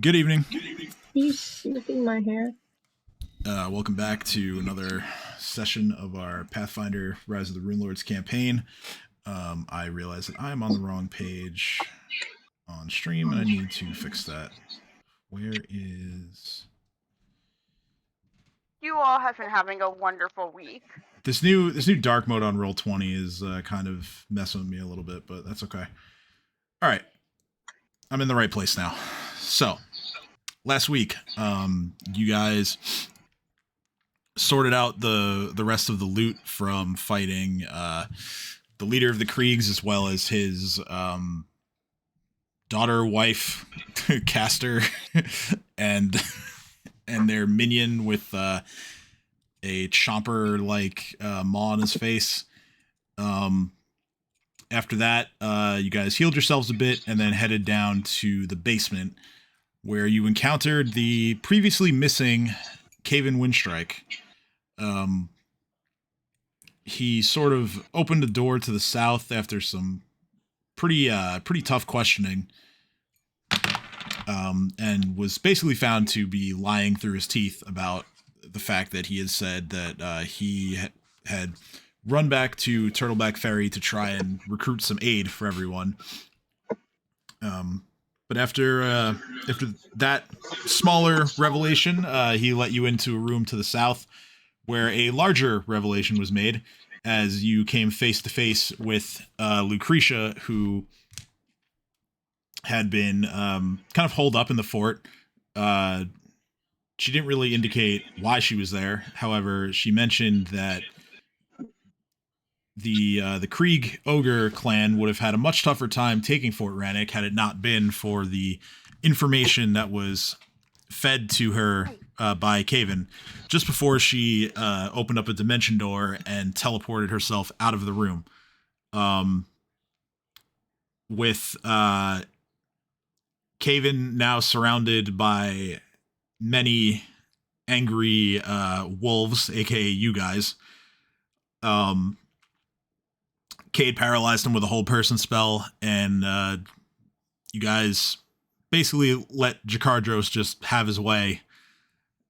Good evening. He's sniffing my hair. Welcome back to another session of our Pathfinder Rise of the Runelords campaign. I realize that I'm on the wrong page on stream and I need to fix that. Where is You all have been having a wonderful week. this new dark mode on Roll20 is kind of messing with me a little bit, but that's okay. All right. I'm in the right place now. So, last week, you guys sorted out the rest of the loot from fighting the leader of the Kriegs as well as his daughter, wife, caster, and their minion with a chomper like maw on his face. After that, you guys healed yourselves a bit and then headed down to the basement where you encountered the previously missing Caven Windstrike. He sort of opened a door to the south after some pretty tough questioning, and was basically found to be lying through his teeth about the fact that he had said that he had run back to Turtleback Ferry to try and recruit some aid for everyone. But after that smaller revelation, he let you into a room to the south where a larger revelation was made as you came face to face with Lucretia, who had been kind of holed up in the fort. She didn't really indicate why she was there. However, she mentioned that the Krieg Ogre clan would have had a much tougher time taking Fort Rannick had it not been for the information that was fed to her by Caven just before she opened up a dimension door and teleported herself out of the room. With Caven now surrounded by many angry wolves, aka you guys. Cade paralyzed him with a hold person spell, and you guys basically let Jakardros just have his way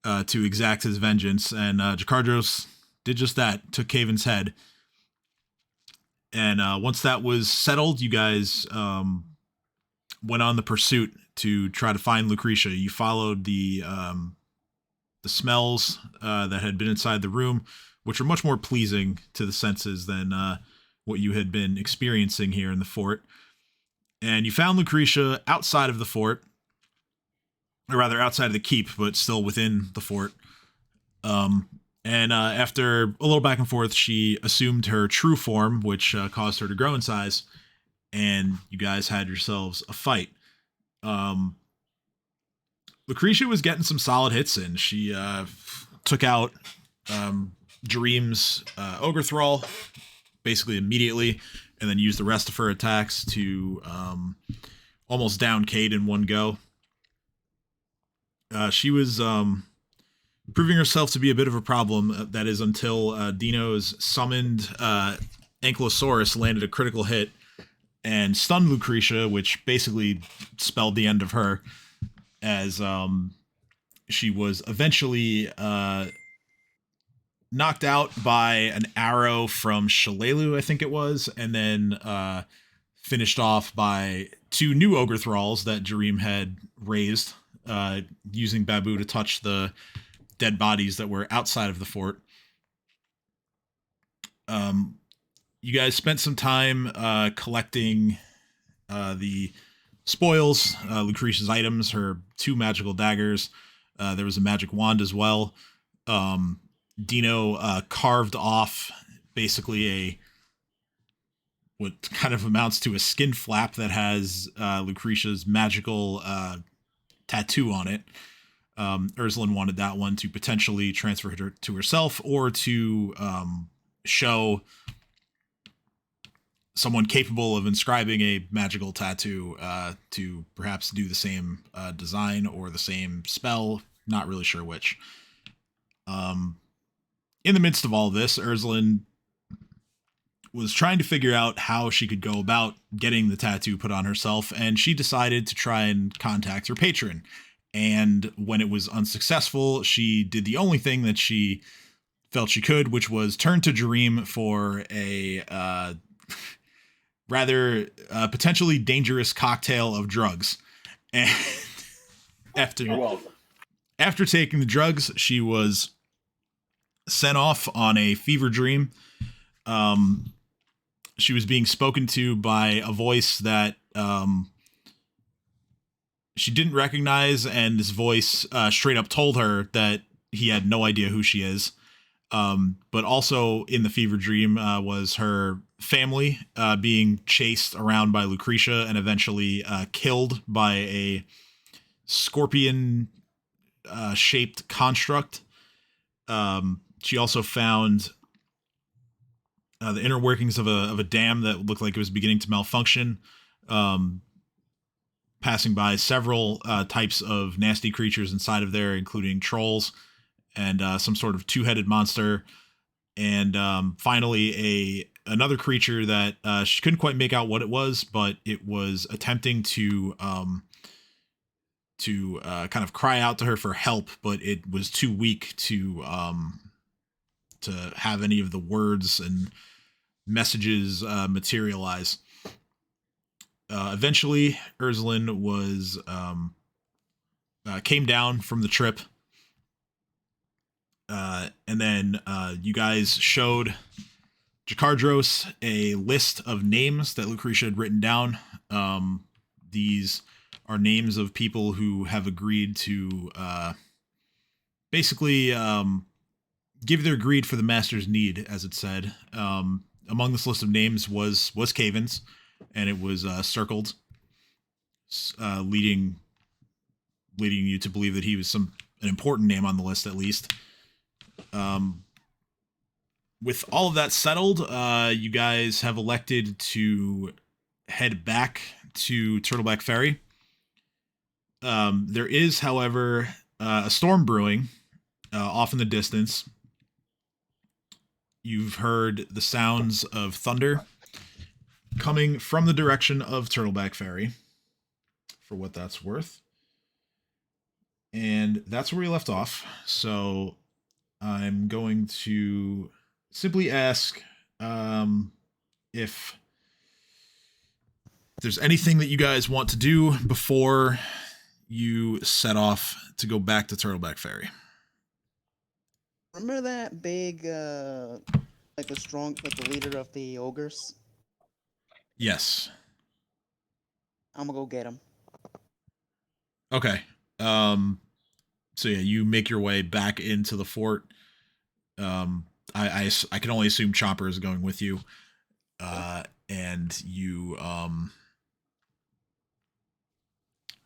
to exact his vengeance, and Jakardros did just that, took Caven's head. And once that was settled, you guys went on the pursuit to try to find Lucretia. You followed the smells that had been inside the room, which were much more pleasing to the senses than what you had been experiencing here in the fort. And you found Lucretia outside of the fort, or rather outside of the keep, but still within the fort. And after a little back and forth, she assumed her true form, which caused her to grow in size, and you guys had yourselves a fight. Lucretia was getting some solid hits in. She took out Dream's Ogre Thrall basically immediately, and then used the rest of her attacks to almost down Cade in one go. She was proving herself to be a bit of a problem, that is until Dino's summoned Ankylosaurus landed a critical hit and stunned Lucretia, which basically spelled the end of her, as she was eventually knocked out by an arrow from Shalelu, I think it was, and then finished off by two new Ogre Thralls that Jareem had raised, using Babu to touch the dead bodies that were outside of the fort. You guys spent some time collecting the spoils, Lucretia's items, her two magical daggers. There was a magic wand as well. Dino carved off basically what kind of amounts to a skin flap that has Lucretia's magical tattoo on it. Urslan wanted that one to potentially transfer her to herself, or to show someone capable of inscribing a magical tattoo to perhaps do the same design or the same spell. Not really sure which. In the midst of all this, Urslan was trying to figure out how she could go about getting the tattoo put on herself, and she decided to try and contact her patron, And when it was unsuccessful, she did the only thing that she felt she could, which was turn to Jareem for a rather potentially dangerous cocktail of drugs. And after taking the drugs, she was sent off on a fever dream. She was being spoken to by a voice that she didn't recognize, and this voice straight up told her that he had no idea who she is. But also in the fever dream was her family being chased around by Lucretia and eventually killed by a scorpion shaped construct. She also found the inner workings of a dam that looked like it was beginning to malfunction, passing by several types of nasty creatures inside of there, including trolls and some sort of two-headed monster, and finally another creature that she couldn't quite make out what it was, but it was attempting to kind of cry out to her for help, but it was too weak to have any of the words and messages materialize. Eventually, Ursulin was came down from the trip, and then you guys showed Jakardros a list of names that Lucretia had written down. These are names of people who have agreed to basically give their greed for the master's need, as it said. Among this list of names was Caven's, and it was circled, leading you to believe that he was an important name on the list, at least. With all of that settled, you guys have elected to head back to Turtleback Ferry. There is, however, a storm brewing off in the distance. You've heard the sounds of thunder coming from the direction of Turtleback Ferry, for what that's worth. And that's where we left off. So I'm going to simply ask if there's anything that you guys want to do before you set off to go back to Turtleback Ferry. Remember that big, like the leader of the ogres? Yes. I'm gonna go get him. Okay. So yeah, you make your way back into the fort. I can only assume Chopper is going with you. And you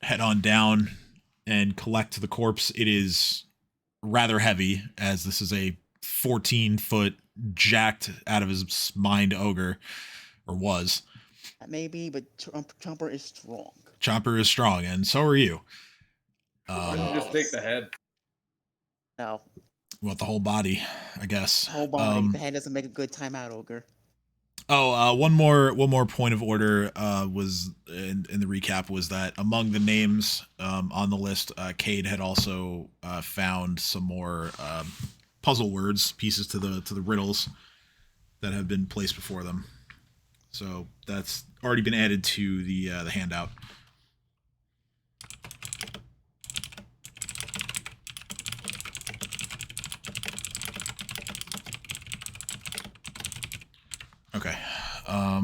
head on down and collect the corpse. It is rather heavy, as this is a 14-foot jacked out of his mind ogre, or was. Maybe, but Chomper is strong. Chomper is strong, and so are you. Why don't you just take the head? No. Well, the whole body, I guess. Whole body. The head doesn't make a good timeout ogre. One more point of order was in the recap was that among the names on the list, Cade had also found some more puzzle words, pieces to the riddles that have been placed before them. So that's already been added to the handout. Okay.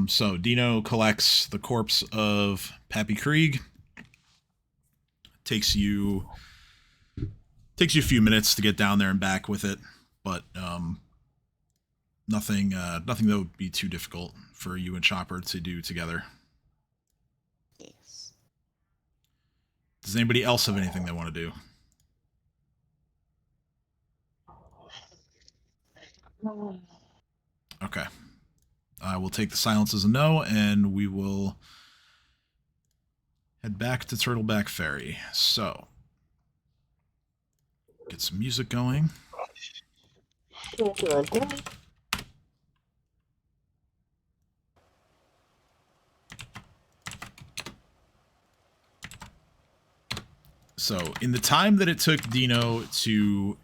So Dino collects the corpse of Pappy Krieg. Takes you a few minutes to get down there and back with it, but nothing that would be too difficult for you and Chopper to do together. Yes. Does anybody else have anything they want to do? Okay. I will take the silence as a no, and we will head back to Turtleback Ferry. So, get some music going. So, in the time that it took Dino to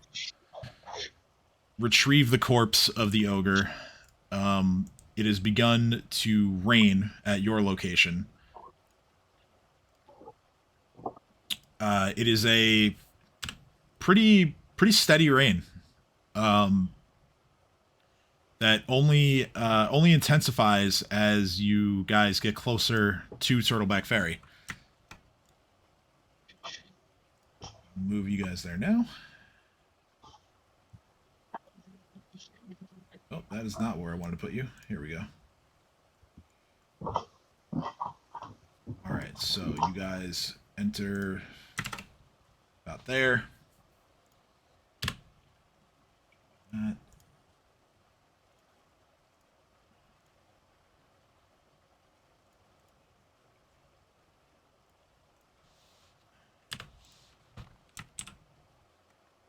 retrieve the corpse of the ogre, it has begun to rain at your location. It is a pretty steady rain. That only intensifies as you guys get closer to Turtleback Ferry. Move you guys there now. Oh, that is not where I wanted to put you. Here we go. Alright, so you guys enter about there. That.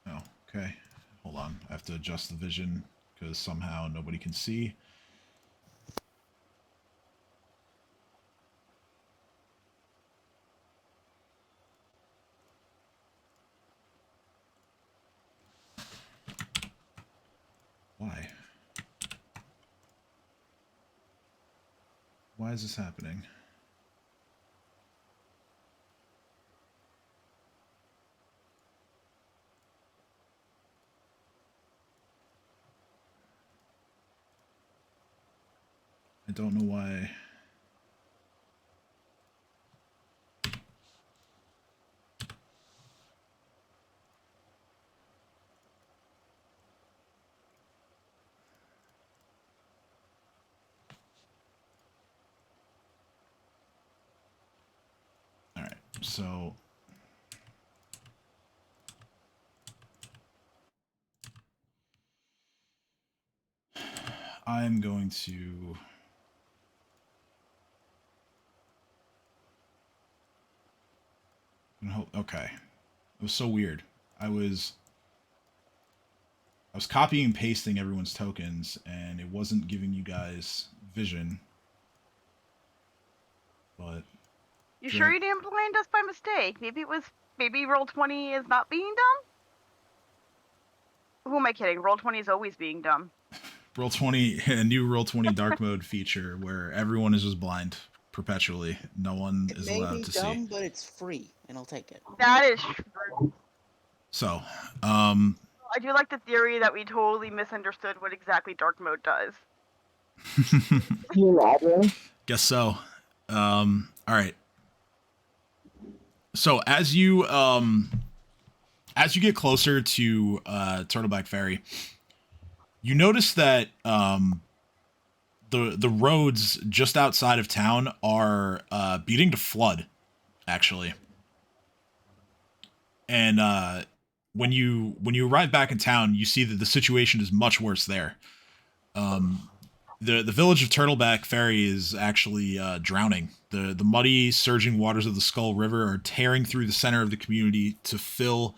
Oh, okay. Hold on. I have to adjust the vision because somehow nobody can see. Why? Why is this happening? I don't know why. All right, so I'm going to okay. It was so weird. I was copying and pasting everyone's tokens and it wasn't giving you guys vision. But You sure you didn't blind us by mistake? Maybe Roll20 is not being dumb? Who am I kidding? Roll20 is always being dumb. Roll20, a new Roll20 dark mode feature where everyone is just blind perpetually. No one is allowed to see. It may be dumb, but it's free, and I'll take it. That is true. So, I do like the theory that we totally misunderstood what exactly dark mode does. You imagine? Guess so. All right. So as you get closer to Turtleback Ferry, you notice that the roads just outside of town are beginning to flood, actually. And when you arrive back in town, you see that the situation is much worse there. The village of Turtleback Ferry is actually drowning. The muddy, surging waters of the Skull River are tearing through the center of the community to fill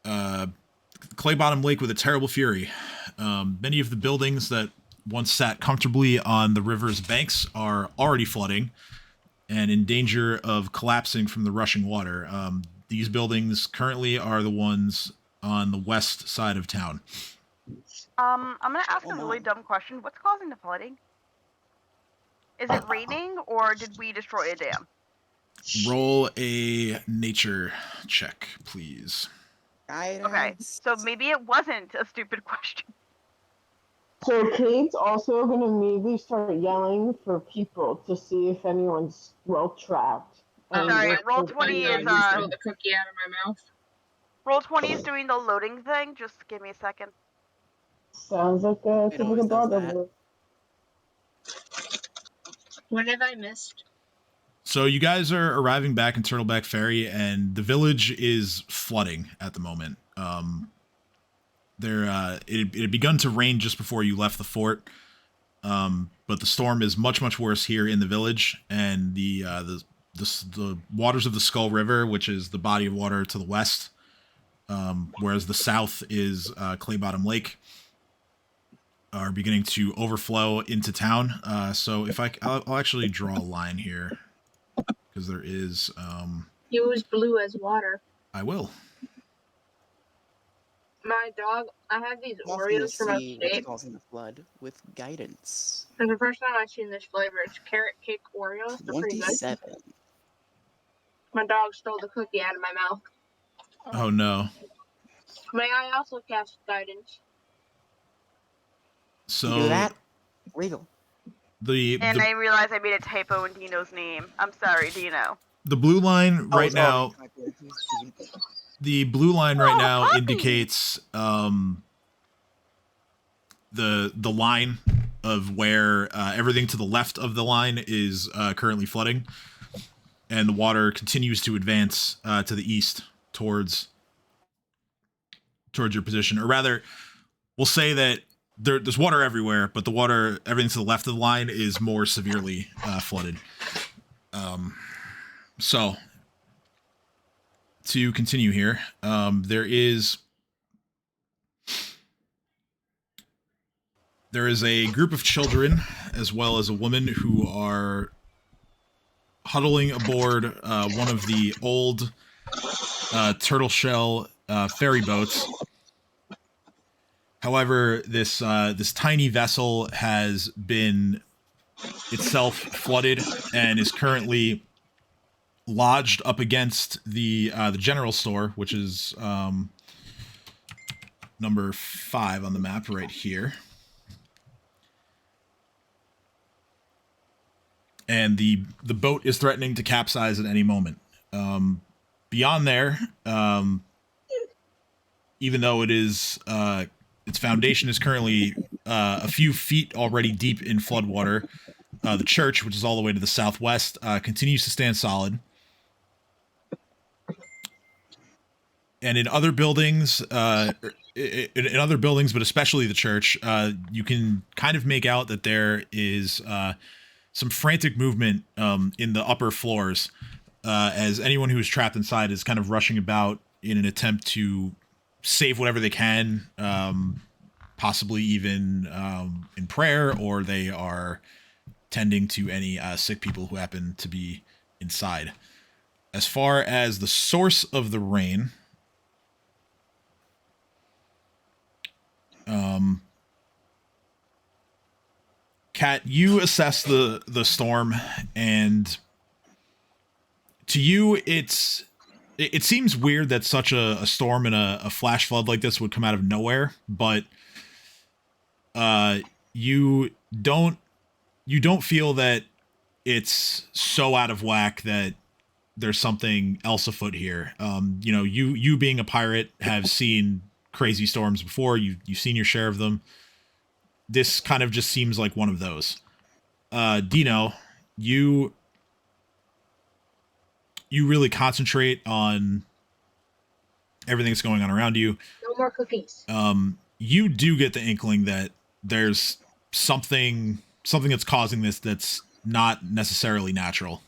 Clay Bottom Lake with a terrible fury. Many of the buildings that once sat comfortably on the river's banks are already flooding and in danger of collapsing from the rushing water. These buildings currently are the ones on the west side of town. I'm gonna ask a really dumb question. What's causing the flooding? Is it raining, or did we destroy a dam? Roll a nature check, please. Okay, so maybe it wasn't a stupid question. So Kate's also gonna maybe start yelling for people to see if anyone's well trapped. Sorry, Roll20 is throw the cookie out of my mouth. Roll20 is doing the loading thing. Just give me a second. Sounds like a typical dog. What have I missed? So you guys are arriving back in Turtleback Ferry, and the village is flooding at the moment. It had begun to rain just before you left the fort, but the storm is much worse here in the village, and the waters of the Skull River, which is the body of water to the west, whereas the south is Clay Bottom Lake, are beginning to overflow into town. So if I'll actually draw a line here, because there is It was blue as water. I will. My dog, I have these Nothing to Oreos from see what's upstate. causing the flood with guidance. And the first time I've seen this flavor, it's carrot cake Oreos. They're pretty good. 27. My dog stole the cookie out of my mouth. Oh no. May I also cast guidance? So You do that? Legal. And I realized I made a typo in Dino's name. I'm sorry, Dino. the blue line right it's already now. typed in. He's cheating. The blue line right Oh, now puppy! indicates the line of where everything to the left of the line is currently flooding, and the water continues to advance to the east towards your position, or rather, we'll say that there's water everywhere, but the water, everything to the left of the line, is more severely flooded. So, to continue here, there is a group of children as well as a woman who are huddling aboard one of the old turtle shell ferry boats. However, this tiny vessel has been itself flooded and is currently lodged up against the general store, which is number 5 on the map right here. And the boat is threatening to capsize at any moment. Beyond there, even though it is its foundation is currently a few feet already deep in floodwater, the church, which is all the way to the southwest, continues to stand solid. And in other buildings, but especially the church, you can kind of make out that there is some frantic movement in the upper floors, as anyone who is trapped inside is kind of rushing about in an attempt to save whatever they can, possibly even in prayer, or they are tending to any sick people who happen to be inside. As far as the source of the rain, Kat, you assess the storm, and to you, it seems weird that such a storm and a flash flood like this would come out of nowhere, but you don't feel that it's so out of whack that there's something else afoot here. You being a pirate have seen crazy storms before. You've seen your share of them. This kind of just seems like one of those. Dino, you really concentrate on everything that's going on around you. No more cookies. You do get the inkling that there's something that's causing this that's not necessarily natural.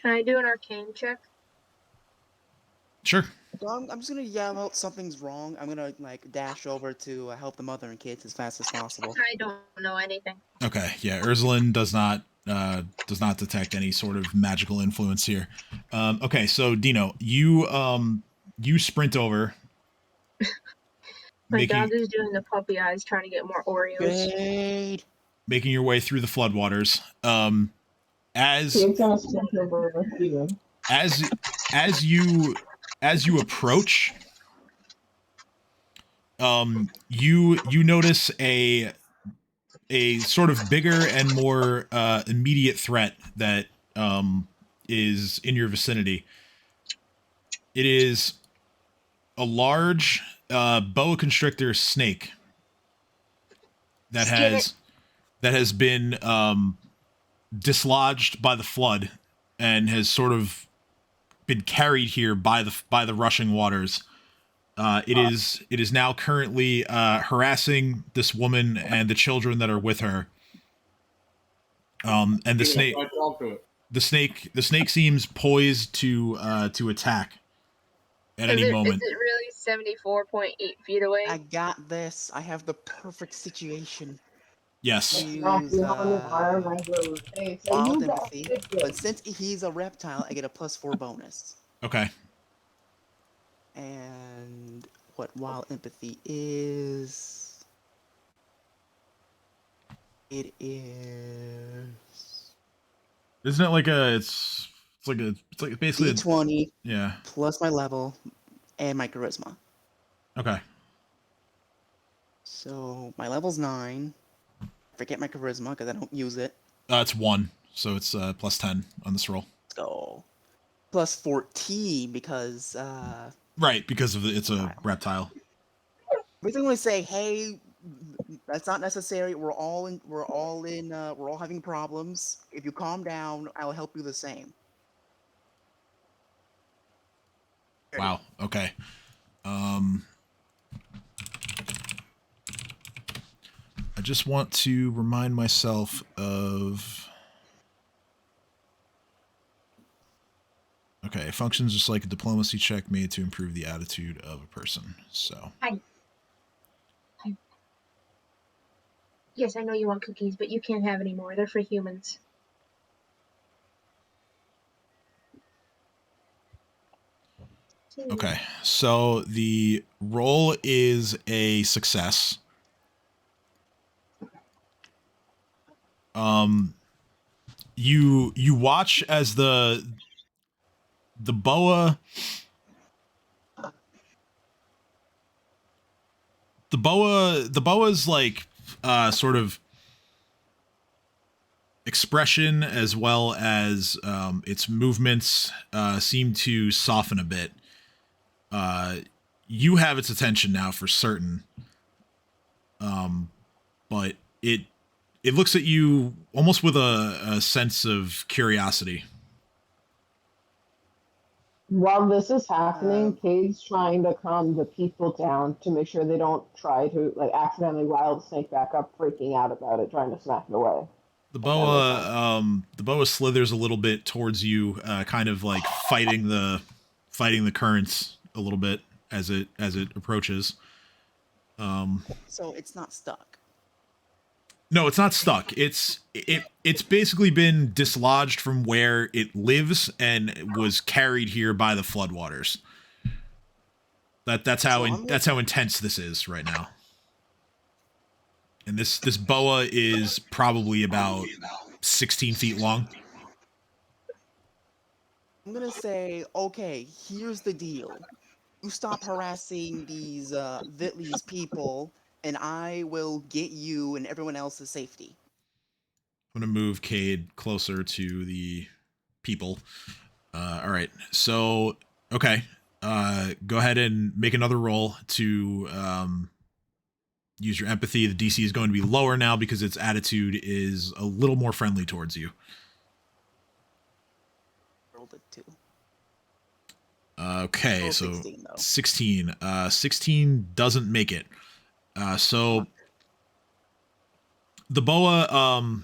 Can I do an arcane check? Sure. So I'm just gonna yell out something's wrong. I'm gonna dash over to help the mother and kids as fast as possible. I don't know anything. Okay, yeah, Ursuline does not detect any sort of magical influence here. Okay, so Dino, you sprint over. My dog is doing the puppy eyes, trying to get more Oreos. Great. Making your way through the floodwaters. As you approach, you notice a sort of bigger and more immediate threat that is in your vicinity. It is a large boa constrictor snake that has been dislodged by the flood and has sort of been carried here by the rushing waters. It is now currently harassing this woman and the children that are with her. And the snake seems poised to attack at any moment. Is it really 74.8 feet away? I got this. I have the perfect situation. Yes. Smack Use you on the arm, I go, hey, say wild you got empathy, it but good. since he's a reptile, I get a +4 bonus. Okay. And what wild empathy is? It is Isn't it like it's like basically D20 yeah. plus my level and my charisma. Okay. So my level's 9. Forget my charisma because I don't use it. It's 1, so it's plus 10 on this roll. Let's go. Plus 14 because Right, because of it's a reptile. we can only say, hey, that's not necessary. We're all having problems. If you calm down, I'll help you the same. Wow. Okay. I just want to remind myself of. Okay, it functions just like a diplomacy check made to improve the attitude of a person. So. Yes, I know you want cookies, but you can't have any more. They're for humans. Okay, so the roll is a success. You watch as the boa the boa's like sort of expression as well as its movements seem to soften a bit. You have its attention now for certain, but it looks at you almost with a sense of curiosity. While this is happening, Cade's trying to calm the people down to make sure they don't try to like accidentally wild snake back up, freaking out about it, trying to smack it away. The boa slithers a little bit towards you, kind of like fighting the currents a little bit as it approaches. So it's not stuck. No, it's not stuck. It's basically been dislodged from where it lives and was carried here by the floodwaters. That's how intense this is right now. And this boa is probably about 16 feet long. I'm gonna say, okay, here's the deal. You stop harassing these Vitleys people, and I will get you and everyone else's safety. I'm gonna move Cade closer to the people. All right. So okay. Go ahead and make another roll to use your empathy. The DC is going to be lower now because its attitude is a little more friendly towards you. Rolled a 2. Okay, Roll so 16, though. 16. 16 doesn't make it. So the boa,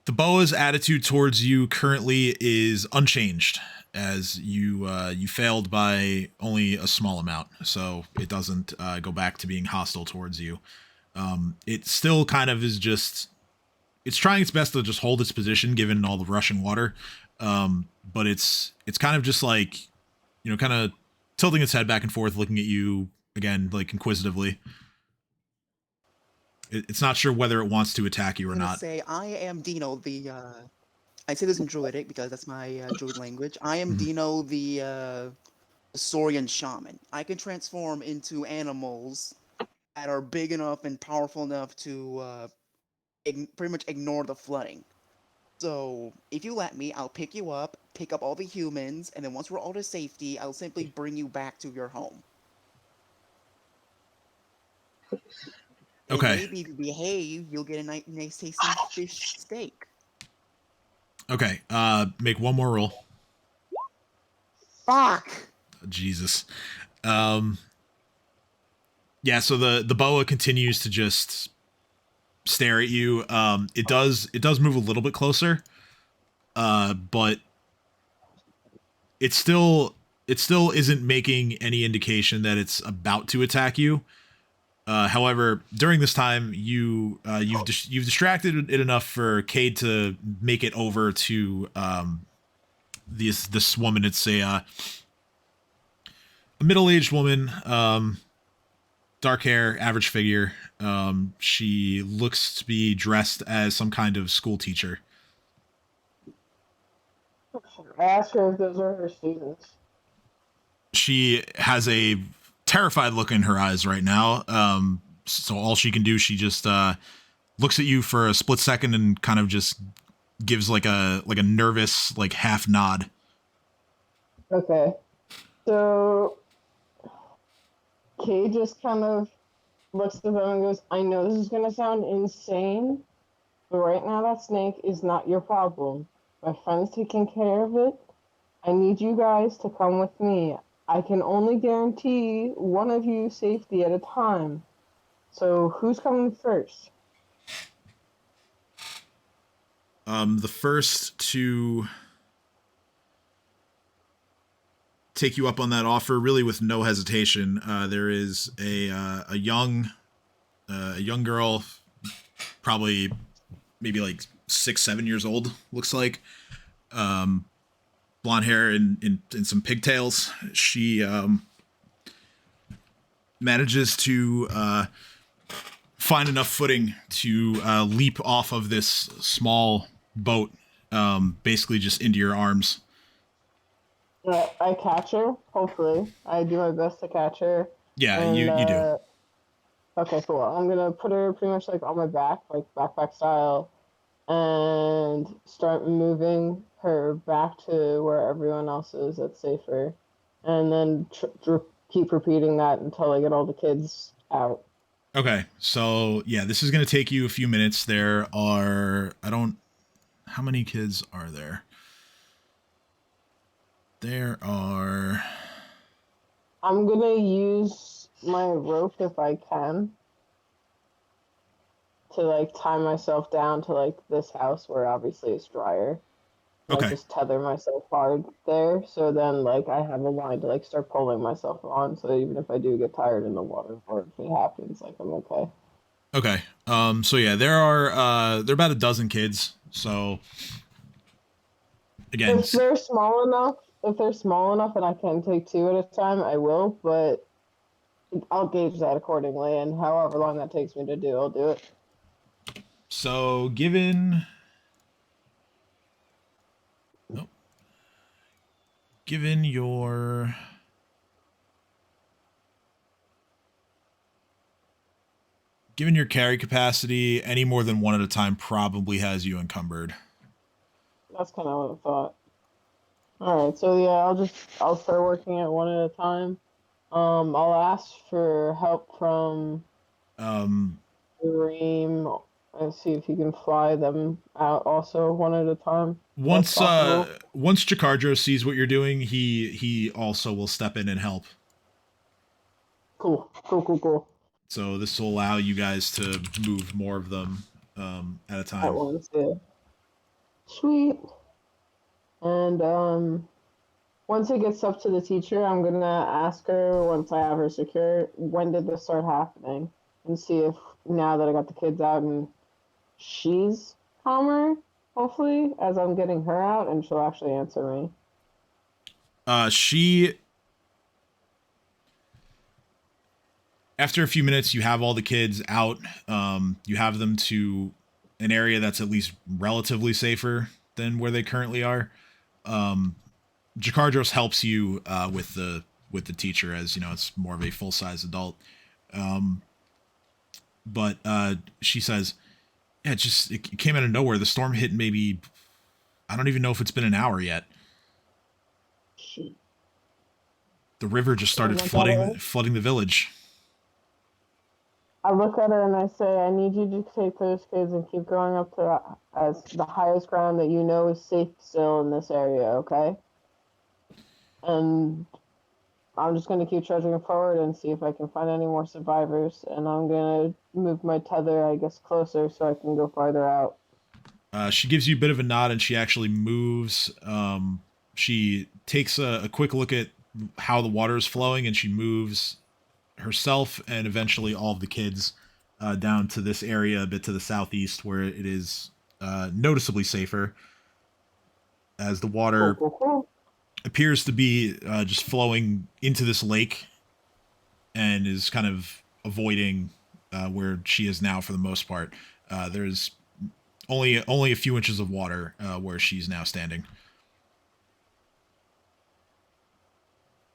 the boa's attitude towards you currently is unchanged, as you failed by only a small amount, so it doesn't go back to being hostile towards you. It still kind of is just, it's trying its best to just hold its position given all the rushing water, but it's kind of just like, kind of tilting its head back and forth, looking at you again, like inquisitively. It's not sure whether it wants to attack you or I'm gonna not. say, I am Dino, I say this in Druidic because that's my Druid language. I am Dino, the Saurian shaman. I can transform into animals that are big enough and powerful enough to pretty much ignore the flooding. So, if you let me, I'll pick you up, pick up all the humans, and then once we're all to safety, I'll simply bring you back to your home. Okay. And maybe if you behave, you'll get a nice tasty fish steak. Okay, make one more roll. Fuck! Jesus. Yeah, so the boa continues to just stare at you. It does move a little bit closer. But it still isn't making any indication that it's about to attack you. However, during this time, you've distracted it enough for Cade to make it over to this woman. It's a middle-aged woman, dark hair, average figure. She looks to be dressed as some kind of school teacher. I asked her if those are her students. She has a terrified look in her eyes right now. So all she can do, she just looks at you for a split second and kind of just gives like a nervous, like half nod. Okay. So Kay just kind of looks at them and goes, I know this is going to sound insane, but right now that snake is not your problem. My friend's taking care of it. I need you guys to come with me. I can only guarantee one of you safety at a time. So who's coming first? The first to take you up on that offer, really with no hesitation, there is a young girl, probably maybe like 6-7 years old, looks like, blonde hair and some pigtails. She manages to find enough footing to leap off of this small boat, basically just into your arms. I catch her, hopefully. I do my best to catch her. Yeah, and, you do. Okay, cool. I'm gonna put her pretty much like on my back, like backpack style, and start moving her back to where everyone else is that's safer. And then keep repeating that until I get all the kids out. Okay, so yeah, this is going to take you a few minutes. There are, how many kids are there? There are... I'm gonna use my rope if I can to like tie myself down to like this house where obviously it's drier. Okay. I just tether myself hard there, so then like I have a line to like start pulling myself on, so even if I do get tired in the water or if it happens, like I'm okay. Okay. So yeah, there are about a dozen kids. So again, if they're small enough and I can take two at a time, I will, but I'll gauge that accordingly, and however long that takes me to do, I'll do it. So given your carry capacity, any more than one at a time probably has you encumbered. That's kind of what I thought. All right, so yeah, I'll start working it one at a time. I'll ask for help from Dream and see if he can fly them out also one at a time. Once Jakardro sees what you're doing, he also will step in and help. Cool. So this will allow you guys to move more of them at a time. At once, yeah. Sweet. And once it gets up to the teacher, I'm gonna ask her once I have her secure, when did this start happening, and see if now that I got the kids out and she's calmer, hopefully, as I'm getting her out, and she'll actually answer me. After a few minutes, you have all the kids out. You have them to an area that's at least relatively safer than where they currently are. Jakardros helps you with the teacher, as you know, it's more of a full-size adult. But she says, yeah, it came out of nowhere. The storm hit maybe, I don't even know if it's been an hour yet. Shoot. The river just started flooding the village. I look at her and I say, I need you to take those kids and keep going up to as the highest ground that you know is safe still in this area, okay? And I'm just going to keep trudging forward and see if I can find any more survivors. And I'm going to move my tether, I guess, closer so I can go farther out. She gives you a bit of a nod and she actually moves. She takes a quick look at how the water is flowing and she moves herself and eventually all of the kids down to this area a bit to the southeast where it is noticeably safer as the water Cool. appears to be just flowing into this lake and is kind of avoiding where she is now for the most part. There's only a few inches of water where she's now standing.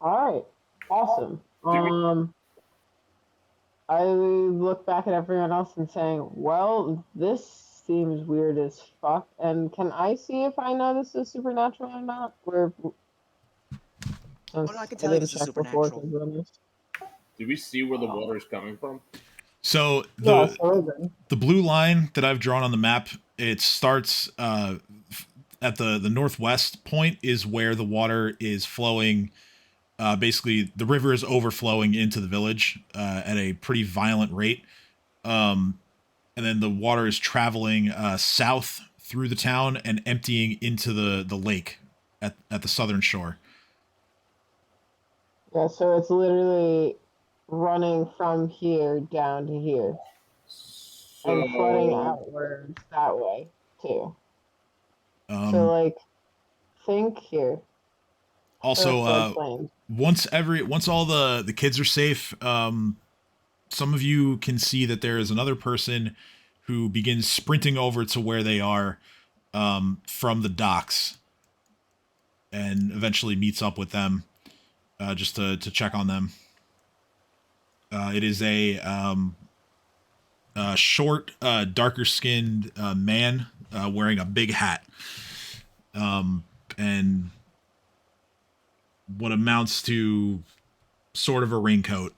All right. Awesome. I look back at everyone else and saying, well, this seems weird as fuck. And can I see if I know this is supernatural or not? No, I can tell you this is supernatural. Do we see where the water is coming from? So the blue line that I've drawn on the map, it starts at the northwest point is where the water is flowing. Basically, the river is overflowing into the village at a pretty violent rate. And then the water is traveling south through the town and emptying into the lake at the southern shore. Yeah, so it's literally running from here down to here. And flooding outwards that way, too. So, like, think here. Also, once all the kids are safe, some of you can see that there is another person who begins sprinting over to where they are from the docks and eventually meets up with them just to check on them. It is a short, darker skinned man wearing a big hat and what amounts to sort of a raincoat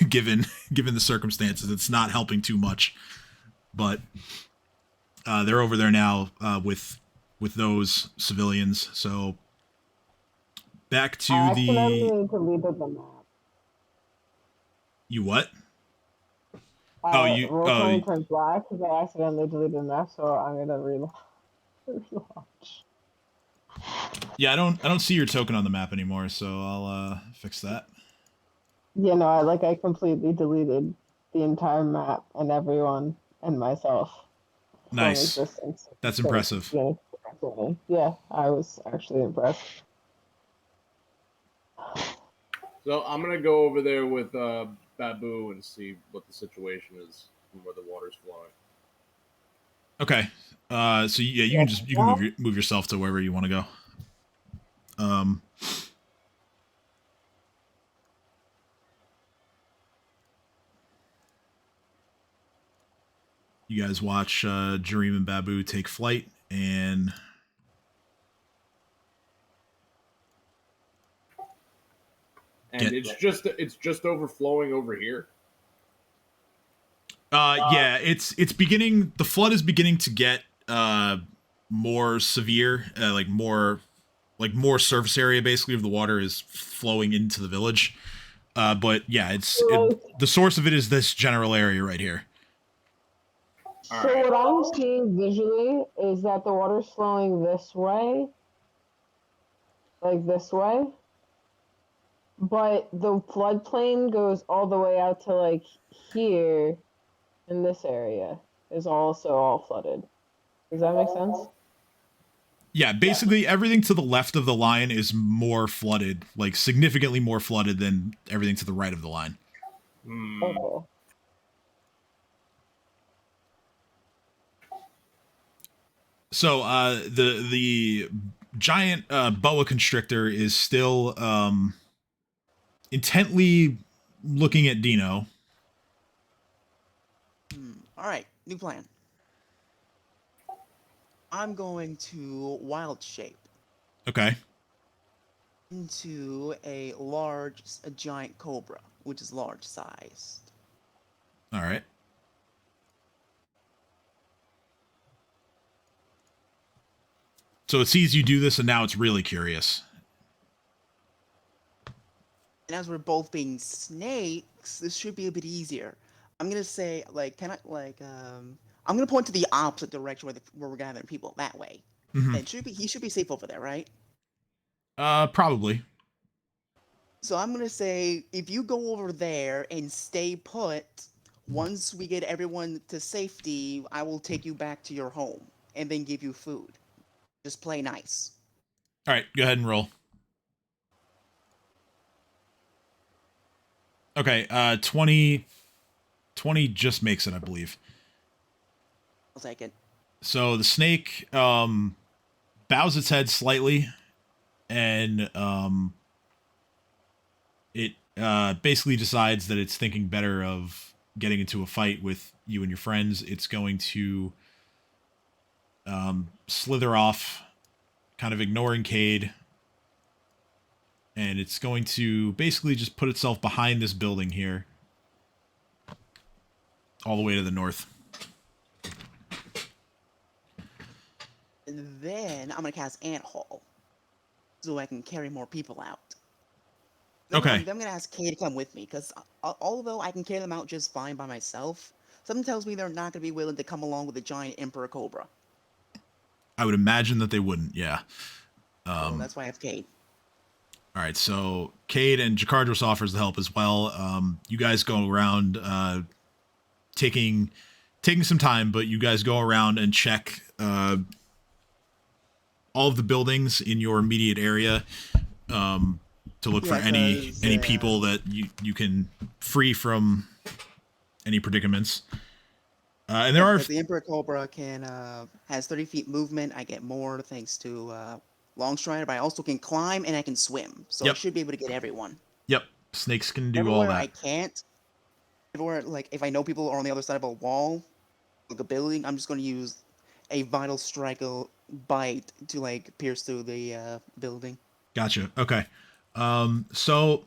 given the circumstances. It's not helping too much, but they're over there now with those civilians. So back to deleted the map. You what? Roll turned black because I accidentally deleted the map, so I'm gonna relaunch. Yeah, I don't see your token on the map anymore, so I'll fix that. Yeah, no, I completely deleted the entire map and everyone and myself. Nice. That's impressive. Yeah, I was actually impressed. So I'm gonna go over there with Babu and see what the situation is and where the water's flowing. Okay. So yeah, you can move yourself to wherever you want to go. You guys watch Jareem and Babu take flight, and it's just overflowing over here. Yeah, it's beginning. The flood is beginning to get more severe, more surface area basically of the water is flowing into the village. But yeah, the source of it is this general area right here. So what I'm seeing visually is that the water's flowing this way, like this way, but the floodplain goes all the way out to like here, in this area is also all flooded. Does that make sense? Yeah, basically everything to the left of the line is more flooded, like significantly more flooded than everything to the right of the line. Okay. So the giant boa constrictor is still intently looking at Dino. All right, new plan. I'm going to wild shape. Okay. Into a giant cobra, which is large sized. All right. So it sees you do this, and now it's really curious. And as we're both being snakes, this should be a bit easier. I'm gonna say, I'm gonna point to the opposite direction where we're gathering people that way. Mm-hmm. And he should be safe over there, right? Probably. So I'm gonna say, if you go over there and stay put, once we get everyone to safety, I will take you back to your home and then give you food. Just play nice. All right, go ahead and roll. Okay, 20 just makes it, I believe. I'll take it. So the snake bows its head slightly, and it basically decides that it's thinking better of getting into a fight with you and your friends. It's going to slither off, kind of ignoring Cade, and it's going to basically just put itself behind this building here, all the way to the north. And then I'm gonna cast Ant Hall, so I can carry more people out. Okay. I'm gonna ask Kay to come with me, because although I can carry them out just fine by myself, something tells me they're not gonna be willing to come along with a giant Emperor Cobra. I would imagine that they wouldn't, yeah. So that's why I have Cade. All right, so Cade and Jakardros offers the help as well. You guys go around taking some time, but you guys go around and check all of the buildings in your immediate area to look for any people that you can free from any predicaments. And there are the Emperor Cobra has 30 feet movement. I get more thanks to Long Strider, but I also can climb and I can swim, so I should be able to get everyone. Yep, snakes can do Everywhere all that. I can't. Everywhere, like if I know people are on the other side of a wall, like a building, I'm just going to use a Vital Strike bite to like pierce through the building. Gotcha. Okay. So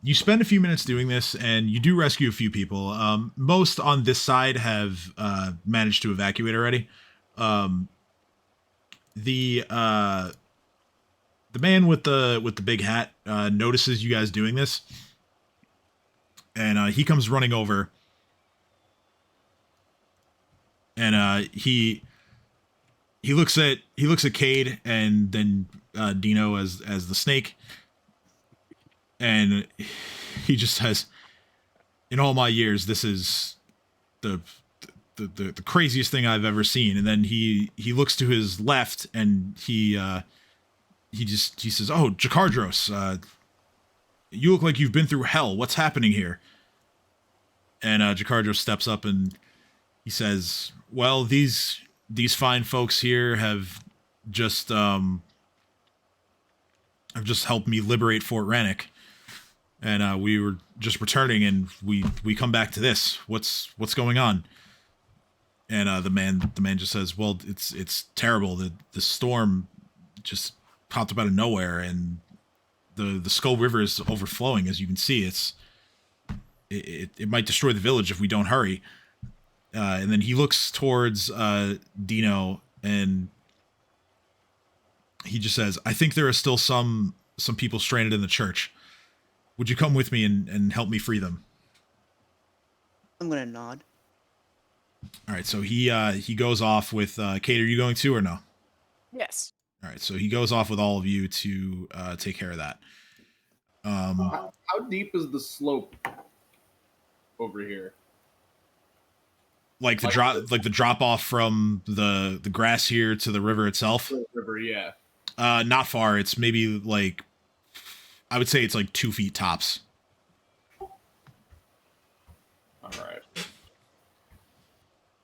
you spend a few minutes doing this, and you do rescue a few people. Most on this side have managed to evacuate already. The man with the big hat notices you guys doing this, and he comes running over, and he looks at Cade and then Dino as the snake, and he just says, "In all my years, this is the craziest thing I've ever seen." And then he looks to his left, and he says, "Oh, Jakardros, you look like you've been through hell. What's happening here?" And Jakardros steps up and he says, "Well, these fine folks here have just helped me liberate Fort Rannoch, and we were just returning, and we come back to this. What's going on?" And the man just says, "Well, it's terrible. The storm just popped up out of nowhere, and the Skull River is overflowing. As you can see, it might destroy the village if we don't hurry." And then he looks towards Dino, and he just says, "I think there are still some people stranded in the church. Would you come with me and help me free them?" I'm gonna nod. All right, so he goes off with Kate. Are you going to or no? Yes. All right, so he goes off with all of you to take care of that. How deep is the slope over here? Like the drop off from the grass here to the river itself. River, yeah. Not far. It's maybe like, I would say it's like 2 feet tops. All right.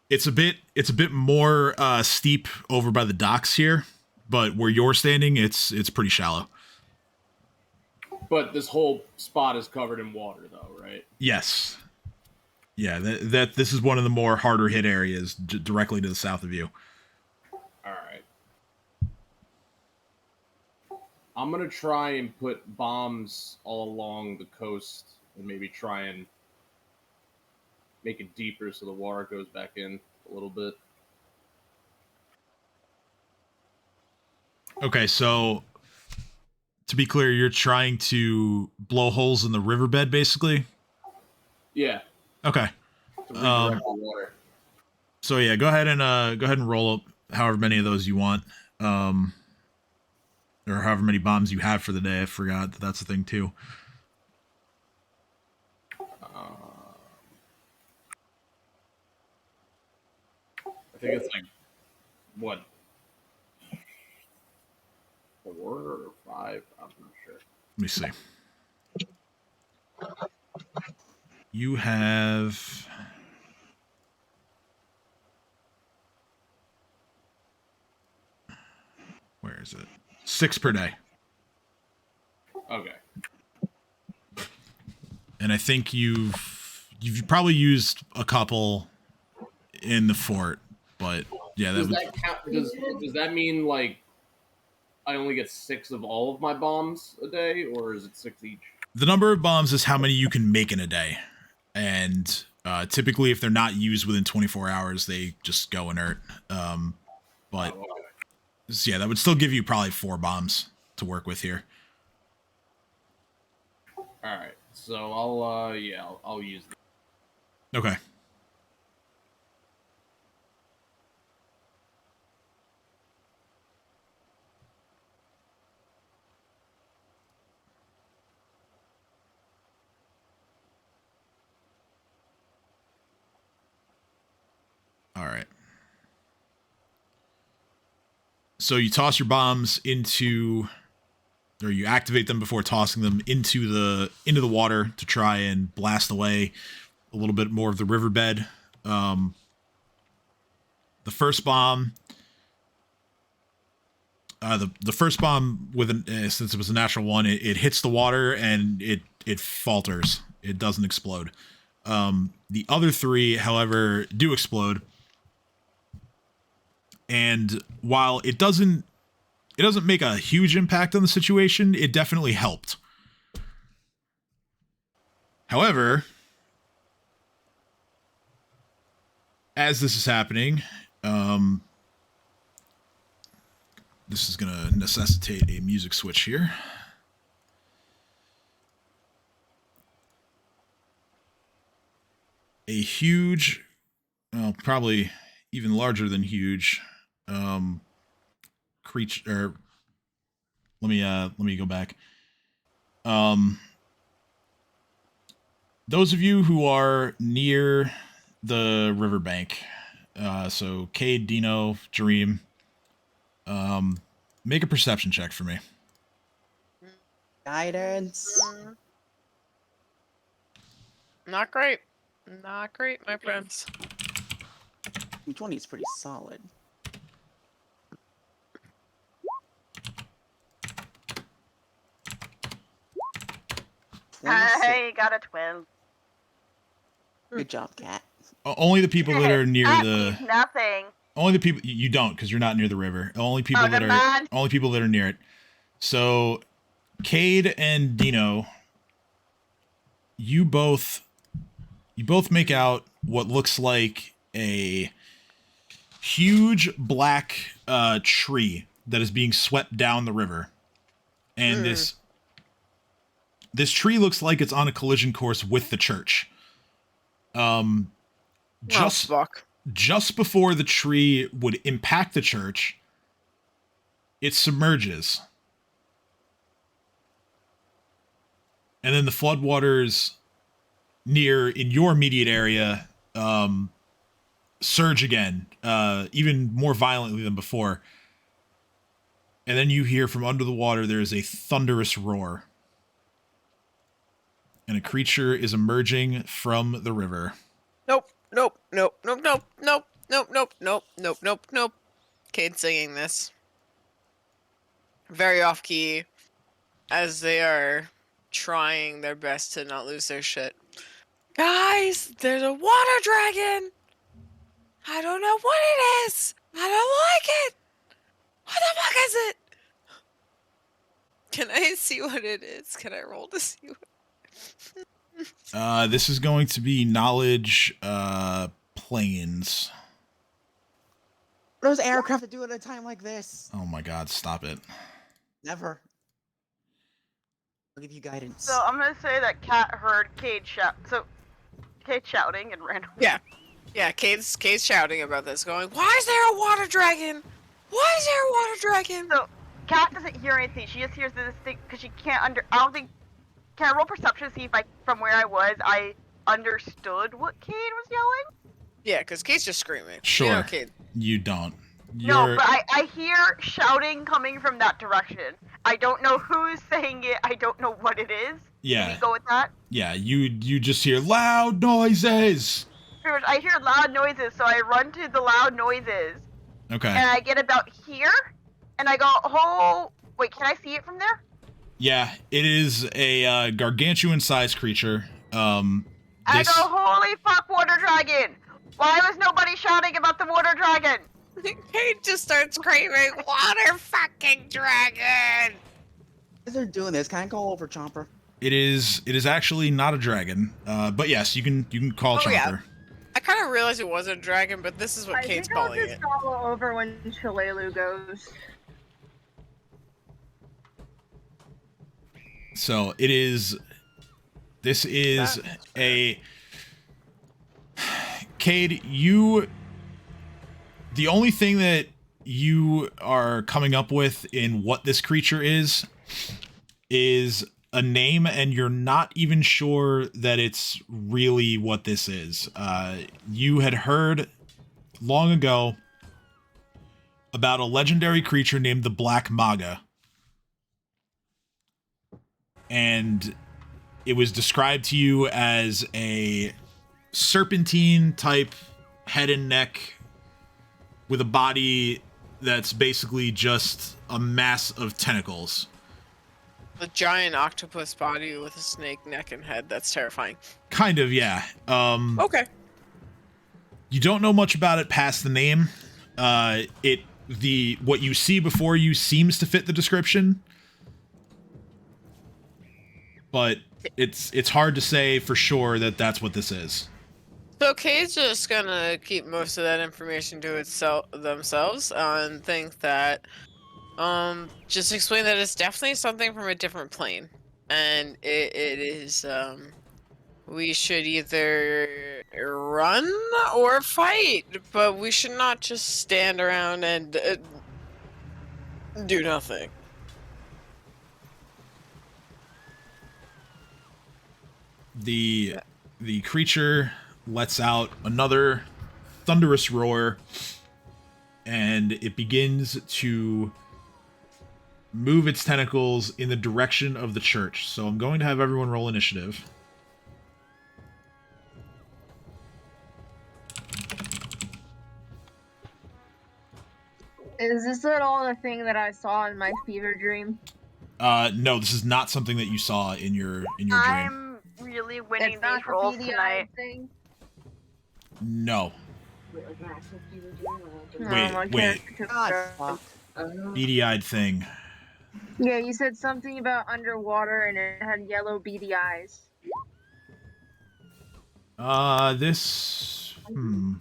It's a bit more steep over by the docks here, but where you're standing, it's pretty shallow. But this whole spot is covered in water, though, right? Yes. Yeah, that this is one of the more harder hit areas directly to the south of you. All right. I'm gonna try and put bombs all along the coast, and maybe try and make it deeper so the water goes back in a little bit. Okay, so to be clear, you're trying to blow holes in the riverbed, basically? Yeah. Okay. To redirect the water. So yeah, go ahead and roll up however many of those you want. or however many bombs you have for the day. I forgot that's the thing too. I think it's like what, 4 or 5? I'm not sure. Let me see. You have. Where is it? 6 per day. Okay. And I think you've probably used a couple in the fort, but yeah, Does that count? Does that mean like I only get 6 of all of my bombs a day, or is it 6 each? The number of bombs is how many you can make in a day, and typically, if they're not used within 24 hours, they just go inert. But Oh, okay. yeah, that would still give you probably 4 bombs to work with here. All right. So I'll use them. Okay. All right. So you toss your bombs into, or you activate them before tossing them into the water to try and blast away a little bit more of the riverbed. The first bomb, the first bomb with since it was a natural one, it hits the water and it falters. It doesn't explode. The other 3, however, do explode. And while it doesn't make a huge impact on the situation, it definitely helped. However, as this is happening, this is going to necessitate a music switch here. A huge, well, probably even larger than huge, creature. Let me go back. Those of you who are near the riverbank, so Cade, Dino, Dream, make a perception check for me. Guidance. Not great. Not great, my friends. 20 is pretty solid. I got a 12. Good job, Cat. Only the people that are near That the means nothing. only the people you don't, because you're not near the river. Only people that never are mind. only people that are near it. So, Cade and Dino, you both make out what looks like a huge black tree that is being swept down the river, and this tree looks like it's on a collision course with the church. Just before the tree would impact the church, it submerges. And then the floodwaters in your immediate area surge again, even more violently than before. And then you hear from under the water there is a thunderous roar. And a creature is emerging from the river. Nope. Cade's singing this. Very off key, as they are trying their best to not lose their shit. Guys, there's a water dragon! I don't know what it is! I don't like it! What the fuck is it? Can I see what it is? Can I roll to see what This is going to be knowledge planes. What does aircraft do at a time like this? Oh my god, stop it. Never. I'll give you guidance. So I'm gonna say that Cat heard Cade shout. So Cade shouting and ran away. Yeah, Cade's shouting about this, going, why is there a water dragon? Why is there a water dragon? So Cat doesn't hear anything. She just hears this thing because she can't I don't think. Can I roll perception to see if from where I was, I understood what Cade was yelling? Yeah, because Kate's just screaming. Sure. You know, Kate. You don't. No, but I hear shouting coming from that direction. I don't know who's saying it. I don't know what it is. Yeah. Can we go with that? Yeah, you just hear loud noises. Pretty much, I hear loud noises, so I run to the loud noises. Okay. And I get about here, and I go, oh, wait, can I see it from there? Yeah, it is a gargantuan-sized creature. I go, holy fuck, water dragon! Why was nobody shouting about the water dragon? Kate just starts screaming, water fucking dragon! As they're doing this, can I call over Chomper? It is actually not a dragon, but yes, you can call Chomper. Yeah. I kind of realized it wasn't a dragon, but this is what Kate's calling it. I think I'll just follow over when Shalelu goes. So it is. This is a. Cade, the only thing that you are coming up with in what this creature is a name, and you're not even sure that it's really what this is. You had heard long ago about a legendary creature named the Black Maga. And it was described to you as a serpentine type head and neck with a body that's basically just a mass of tentacles. A giant octopus body with a snake neck and head. That's terrifying. Kind of, yeah. Okay. You don't know much about it past the name. What you see before you seems to fit the description, but it's hard to say for sure that that's what this is. So Kate's just gonna keep most of that information to themselves and think that, just explain that it's definitely something from a different plane, and it is, we should either run or fight, but we should not just stand around and do nothing. The creature lets out another thunderous roar, and it begins to move its tentacles in the direction of the church. So I'm going to have everyone roll initiative. Is this at all the thing that I saw in my fever dream? No, this is not something that you saw in your dream. I'm really winning It's not these rolls the BDI tonight. thing? No. No, Wait, my wait. character took God, drugs. fuck. Beady-eyed thing. Yeah, you said something about underwater and it had yellow beady eyes. This. Oh,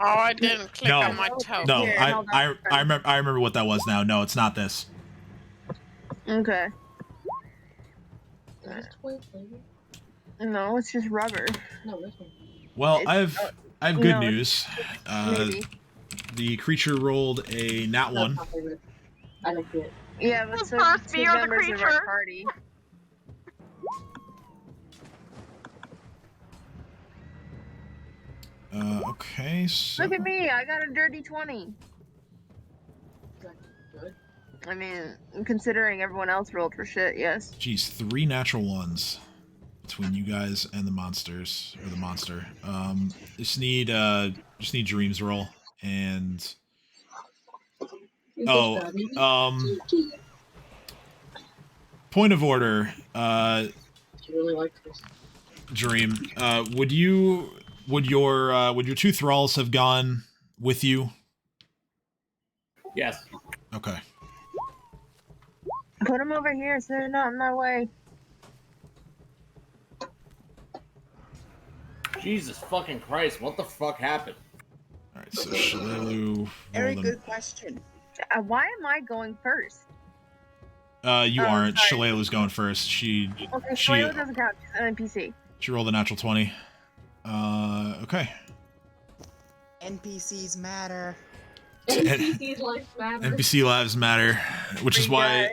I didn't click No. on my toe. No, Here, hold on. I remember what that was now. No, it's not this. Okay. No, it's just rubber. Well, I have good no, news. Maybe. The creature rolled a nat 1. Yeah, but The so first two fear of the members of our creature. party. Okay, so Look at me, I got a dirty 20. I mean, considering everyone else rolled for shit, yes. geez, 3 natural ones between you guys and the monsters, or the monster. Just need dreams roll, and point of order. Dream. Would your 2 thralls have gone with you? Yes. Okay. Put them over here so they're not in my way. Jesus fucking Christ, what the fuck happened? Alright, so Shalelu. Very good question. Why am I going first? You aren't. sorry. Shalelu's going first. She Okay, Shalelu doesn't count. She's an NPC. rolled a natural 20. Okay. NPCs matter. NPC's lives matter. NPC lives matter, which is Free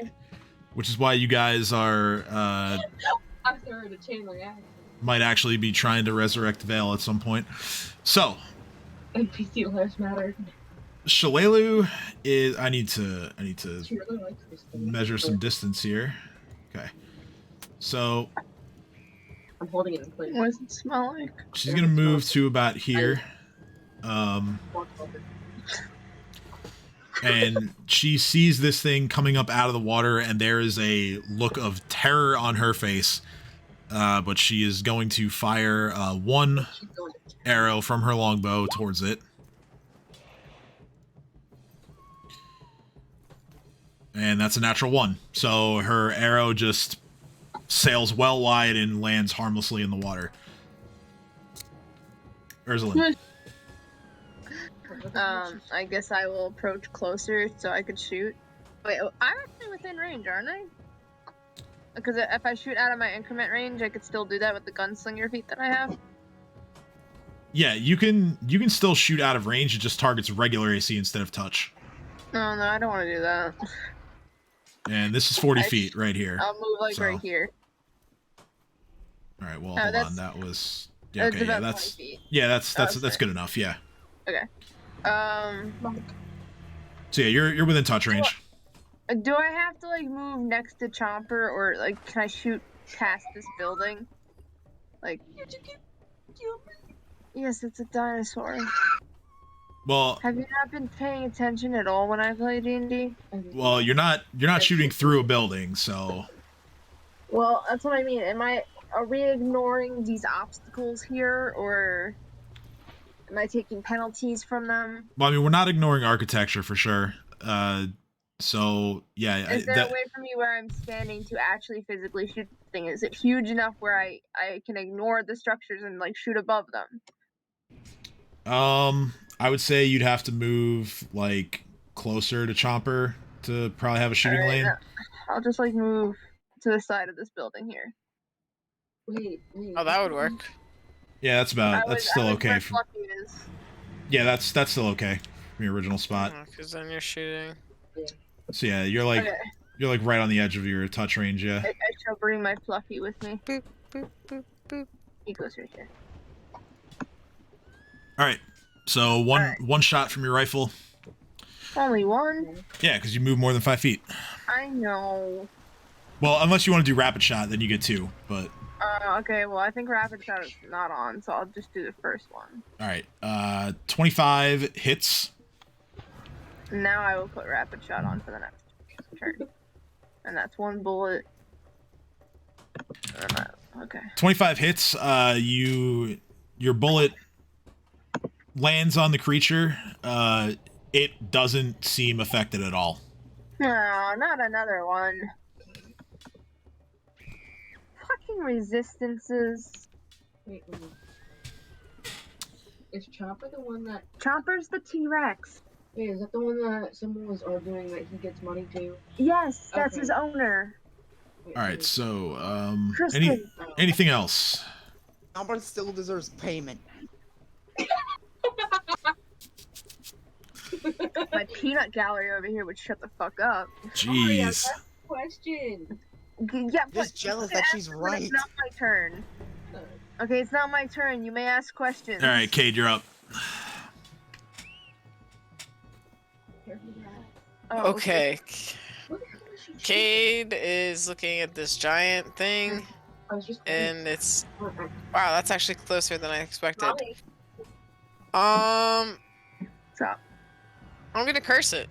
why you guys are I'm sorry to chain my ass. might actually be trying to resurrect Vale at some point. So, NPC lives matter. Shalelu is. I need to She really likes this thing. measure some distance here. Okay. So I'm holding it in place. What does it smell like? she's gonna move to about here. And she sees this thing coming up out of the water, and there is a look of terror on her face. But she is going to fire one arrow from her longbow towards it. And that's a natural 1. So her arrow just sails well wide and lands harmlessly in the water. Ursuline. I guess I will approach closer so I could shoot. Wait, I'm actually within range, aren't I? Because if I shoot out of my increment range, I could still do that with the gunslinger feat that I have. Yeah, you can still shoot out of range. It just targets regular AC instead of touch. No, I don't want to do that. And this is 40 feet right here. I'll move like So. right here. All right, well, No, hold that's- on. That was That's okay. Yeah, about that's 20 feet. that's Okay. good enough. Yeah. Okay. So yeah, you're within touch range. Do I have to like move next to Chomper, or like can I shoot past this building? Like. Yes, it's a dinosaur. Well, Have you not been paying attention at all when I play D&D? well, you're not shooting through a building, so Well, that's what I mean. Are we ignoring these obstacles here, or am I taking penalties from them? well, I mean, we're not ignoring architecture for sure. So yeah, Is there a way for me where I'm standing to actually physically shoot the thing? Is it huge enough where I can ignore the structures and like shoot above them? I would say you'd have to move like closer to Chomper to probably have a shooting Alright, lane. I'll just like move to the side of this building here. Wait. Oh, that would work. Yeah, that's still okay. Where Fluffy is. Yeah, that's still okay from your original spot. Because then you're shooting. So yeah, you're like right on the edge of your touch range. Yeah. I shall bring my Fluffy with me. Boop, boop, boop, boop. He goes right here. All right. So one shot from your rifle. Only one? Yeah, because you move more than 5 feet. I know. Well, unless you want to do rapid shot, then you get 2. But Okay, well, I think rapid shot is not on, so I'll just do the first one. all right. 25 hits. Now I will put rapid shot on for the next turn. And that's 1 bullet. Okay. 25 hits. Your bullet lands on the creature. It doesn't seem affected at all. No, not another one. Fucking resistances. Wait. Is Chopper the one that? Chomper's the T-Rex. Wait, is that the one that someone was arguing that he gets money to? Yes, that's Okay. his owner. Wait, All right. So Kristen. anything else? Albert still deserves payment. My peanut gallery over here would shut the fuck up. Jeez. Question. Yeah, but Just jealous that she's when right. It's not my turn. Okay, it's not my turn. You may ask questions. All right, Cade, you're up. Oh, Okay. What the hell is she Cade is looking at this giant thing, I was just and it's waiting. wow. That's actually closer than I expected. Molly. Stop. I'm gonna curse it.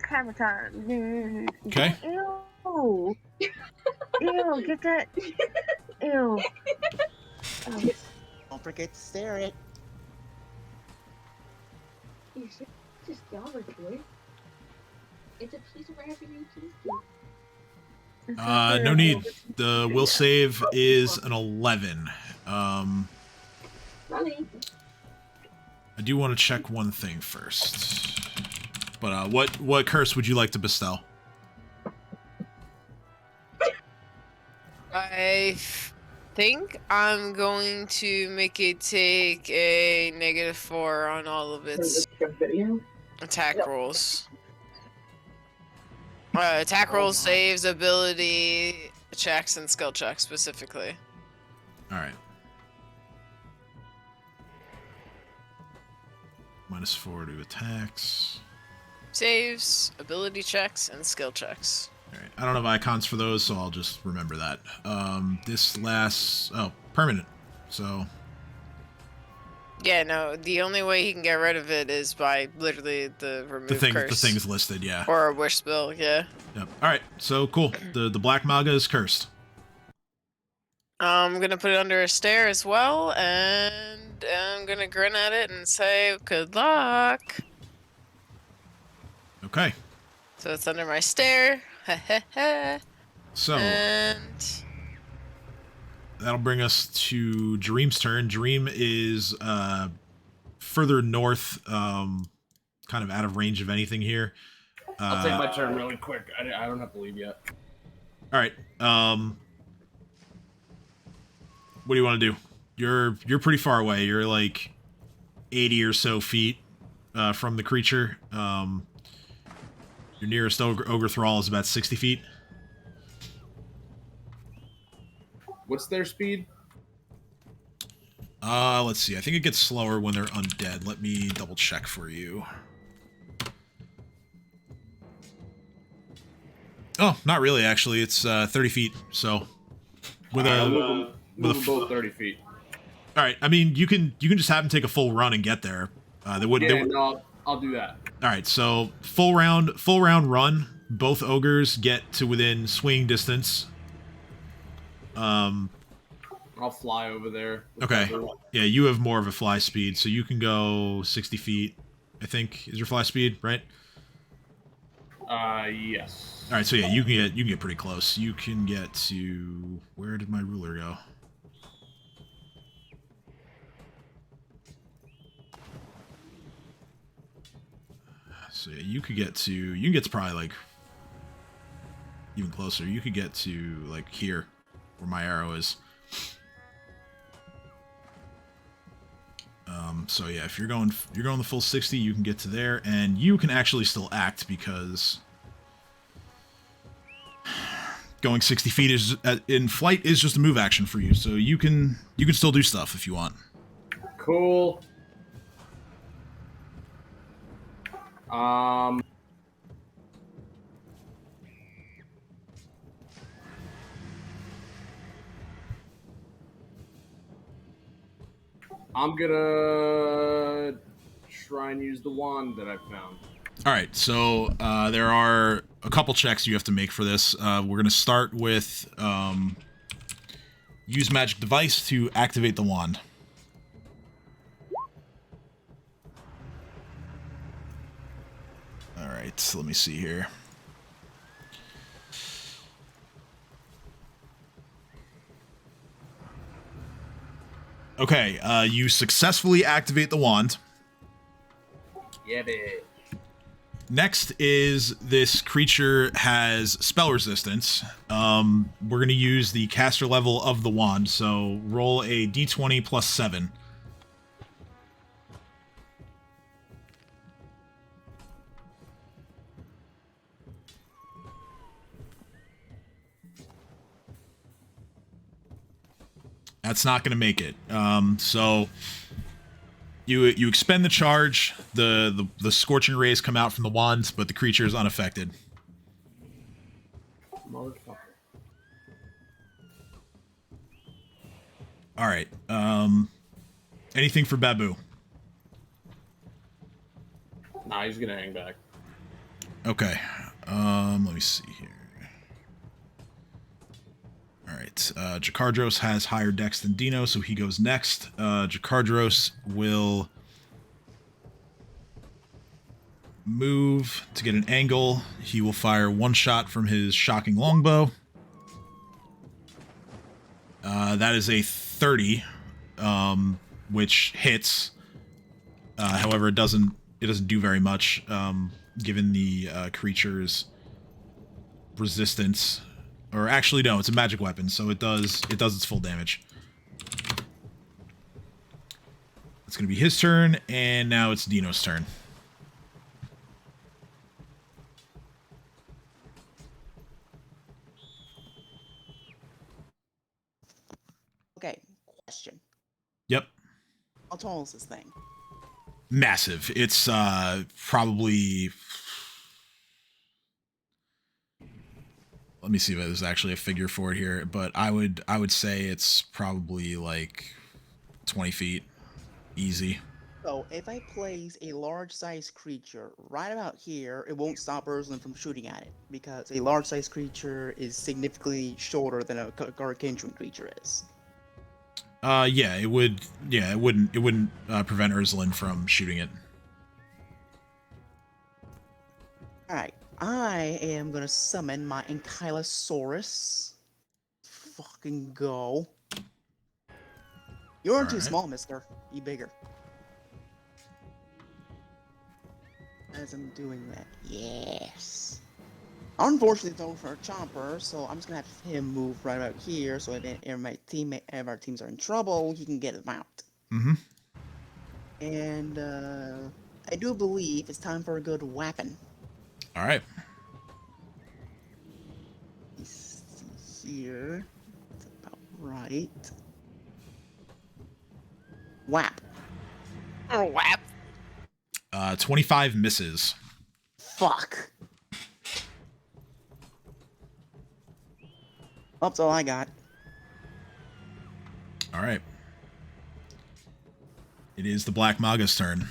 Hammer time. Okay. Ew. Ew, get that. Ew. Don't forget to stare it. You said just dollar toy. It's a piece of rabbit you can do. No need. The will save is an 11. Molly. I do want to check one thing first. But what curse would you like to bestow? I think I'm going to make it take a -4 on all of its. Video? Attack Yep. rolls. Attack rolls, saves, ability checks, and skill checks specifically. All right. -4 to attacks. Saves, ability checks, and skill checks. All right. I don't have icons for those, so I'll just remember that. This lasts... Oh, permanent. So... Yeah, no, the only way he can get rid of it is by literally the remove curse. The thing's listed, yeah. Or a wish spell, yeah. Yep. All right. So cool. The Black Maga is cursed. I'm gonna put it under a stare as well, and I'm gonna grin at it and say, good luck. Okay. So it's under my stare. So And that'll bring us to Dream's turn. Dream is further north, kind of out of range of anything here. I'll take my turn really quick. I don't have to leave yet. All right. What do you want to do? You're pretty far away. You're like 80 or so feet from the creature. Your nearest ogre thrall is about 60 feet. What's their speed? Let's see. I think it gets slower when they're undead. Let me double check for you. Oh, not really, actually. It's 30 feet, so... With a... Move them both 30 feet. All right. I mean, you can just have them take a full run and get there. No, I'll do that. All right. So full round run. Both ogres get to within swinging distance. I'll fly over there. Okay. Yeah, you have more of a fly speed, so you can go 60 feet. I think is your fly speed, right? Yes. All right. So yeah, you can get pretty close. You can get to where did my ruler go? So yeah, you can get to probably like even closer. You could get to like here where my arrow is. So yeah, if you're going the full 60, you can get to there, and you can actually still act because going 60 feet is in flight is just a move action for you. So you can still do stuff if you want. Cool. I'm gonna try and use the wand that I found. All right, so there are a couple checks you have to make for this. We're gonna start with use magic device to activate the wand. All right, so let me see here. Okay, you successfully activate the wand. Yeah, bitch. Next is this creature has spell resistance. We're going to use the caster level of the wand, so roll a d20 plus 7. That's not going to make it. So you expend the charge. The scorching rays come out from the wand, but the creature is unaffected. Motherfucker. All right. Anything for Babu? Nah, he's gonna hang back. Okay. Let me see here. All right. Jakardros has higher dex than Dino, so he goes next. Jakardros will move to get an angle. He will fire one shot from his shocking longbow. That is a 30, which hits. However, it doesn't do very much, given the creature's resistance. Or actually, no, it's a magic weapon, so it does its full damage. It's gonna be his turn, and now it's Dino's turn. How tall is this thing? Massive. It's probably... Let me see if there's actually a figure for it here, but I would say it's probably like 20 feet. Easy. So if I place a large-sized creature right about here, it won't stop Ursula from shooting at it, because a large-sized creature is significantly shorter than a gargantuan creature is. Yeah, it would. Yeah, it wouldn't prevent Ursula from shooting it. Alright, I am gonna summon my Ankylosaurus. Fucking go. You're too Alright. small, mister. Be bigger. As I'm doing that, yes. Unfortunately, though, for a chomper, so I'm just gonna have him move right about here, so if our teams are in trouble, he can get them out. Mm-hmm. And I do believe it's time for a good weapon. All right. Let's see here. That's about right. Whap. Oh, whap. 25 misses. Fuck. That's all I got. All right. It is the Black Maga's turn.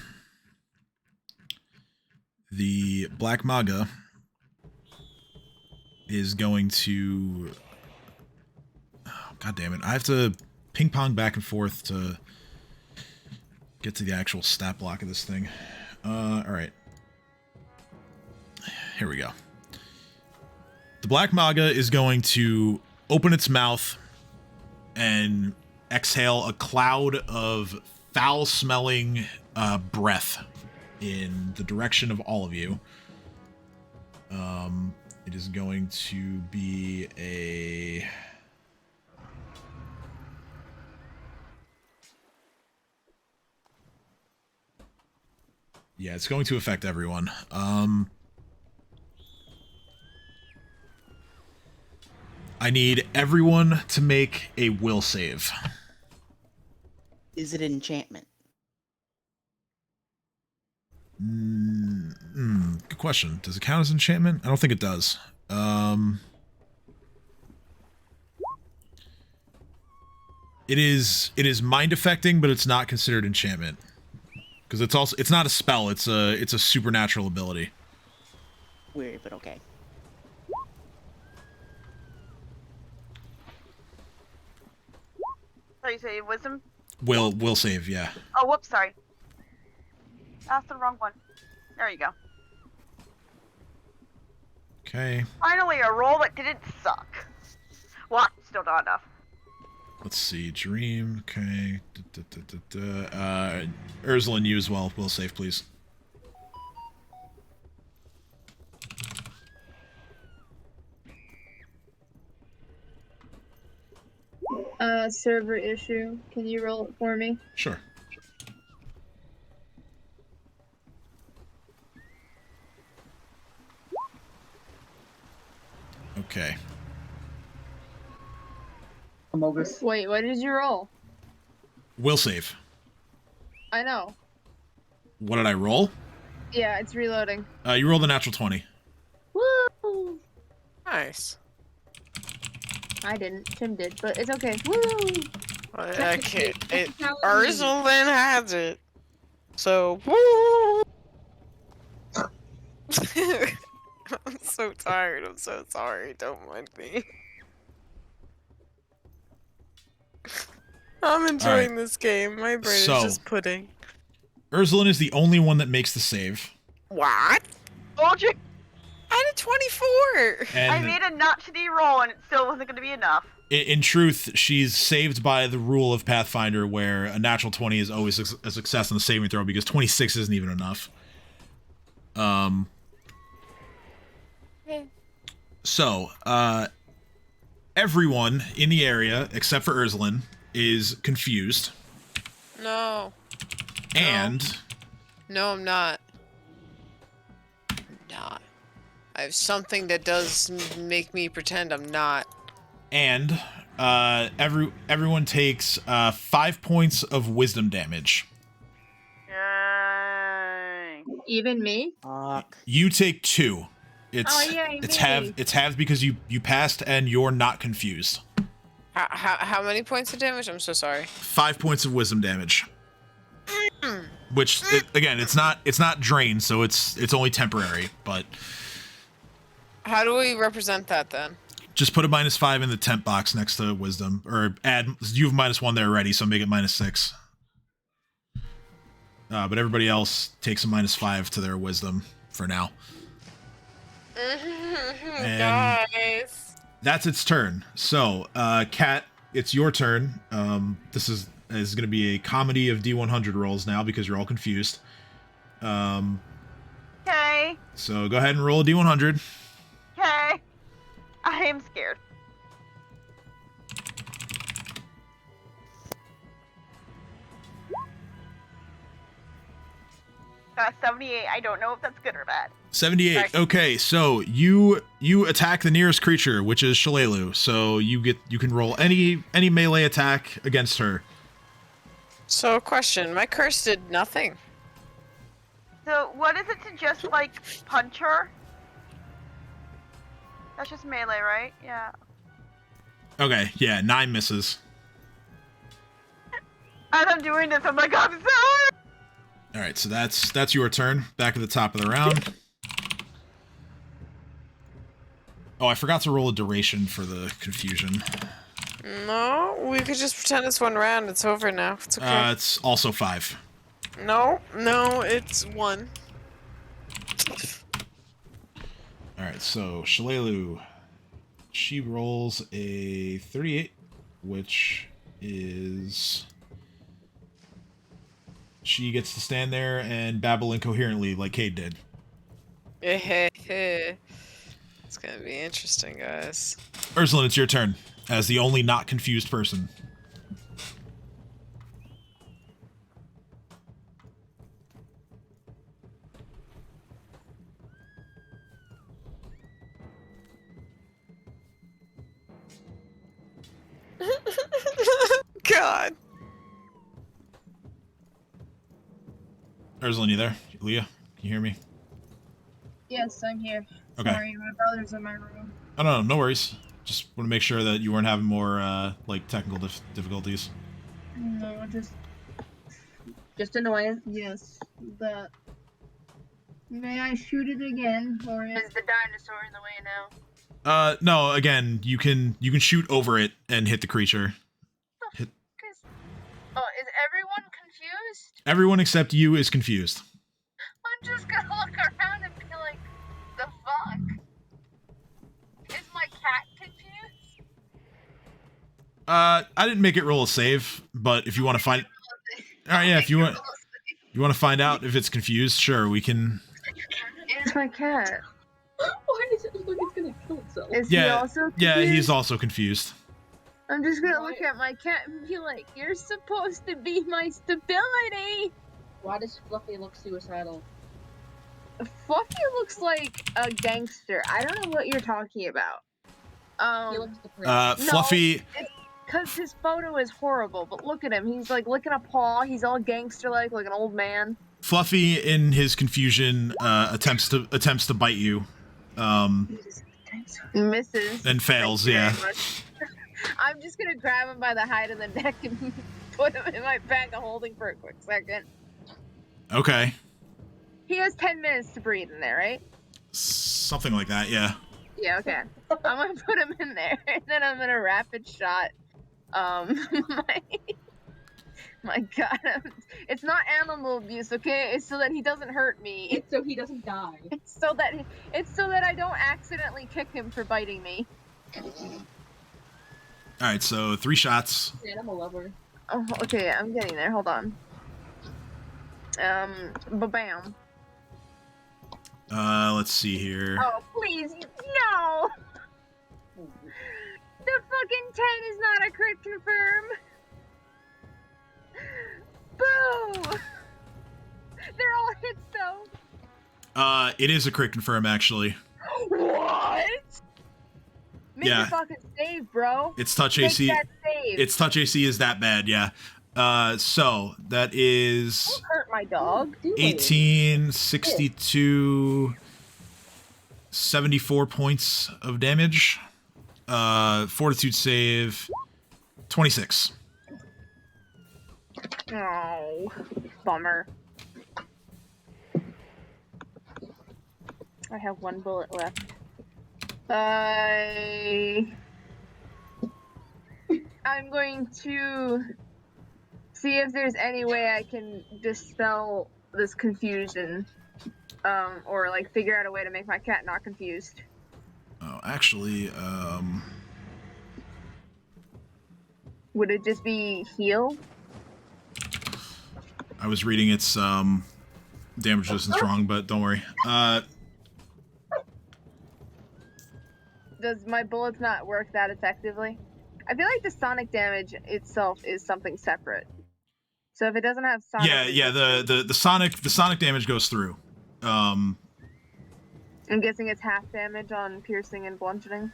The Black Maga is going to... Oh, God damn it. I have to ping pong back and forth to get to the actual stat block of this thing. All right. Here we go. The Black Maga is going to open its mouth and exhale a cloud of foul-smelling breath in the direction of all of you. It is going to be a... Yeah, it's going to affect everyone. I need everyone to make a will save. Is it enchantment? Good question. Does it count as enchantment? I don't think it does. It is mind affecting, but it's not considered enchantment. Because it's not a spell, it's a supernatural ability. Weird, but okay. So you say wisdom? Will save, yeah. Oh, whoops, sorry. That's the wrong one. There you go. Okay. Finally, a roll that didn't suck. Well, still not enough. Let's see. Dream. Okay. Ursula and you as well. Will save, please. Server issue. Can you roll it for me? Sure. Okay. Amogus. Wait, what did you roll? Will save. I know. What did I roll? Yeah, it's reloading. You rolled a natural 20. Woo! Nice. I didn't. Tim did, but it's okay. Woo! I can't. Ursula has it. So, woo! I'm so tired. I'm so sorry. Don't mind me. I'm enjoying this game. My brain is just pudding. Ursula is the only one that makes the save. What? Told you. I had a 24. I And made a not shitty roll and it still wasn't going to be enough. in truth, she's saved by the rule of Pathfinder where a natural 20 is always a success on the saving throw because 26 isn't even enough. So, everyone in the area, except for Ursuline, is confused. No. And... No, I'm not. I'm not. I have something that does make me pretend I'm not. And, everyone takes 5 points of wisdom damage Even me? Fuck. You take 2. Oh, yay, me. It's halved because you passed and you're not confused. How many points of damage? I'm so sorry. 5 points of wisdom damage. Which again, it's not drained, so it's only temporary. But How do we represent that then? just put a -5 in the temp box next to wisdom, or add. You have -1 there already, so make it -6. But everybody else takes a -5 to their wisdom for now. And Guys. that's its turn. So, Kat, it's your turn. This is going to be a comedy of D100 rolls now because you're all confused. Okay. So go ahead and roll a D100. Okay. I am scared. Got 78. I don't know if that's good or bad. 78. Sorry. Okay, so you attack the nearest creature, which is Shalelu. So you can roll any melee attack against her. So, question. My curse did nothing. So what is it to just like punch her? That's just melee, right? Yeah. Okay, yeah, 9 misses. As I'm doing this, I'm like, I'm sorry. All right, so that's your turn. Back at the top of the round. Oh, I forgot to roll a duration for the confusion. No, we could just pretend it's 1 round. It's over now. It's okay. It's also 5. No, it's 1. All right, so Shalelu, she rolls a 38, which is... She gets to stand there and babble incoherently like Cade did. It's gonna be interesting, guys. Ursulin, it's your turn, as the only not confused person. God. Ursulin, you there? Leah, can you hear me? Yes, I'm here. Okay. Sorry, my brother's in my room. Oh, no worries. Just want to make sure that you weren't having more, like, technical difficulties. No, just annoying. Yes, that. May I shoot it again, or is the dinosaur in the way now? No, again, you can shoot over it and hit the creature. Oh, is everyone confused? Everyone except you is confused. I'm just gonna look around and be like, the fuck? Is my cat confused? I didn't make it roll a save, but if you want to find... Alright, yeah, if you want to find out if it's confused, sure, we can... It's my cat. Why does it look like it's gonna kill itself? Is he also confused? Yeah, he's also confused. I'm just gonna look at my cat and be like, you're supposed to be my stability! Why does Fluffy look suicidal? Fluffy looks like a gangster. I don't know what you're talking about. He looks depressed. Fluffy... Because his photo is horrible, but look at him. He's like licking a paw. He's all gangster-like, like an old man. Fluffy, in his confusion, attempts to bite you. Misses. And fails, Thank you yeah. very much. I'm just gonna grab him by the height of the neck and put him in my bag of holding for a quick second. Okay. He has 10 minutes to breathe in there, right? Something like that, yeah. Yeah, okay. I'm gonna put him in there, and then I'm gonna rapid shot. My God, it's not animal abuse, okay? It's so that he doesn't hurt me. It's so he doesn't die. It's so that I don't accidentally kick him for biting me. All right, so 3 shots. Animal lover. Oh, okay, I'm getting there. Hold on. Ba-bam. Let's see here. Oh, please, no! The fucking 10 is not a crit confirm. Boo! They're all hits though. It is a crit confirm, actually. What? Make Yeah. a fucking save, bro. Its touch Make AC. that save. Its touch AC is that bad, yeah. So that is Don't hurt my dog? 18, 62, 74 points of damage. Fortitude save, 26. Oh, bummer. I have one bullet left. I'm going to see if there's any way I can dispel this confusion. Or like figure out a way to make my cat not confused. Oh, actually, Would it just be heal? I was reading its damage resistance wrong, but don't worry. Does my bullets not work that effectively? I feel like the sonic damage itself is something separate. So if it doesn't have sonic, yeah, the sonic damage goes through. I'm guessing it's half damage on piercing and bludgeoning.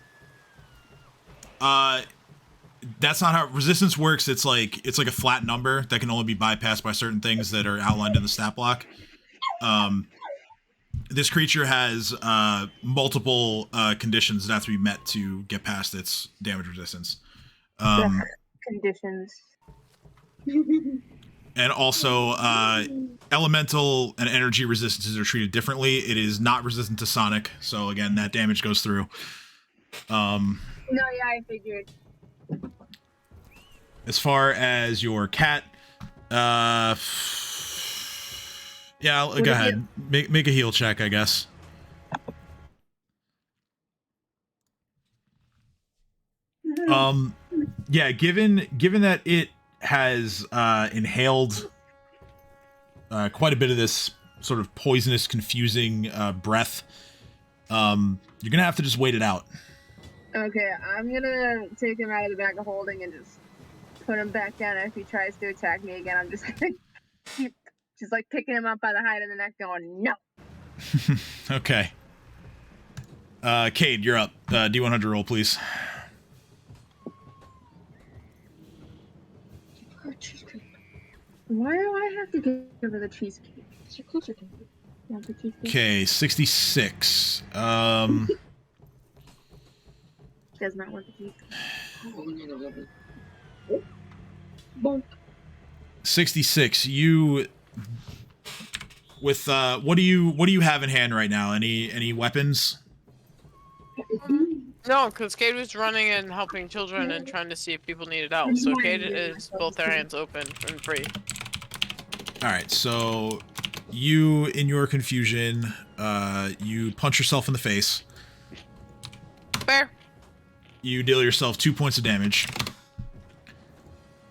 That's not how resistance works. It's like a flat number that can only be bypassed by certain things that are outlined in the stat block. This creature has multiple conditions that have to be met to get past its damage resistance. Conditions. And also, elemental and energy resistances are treated differently. It is not resistant to sonic, so again, that damage goes through. No, yeah, I figured. As far as your cat, yeah, go ahead. Make a heal check, I guess. Yeah, given that it has inhaled quite a bit of this sort of poisonous, confusing breath, you're gonna have to just wait it out. Okay, I'm gonna take him out of the bag of holding and just put him back down. And if he tries to attack me again, I'm just gonna keep just like picking him up by the height of the neck, going no. Okay. Cade, you're up. D100 roll, please. Why do I have to give her the cheesecake? It's your closer to me. Want the cheesecake? Okay, 66. Does not want the cheesecake. 66. You with what do you have in hand right now? Any weapons? No, because Cade was running and helping children and trying to see if people needed help. So Cade is both their hands open and free. Alright, so you, in your confusion, you punch yourself in the face. Fair. You deal yourself 2 points of damage.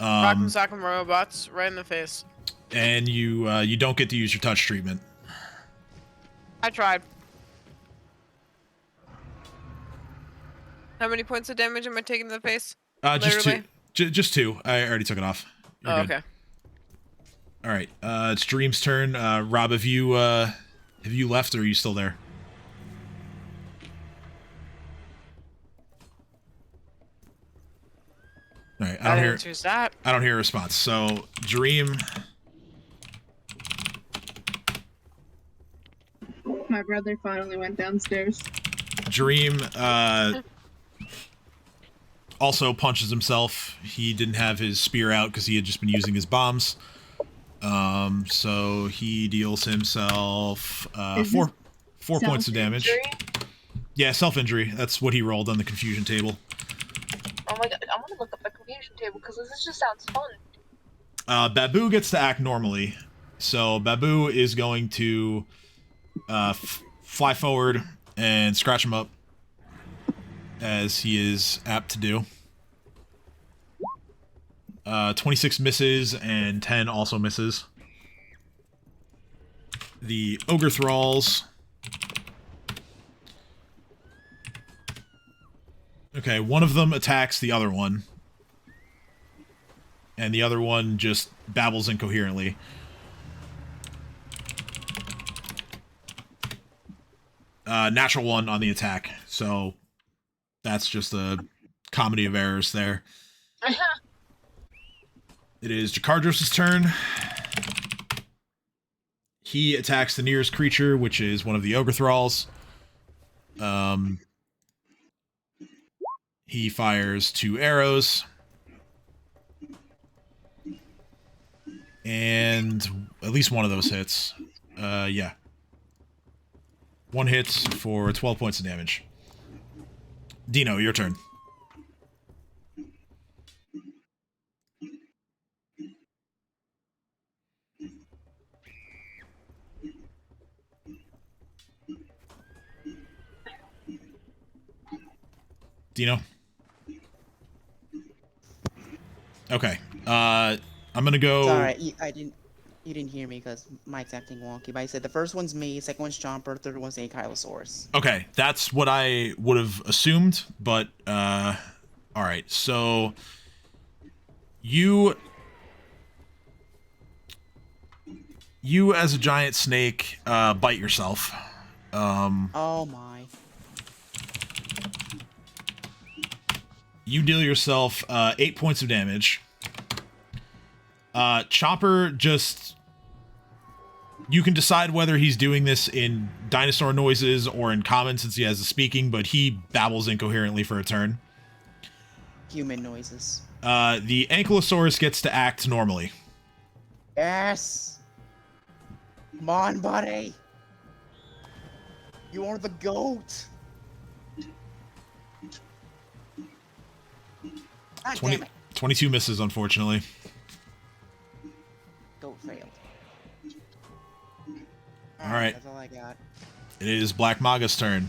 Rock'em sock'em robots, right in the face. And you don't get to use your touch treatment. I tried. How many points of damage am I taking in the face? Just two. Just two. I already took it off. You're good. Okay. All right. It's Dream's turn. Rob, have you left, or are you still there? All right. I don't choose that. I don't hear a response. So Dream. My brother finally went downstairs. Dream also punches himself. He didn't have his spear out because he had just been using his bombs. So he deals himself four points of damage. Yeah, self-injury. That's what he rolled on the confusion table. Oh my god, I want to look up the confusion table because this just sounds fun. Babu gets to act normally. So Babu is going to fly forward and scratch him up, as he is apt to do. 26 misses and 10 also misses. The ogre thralls. Okay, one of them attacks the other one, and the other one just babbles incoherently. Natural one on the attack, so that's just a comedy of errors there. It is Jakardros' turn. He attacks the nearest creature, which is one of the ogre thralls. He fires 2 arrows. And at least one of those hits. Yeah. One hits for 12 points of damage. Dino, your turn. Dino? Okay. I'm gonna go... Sorry, you didn't hear me because Mike's acting wonky. But I said the first one's me, second one's Chomper, third one's Ankylosaurus. Okay, that's what I would have assumed, but, alright, so... You as a giant snake, bite yourself. Oh my. You deal yourself 8 points of damage. Chopper just... You can decide whether he's doing this in dinosaur noises or in common since he has the speaking, but he babbles incoherently for a turn. Human noises. The Ankylosaurus gets to act normally. Yes! Come on, buddy! You are the goat! God 20, damn it! 22 misses, unfortunately. Goat failed. Alright. That's all I got. It is Black Maga's turn.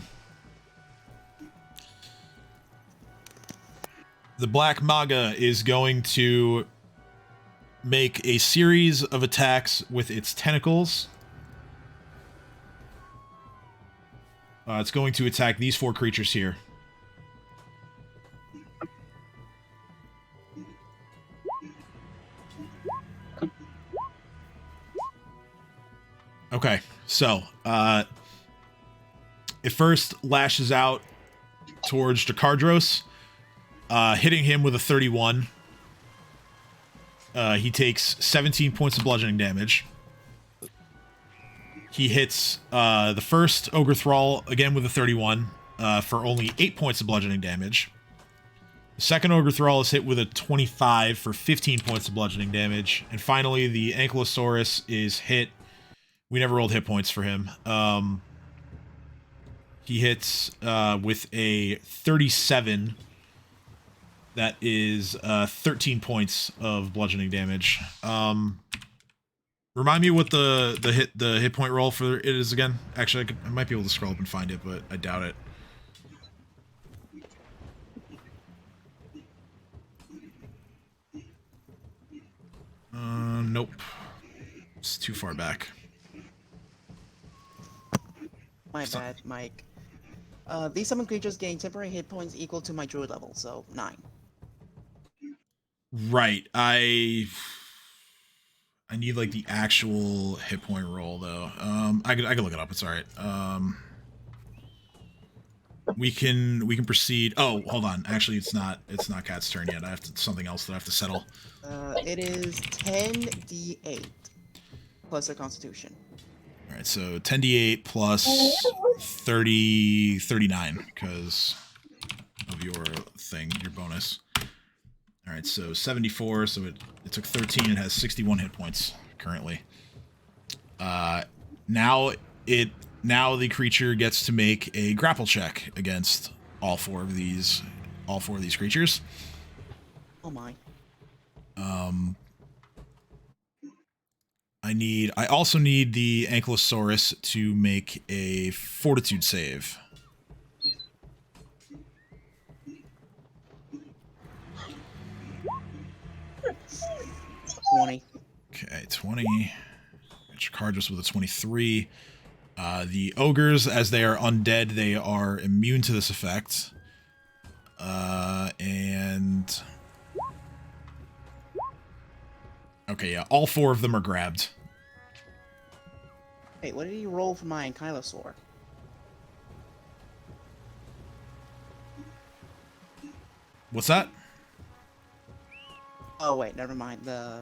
The Black Maga is going to make a series of attacks with its tentacles. It's going to attack these 4 creatures here. Okay, so, it first lashes out towards Jakardros, hitting him with a 31. He takes 17 points of bludgeoning damage. He hits the first Ogre Thrall again with a 31 for only 8 points of bludgeoning damage. The second Ogre Thrall is hit with a 25 for 15 points of bludgeoning damage. And finally, the Ankylosaurus is hit. We never rolled hit points for him. He hits with a 37. That is 13 points of bludgeoning damage. Remind me what the hit point roll for it is again. Actually, I might be able to scroll up and find it, but I doubt it. Nope. It's too far back. My bad, Mike. These summon creatures gain temporary hit points equal to my druid level, so 9. Right. I need like the actual hit point roll though. I can look it up. It's all right. We can proceed. Oh, hold on. Actually, it's not Cat's turn yet. I have to something else that I have to settle. It is 10d8 plus their constitution. All right, so 10d8 plus 39 because of your thing, your bonus. All right, so 74. So it took 13. It has 61 hit points currently. Now the creature gets to make a grapple check against all four of these creatures. Oh my. I also need the Ankylosaurus to make a fortitude save. $20. Okay, 20. Jakardros with a 23. The ogres, as they are undead, they are immune to this effect. And... Okay, yeah, all four of them are grabbed. Hey, what did he roll for my Ankylosaur? What's that? Oh wait, never mind. I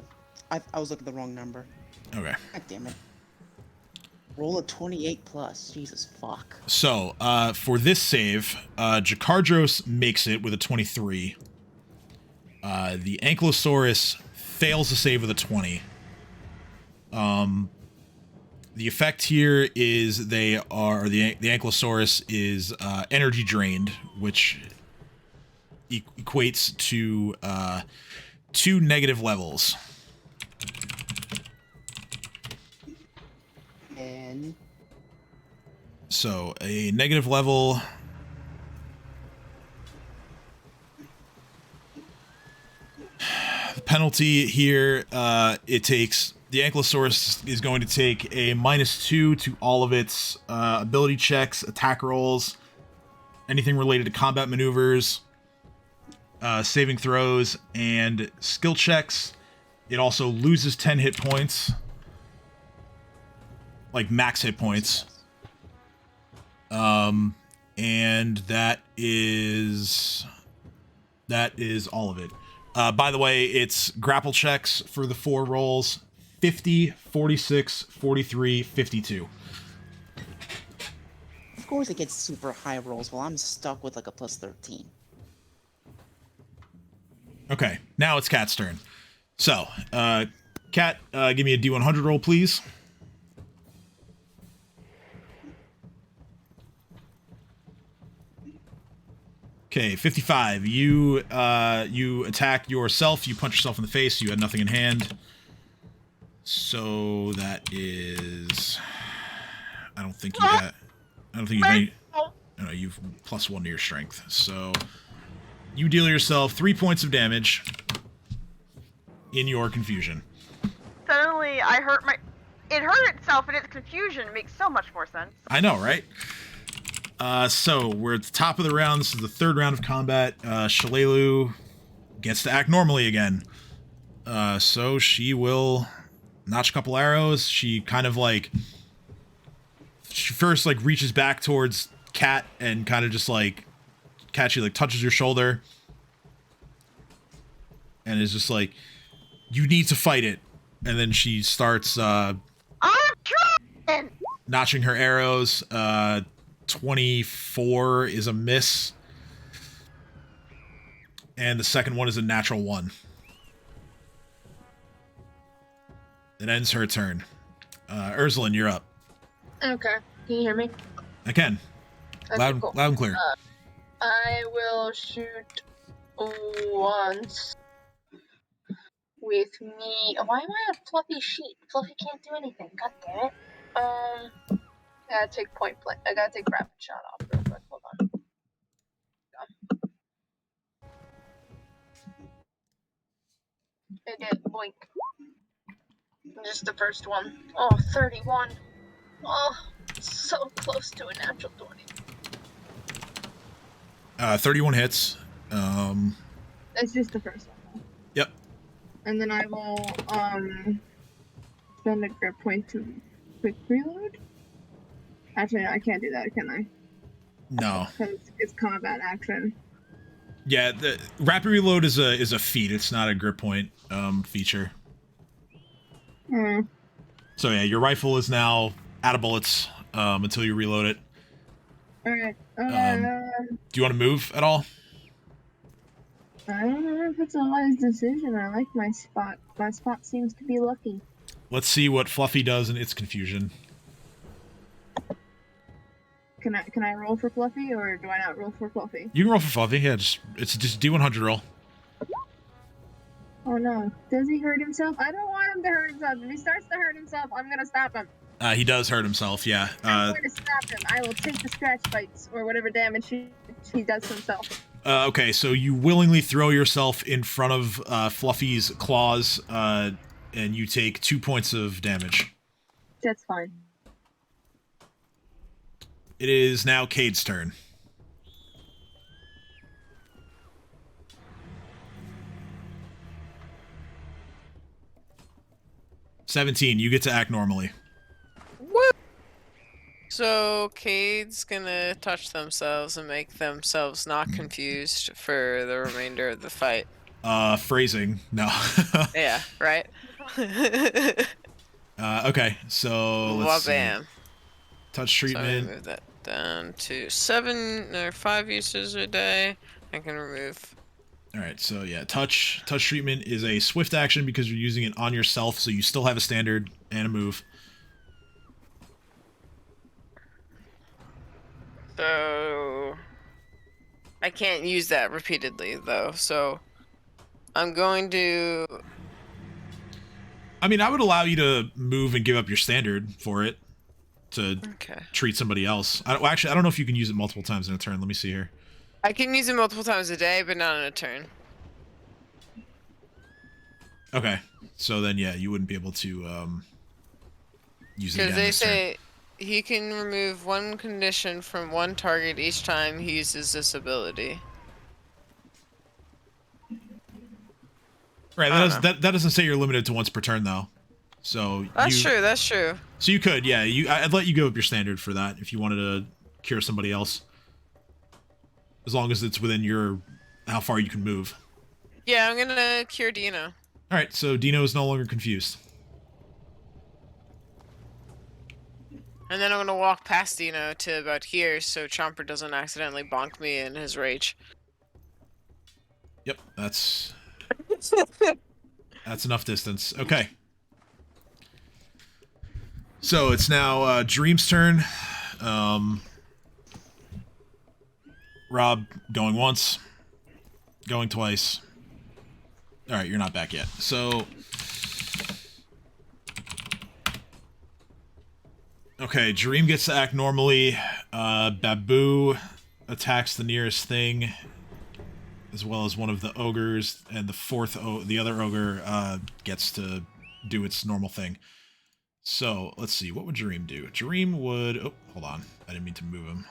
was looking at the wrong number. Okay. God damn it. Roll a 28 plus. Jesus fuck. So, for this save, Jakardros makes it with a 23. The Ankylosaurus fails to save with a 20. The effect here is the Ankylosaurus is energy drained, which equates to 2 negative levels. And So a negative level. The penalty here, it takes the Ankylosaurus is going to take a -2 to all of its ability checks, attack rolls, anything related to combat maneuvers, saving throws, and skill checks. It also loses 10 hit points, like max hit points. And that is all of it. By the way, it's grapple checks for the 4 rolls: 50, 46, 43, 52. of course it gets super high rolls while I'm stuck with like a plus 13. Okay, now it's Cat's turn. So, Cat, give me a D100 roll, please. Okay, 55. You attack yourself. You punch yourself in the face. You had nothing in hand. So that is. I don't think you got. I don't think you've any. No, you've +1 to your strength. So you deal yourself 3 points of damage in your confusion. Suddenly, I hurt my. It hurt itself in its confusion. It makes so much more sense. I know, right? So we're at the top of the round. This is the 3rd round of combat. Shalelu gets to act normally again. So she will notch a couple arrows. She kind of like, she first like reaches back towards Cat and kind of just like, Cat, she like touches your shoulder and is just like, you need to fight it. And then she starts I'm trying. notching her arrows. 24 is a miss. And the second one is a natural 1. It ends her turn. Ursulin, you're up. Okay. Can you hear me? I can. Okay, Loud, cool. loud and clear. I will shoot once with me. Why am I a fluffy sheet? Fluffy can't do anything. God damn it. I gotta take point blank. I gotta take rapid shot off real quick. Hold on. It did blink. Just the first one. Oh, 31. Oh, so close to a natural 20. 31 hits. That's just the first one. Yep. And then I will spend a grip point to quick reload. Actually, no, I can't do that, can I? No. Because it's combat action. Yeah, the rapid reload is a feat. It's not a grip point feature. Hmm. So yeah, your rifle is now out of bullets until you reload it. Alright. Do you want to move at all? I don't know if it's a wise decision. I like my spot. My spot seems to be lucky. Let's see what Fluffy does in its confusion. Can I roll for Fluffy, or do I not roll for Fluffy? You can roll for Fluffy. Yeah, it's just D100 roll. Oh no. Does he hurt himself? I don't want him to hurt himself. If he starts to hurt himself, I'm gonna stop him. He does hurt himself, yeah. I'm going to stop him. I will take the scratch bites, or whatever damage he does to himself. Okay, so you willingly throw yourself in front of Fluffy's claws, and you take 2 points of damage. That's fine. It is now Cade's turn. "17, you get to act normally. Woo! So Cade's gonna touch themselves and make themselves not confused for the remainder of the fight. Phrasing, no. Yeah, right? Okay, so let's see. Wabam. Touch So I treatment. move that down to 7 or 5 uses a day. I can remove. All right, so yeah, touch treatment is a swift action because you're using it on yourself, so you still have a standard and a move. So I can't use that repeatedly though. So I'm going to. I mean, I would allow you to move and give up your standard for it to Okay. treat somebody else. Actually, I don't know if you can use it multiple times in a turn. Let me see here. I can use it multiple times a day, but not in a turn. Okay, so then yeah, you wouldn't be able to use it Because again they this turn. say he can remove one condition from one target each time he uses this ability. Right, I don't know. that doesn't say you're limited to once per turn though. So That's true. That's true. So you could, yeah. I'd let you go up your standard for that if you wanted to cure somebody else, as long as it's within your how far you can move. Yeah, I'm gonna cure Dino. All right, so Dino is no longer confused. And then I'm gonna walk past Dino to about here so Chomper doesn't accidentally bonk me in his rage. Yep, that's enough distance. Okay. So it's now Dream's turn. Rob going once, going twice. All right, you're not back yet. So, okay, Dream gets to act normally. Babu attacks the nearest thing, as well as one of the ogres, and the other ogre gets to do its normal thing. So, let's see, what would Dream do? Dream would... Oh, hold on. I didn't mean to move him.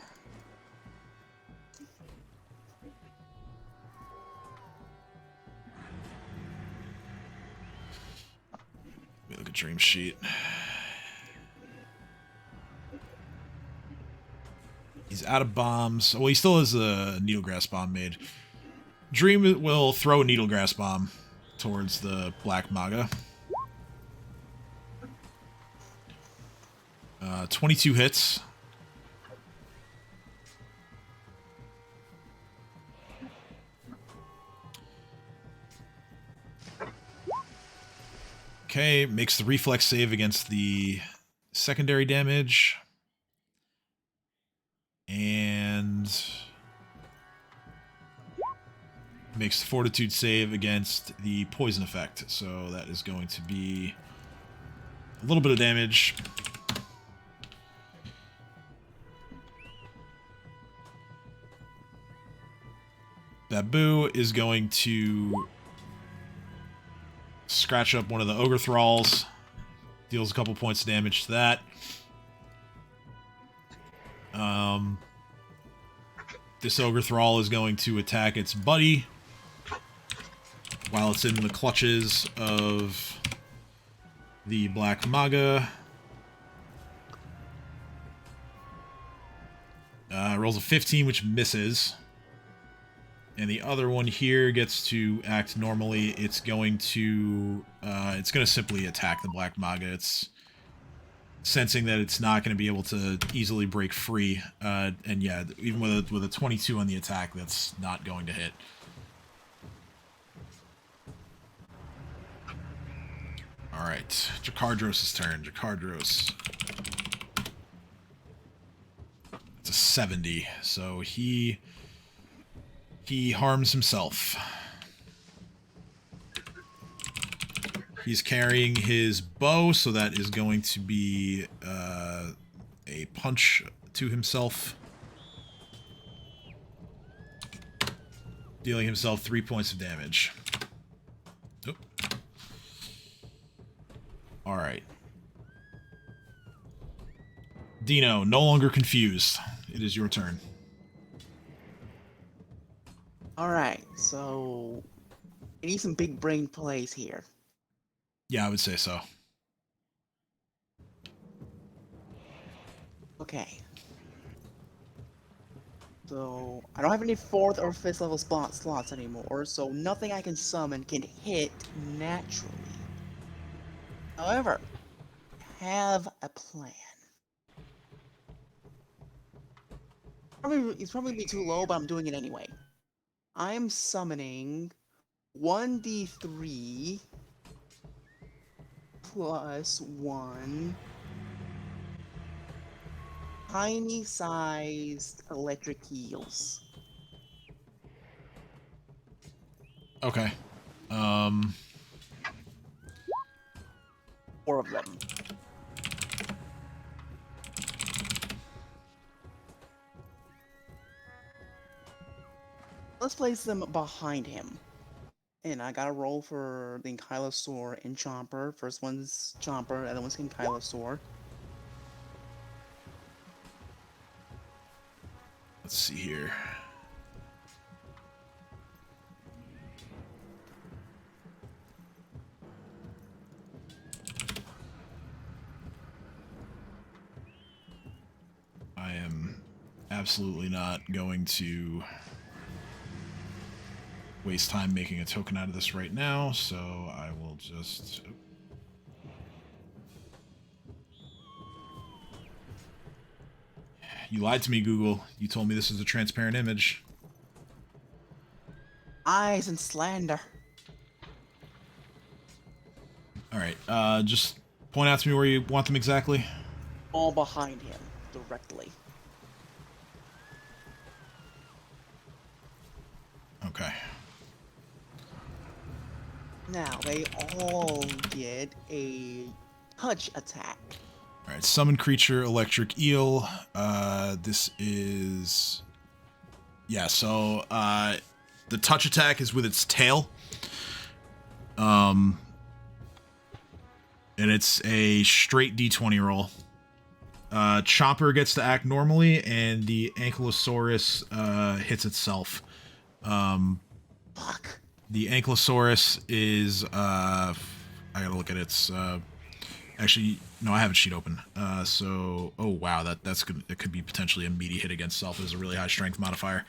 Let me look at Dream's sheet. He's out of bombs. Well, he still has a Needlegrass bomb made. Dream will throw a Needlegrass bomb towards the Black Maga. 22 hits. Okay, makes the reflex save against the secondary damage. And makes the fortitude save against the poison effect. So that is going to be a little bit of damage. Babu is going to scratch up one of the ogre thralls. Deals a couple points of damage to that. This ogre thrall is going to attack its buddy while it's in the clutches of the Black Maga. Rolls a 15, which misses. And the other one here gets to act normally. It's going to simply attack the Black Maga. It's sensing that it's not going to be able to easily break free. And yeah, even with a 22 on the attack, that's not going to hit. All right, Jakardros' turn. Jakardros. It's a 70, so he harms himself. He's carrying his bow, so that is going to be a punch to himself. Dealing himself 3 points of damage. Oop. Alright. Dino, no longer confused. It is your turn. Alright, so I need some big brain plays here. Yeah, I would say so. Okay. So I don't have any 4th or 5th level slots anymore, so nothing I can summon can hit naturally. However, I have a plan. It's probably be too low, but I'm doing it anyway. I am summoning 1d3 plus 1 tiny-sized electric eels. Okay. 4 of them. Let's place them behind him. And I gotta roll for the Ankylosaur and Chomper. First one's Chomper, the other one's Ankylosaur. Let's see here. I am absolutely not going to waste time making a token out of this right now, so I will just... You lied to me, Google. You told me this is a transparent image. Eyes and slander. Alright, just point out to me where you want them exactly. All behind him, directly. Okay. Now, they all get a touch attack. Alright, summon creature, electric eel. This is... Yeah, so, the touch attack is with its tail. And it's a straight D20 roll. Chomper gets to act normally, and the Ankylosaurus, hits itself. Fuck. The Ankylosaurus is, I gotta look at its, actually, no, I have a sheet open. So, oh wow, that's good. It could be potentially a meaty hit against self. It's a really high strength modifier.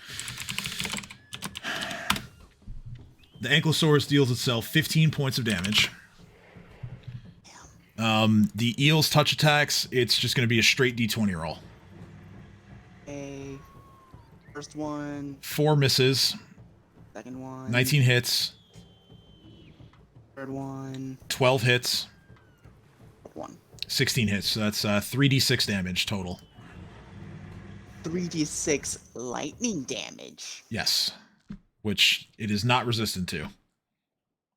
The Ankylosaurus deals itself 15 points of damage. The eel's touch attacks, it's just going to be a straight D20 roll. First one. 4 misses. Second one. 19 hits. Third one. 12 hits. 1. 16 hits. So that's 3d6 damage total. 3d6 lightning damage. Yes. Which it is not resistant to.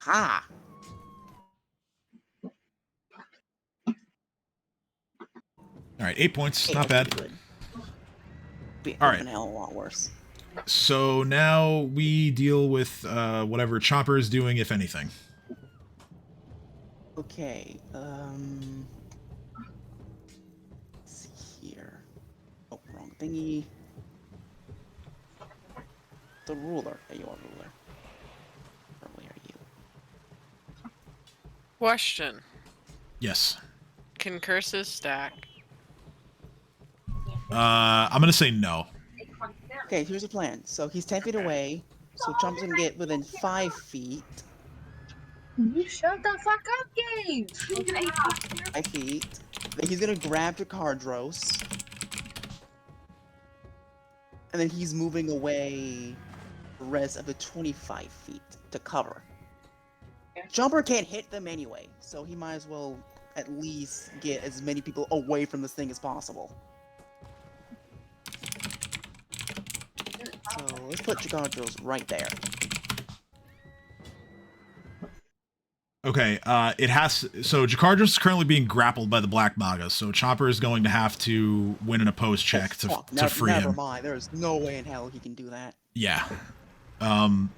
Ha! Alright, 8 points. Hey, not bad. Good. Be All right. a hell of a lot worse. So now we deal with whatever Chomper is doing, if anything. Okay, let's see here. Oh, wrong thingy. The ruler. There you are, ruler. Where are you? Question. Yes. Can curses stack? I'm going to say no. Okay, here's the plan. So he's 10 feet away, so Chomp's gonna get within 5 feet. You shut the fuck up, Gabe! 5 feet. Then he's gonna grab Jakardros. And then he's moving away the rest of the 25 feet to cover. Jumper can't hit them anyway, so he might as well at least get as many people away from this thing as possible. So let's put Jakardros right there. Okay, it has... So Jakardros is currently being grappled by the Black Maga, so Chomper is going to have to win an opposed check to free him. Never mind, there's no way in hell he can do that. Yeah. Alright,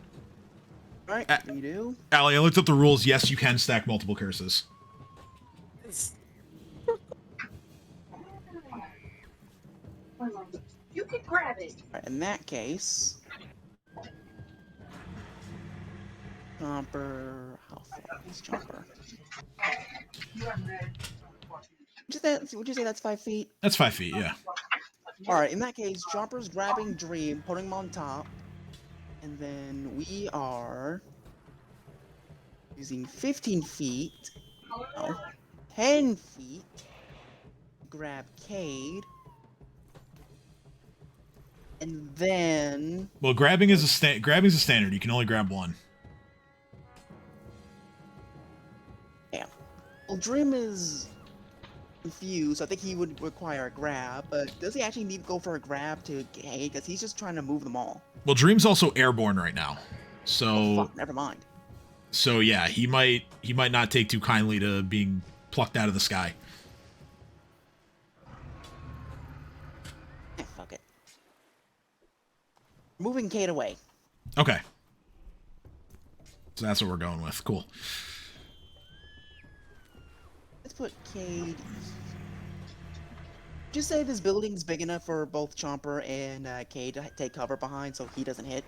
you do? Allie, I looked up the rules. Yes, you can stack multiple curses. You can grab it. Alright, in that case... Chomper... How far is Chomper? Would you say that's 5 feet? That's 5 feet, yeah. Alright, in that case, Chomper's grabbing Dream, putting him on top. And then we are... using 15 feet... No, 10 feet... grab Cade... And then... Well, grabbing is a standard. You can only grab one. Yeah. Well, Dream is confused. I think he would require a grab, but does he actually need to go for a grab to Cade? Because he's just trying to move them all. Well, Dream's also airborne right now, so Oh, fuck, never mind. So yeah, he might not take too kindly to being plucked out of the sky. Fuck it. Moving Cade away. Okay. So that's what we're going with. Cool. Let's put Cade... Just say this building's big enough for both Chomper and Cade to take cover behind so he doesn't hit.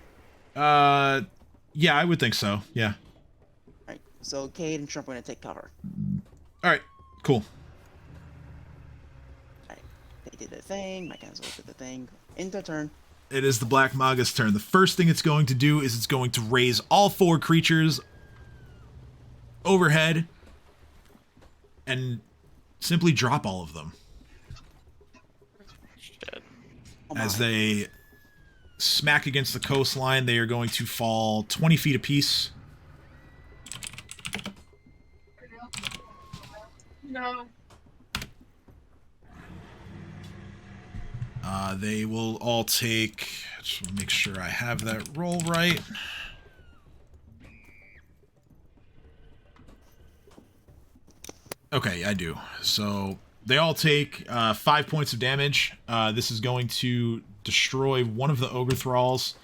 Yeah, I would think so. Yeah. Alright, so Cade and Chomper are going to take cover. Alright, cool. Alright, they did their thing, my guys did the thing. End their turn. It is the Black Maga's turn. The first thing it's going to do is it's going to raise all 4 creatures overhead and simply drop all of them. As they smack against the coastline, they are going to fall 20 feet apiece. No. They will all take... Just make sure I have that roll right. Okay, I do. So they all take 5 points of damage. This is going to destroy one of the ogre thralls.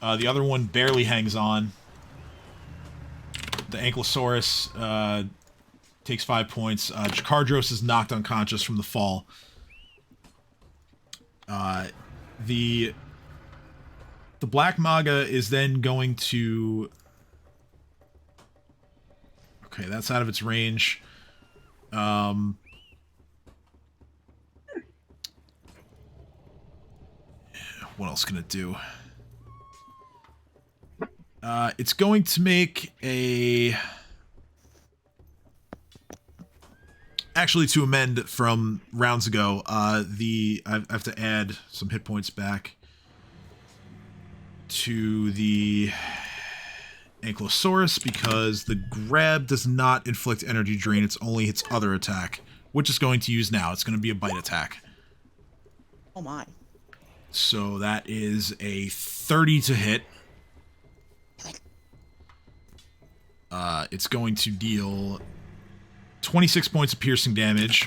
The other one barely hangs on. The Ankylosaurus takes 5 points. Jakardros is knocked unconscious from the fall. The Black Maga is then going to... Okay, that's out of its range. What else can it do? It's going to make a... Actually, to amend from rounds ago, I have to add some hit points back to the Ankylosaurus because the grab does not inflict energy drain. It's only its other attack, which it's going to use now. It's going to be a bite attack. Oh my. So that is a 30 to hit. It's going to deal 26 points of piercing damage,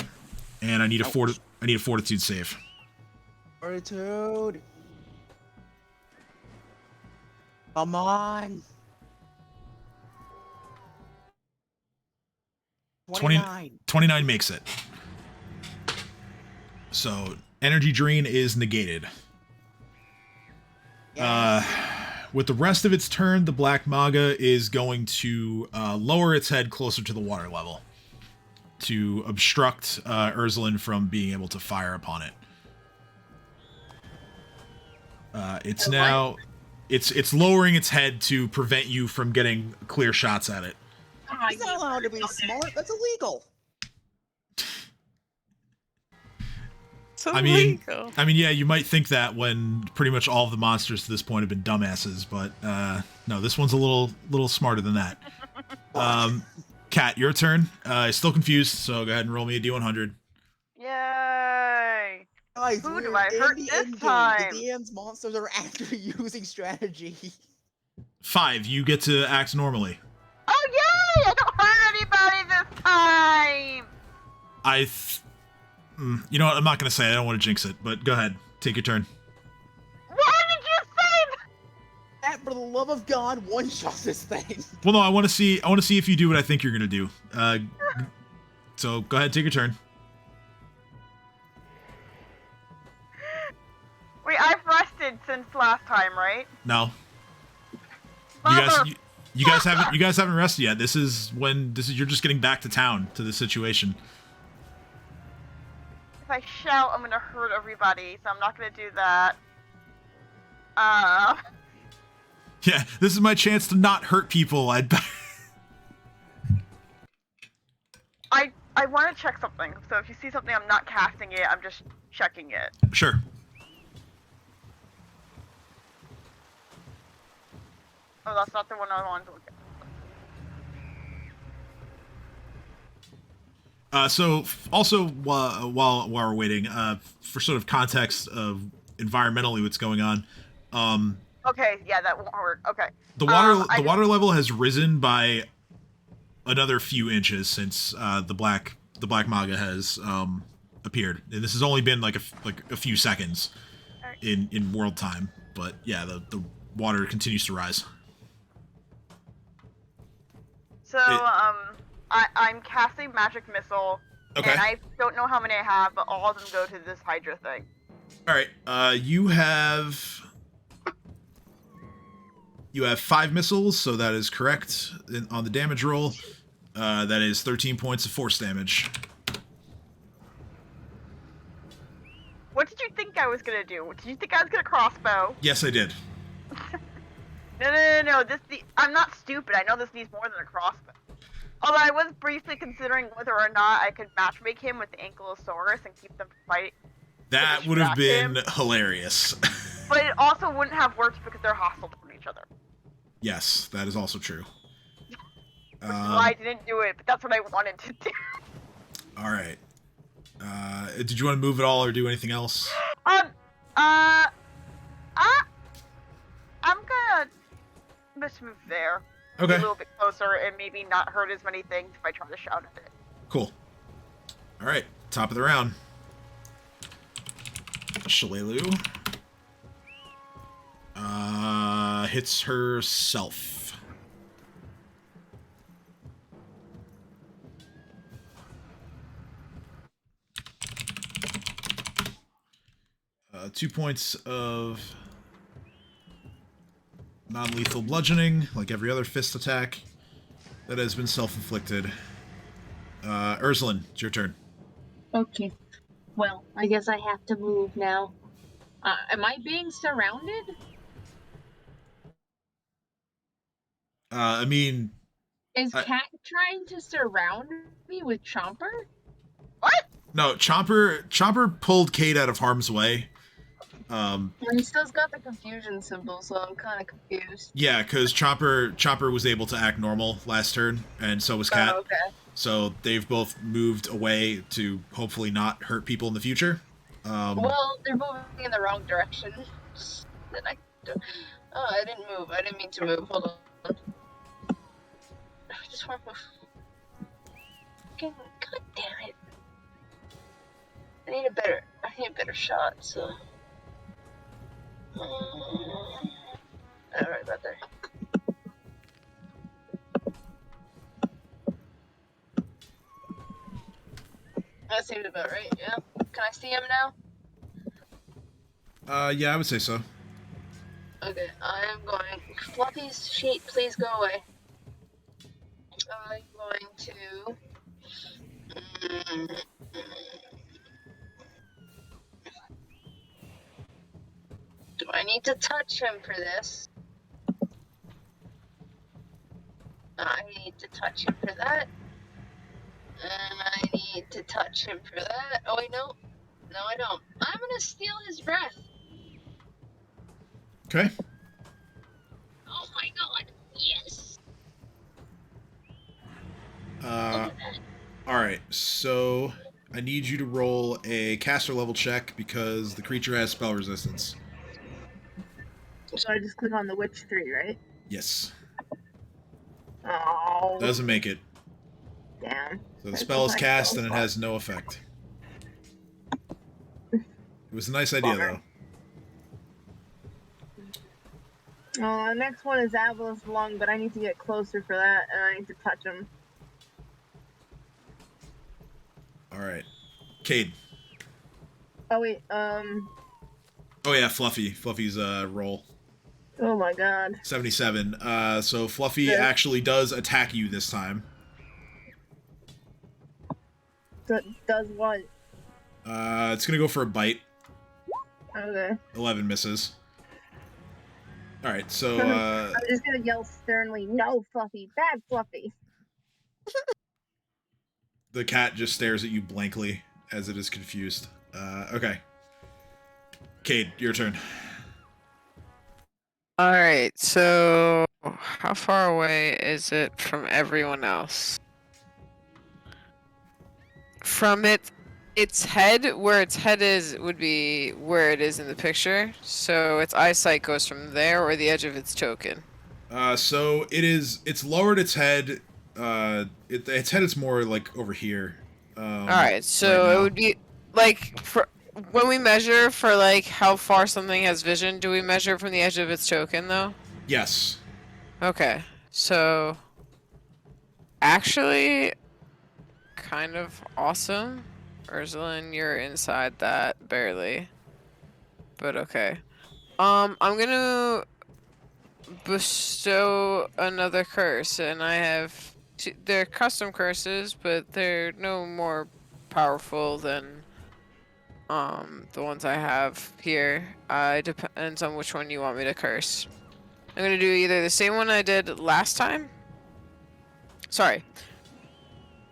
and I need a fortitude save. Fortitude. Come on. 29 makes it. So energy drain is negated. Yes. With the rest of its turn, the Black Maga is going to lower its head closer to the water level to obstruct Urzulin from being able to fire upon it. It's now... It's lowering its head to prevent you from getting clear shots at it. He's not allowed to be smart. That's illegal. I mean, yeah, you might think that when pretty much all of the monsters to this point have been dumbasses, but no, this one's a little smarter than that. Kat, your turn. Still confused, so go ahead and roll me a d100. Yay! Guys, Who do we're I in hurt the this end game. time? The DM's monsters are actually using strategy. 5, you get to act normally. Oh yay! I don't hurt anybody this time! You know what? I'm not going to say it. I don't want to jinx it, but go ahead. Take your turn. Why did you say That, for the love of God, one-shot this thing. Well, no, I want to see if you do what I think you're going to do. So go ahead, take your turn. Wait, I've rested since last time, right? No. Mother- You guys haven't rested yet. You're just getting back to town to the situation. If I shout, I'm gonna hurt everybody, so I'm not gonna do that. Yeah, this is my chance to not hurt people. I want to check something. So if you see something, I'm not casting it. I'm just checking it. Sure. Oh, that's not the one I wanted to look at. So also while we're waiting, for sort of context of environmentally what's going on, Okay, yeah, that won't work. Okay. the water level has risen by another few inches since the black maga has appeared, and this has only been like a few seconds in world time. But yeah, the water continues to rise. So I'm casting magic missile, Okay. and I don't know how many I have, but all of them go to this Hydra thing. All right. You have 5 missiles, so that is correct on the damage roll. That is 13 points of force damage. What did you think I was gonna do? Did you think I was gonna crossbow? Yes, I did. No. I'm not stupid. I know this needs more than a crossbow. Although I was briefly considering whether or not I could matchmake him with the Ankylosaurus and keep them fight. That would have been hilarious. But it also wouldn't have worked because they're hostile toward each other. Yes, that is also true. Which is why I didn't do it, but that's what I wanted to do. All right. Did you want to move at all or do anything else? I'm gonna just move there. Okay. A little bit closer and maybe not hurt as many things if I try to shout at it. Cool. All right, top of the round. Shalelu hits herself. 2 points of non-lethal bludgeoning, like every other fist attack. That has been self-inflicted. Ursulin, it's your turn. Okay. Well, I guess I have to move now. Am I being surrounded? I mean... Is Cat trying to surround me with Chomper? What? No, Chomper pulled Cade out of harm's way. He still's got the confusion symbol, so I'm kind of confused. Yeah, because Chomper was able to act normal last turn, and so was Cat. Oh, okay. So they've both moved away to hopefully not hurt people in the future. Well, they're moving in the wrong direction. Then I didn't move. I didn't mean to move. Hold on. I just want to move. God damn it. I need a better shot, so. Alright, about there. That seemed about right, yeah. Can I see him now? Yeah, I would say so. Okay, I am going. Fluffy's sheet, please go away. I'm going to. Do I need to touch him for this? I need to touch him for that. And I need to touch him for that. Oh wait, no. No, I don't. I'm gonna steal his breath. Okay. Oh my god. Yes. Alright, so I need you to roll a caster level check because the creature has spell resistance. So I just click on the witch tree, right? Yes. Oh. Doesn't make it. Damn. So the spell is cast and it has no effect. It was a nice idea, though. The next one is Avalos Lung, but I need to get closer for that, and I need to touch him. Alright. Cade. Oh wait, Oh yeah, Fluffy. Fluffy's roll. oh my god. 77. So Fluffy Yeah. actually does attack you this time. Does what? It's gonna go for a bite. Okay. 11 misses. Alright, so, I'm just gonna yell sternly, no, Fluffy, bad Fluffy. the cat just stares at you blankly as it is confused. Okay. Cade, your turn. Alright, so How far away is it from everyone else? From its head, where its head is would be where it is in the picture. So its eyesight goes from there or the edge of its token. So it's lowered its head. Its head is more like over here. All right, so right it now. would be like when we measure for like how far something has vision. Do we measure from the edge of its token though? Yes. Okay, so actually, kind of awesome. Ursuline, you're inside that barely, but okay. I'm gonna bestow another curse, and I have they're custom curses, but they're no more powerful than the ones I have here. It depends on which one you want me to curse. I'm gonna do either the same one I did last time. Sorry,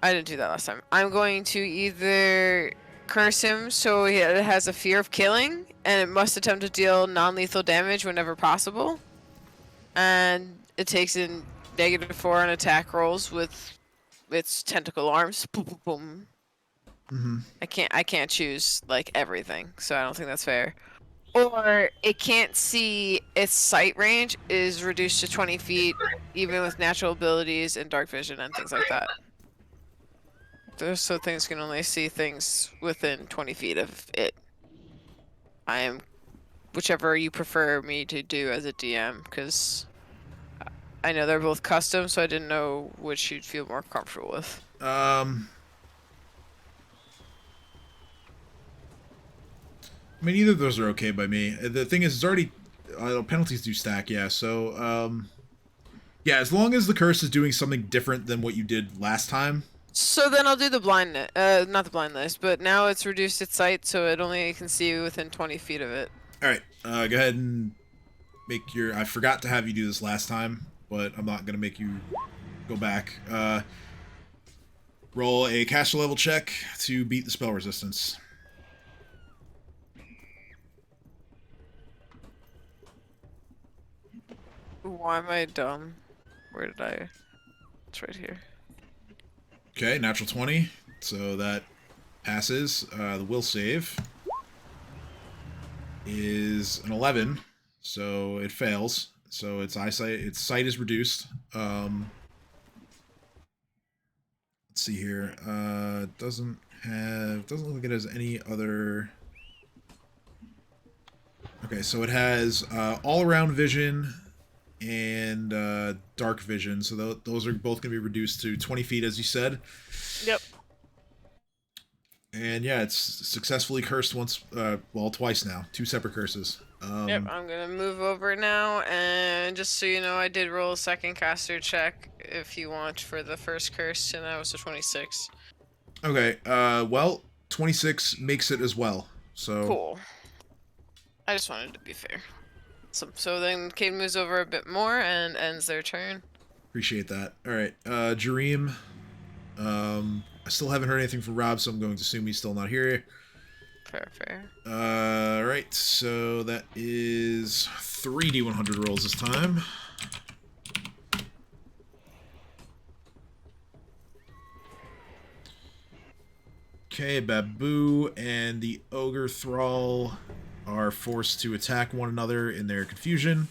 I didn't do that last time. I'm going to either curse him so it has a fear of killing, and it must attempt to deal non-lethal damage whenever possible. And it takes in -4 on attack rolls with its tentacle arms. Boom, boom, boom. Mm-hmm. I can't choose like everything, so I don't think that's fair. Or it can't see its sight range is reduced to 20 feet, even with natural abilities and dark vision and things like that. So things can only see things within 20 feet of it. I am whichever you prefer me to do as a DM, because I know they're both custom, so I didn't know which you'd feel more comfortable with. I mean, either of those are okay by me. The thing is, it's already penalties do stack, yeah. So, yeah, as long as the curse is doing something different than what you did last time. So then I'll do the blindness, not the blindness, but now it's reduced its sight, so it only can see within 20 feet of it. All right, go ahead and make your. I forgot to have you do this last time, but I'm not gonna make you go back. Roll a caster level check to beat the spell resistance. Why am I dumb? Where did I? It's right here. Okay, natural 20, so that passes. The will save is an 11, so it fails. So its sight is reduced. Let's see here. Doesn't look like it has any other. Okay, so it has all-around vision and dark vision, so those are both going to be reduced to 20 feet, as you said. Yep. And yeah, it's successfully cursed twice now. 2 separate curses. Yep, I'm going to move over now, and just so you know, I did roll a second caster check if you want for the first curse, and that was a 26. Okay, well, 26 makes it as well, so... Cool. I just wanted to be fair. So then Cade moves over a bit more and ends their turn. Appreciate that. Alright, Jareem. I still haven't heard anything from Rob, so I'm going to assume he's still not here. Fair. Alright, so that is 3 D100 rolls this time. Okay, Babu and the Ogre Thrall are forced to attack one another in their confusion.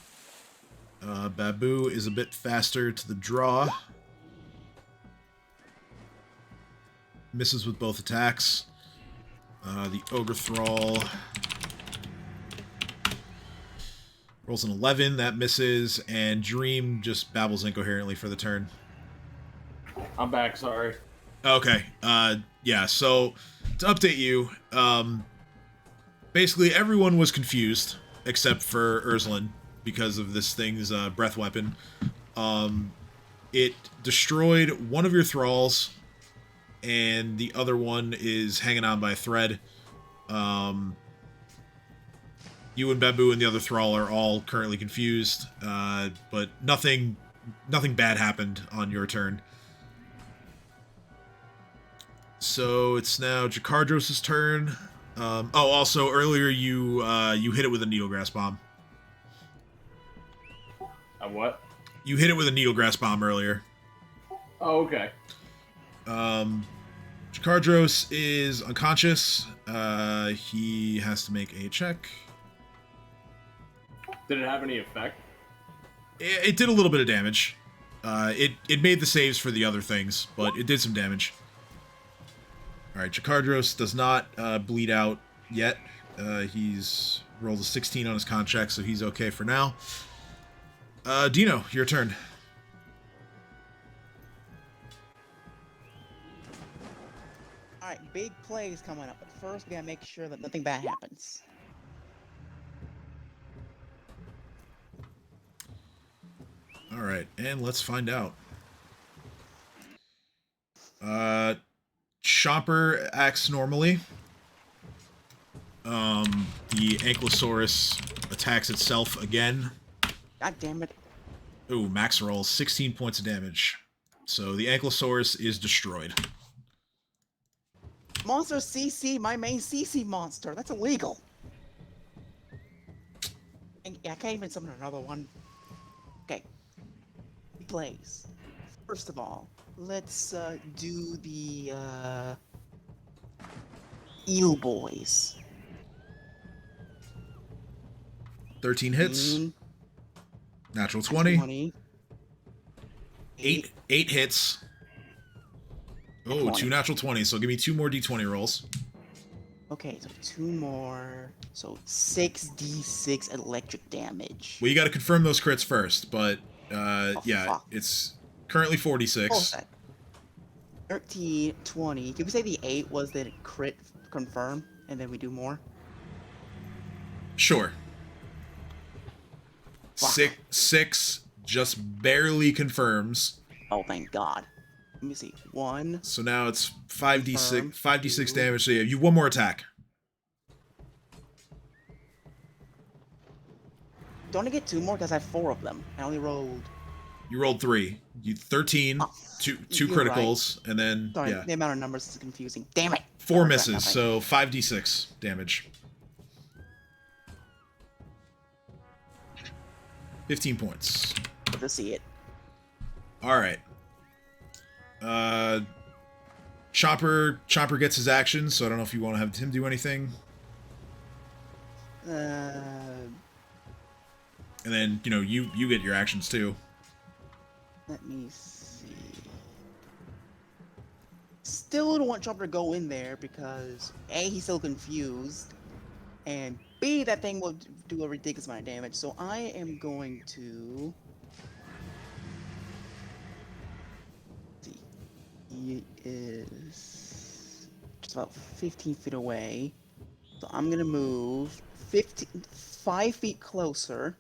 Babu is a bit faster to the draw. Misses with both attacks. The Ogre Thrall rolls an 11, that misses, and Dream just babbles incoherently for the turn. I'm back, sorry. Okay, yeah, so to update you, basically everyone was confused except for Ursuline because of this thing's breath weapon. It destroyed one of your thralls, and the other one is hanging on by a thread. You and Babu and the other thrall are all currently confused, but nothing bad happened on your turn. So it's now Jakardros' turn. Also earlier you hit it with a needlegrass bomb. A what? You hit it with a needle grass bomb earlier. Oh, okay. Jakardros is unconscious. He has to make a check. Did it have any effect? It did a little bit of damage. It made the saves for the other things, but it did some damage. Alright, Jakardros does not bleed out yet. He's rolled a 16 on his con check, so he's okay for now. Dino, your turn. Alright, big play is coming up, but first we gotta make sure that nothing bad happens. Alright, and let's find out. Chomper acts normally. The Ankylosaurus attacks itself again. God damn it. Ooh, max roll, 16 points of damage. So the Ankylosaurus is destroyed. Monster CC, my main CC monster. That's illegal. And I can't even summon another one. Okay. Plays. First of all, let's do the Eel Boys. 13 hits. Natural 20. 8 hits. Oh, 2 natural 20s, so give me 2 more d20 rolls. Okay, so 2 more. So 6d6 electric damage. Well, you gotta confirm those crits first, but yeah, fuck. it's currently 46. 13, 20. Can we say the 8 was the crit confirm, and then we do more? Sure. Fuck. 6 just barely confirms. Oh, thank God. Let me see. 1. So now it's 5d6 Confirm. 5d6 2. damage. So yeah, you one more attack. Don't I get 2 more because I have 4 of them? I only rolled. You rolled 3. You 13, Oh, two you're criticals, and then Sorry, yeah, the amount of numbers is confusing. Damn it! 4 Oh, misses. crap, So 5d6 damage. 15 points. Good to see it. All right. Chopper gets his action, so I don't know if you want to have him do anything. And then, you know, you get your actions too. Let me see. Still don't want Chopper to go in there because A, he's still confused, and B, that thing will do a ridiculous amount of damage. So I am going to. See. He is just about 15 feet away. So I'm gonna move 5 feet closer.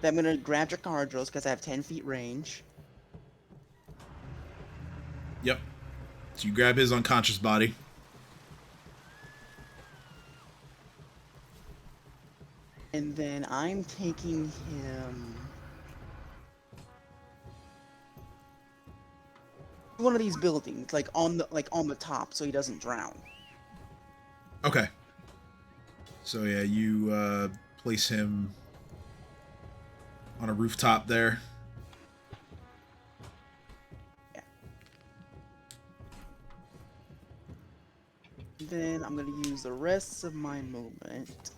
Then I'm gonna grab Jakardros because I have 10 feet range. Yep. So you grab his unconscious body. And then I'm taking him to one of these buildings, like on the top, so he doesn't drown. Okay. So yeah, you place him on a rooftop there. Yeah. Then I'm gonna use the rest of my movement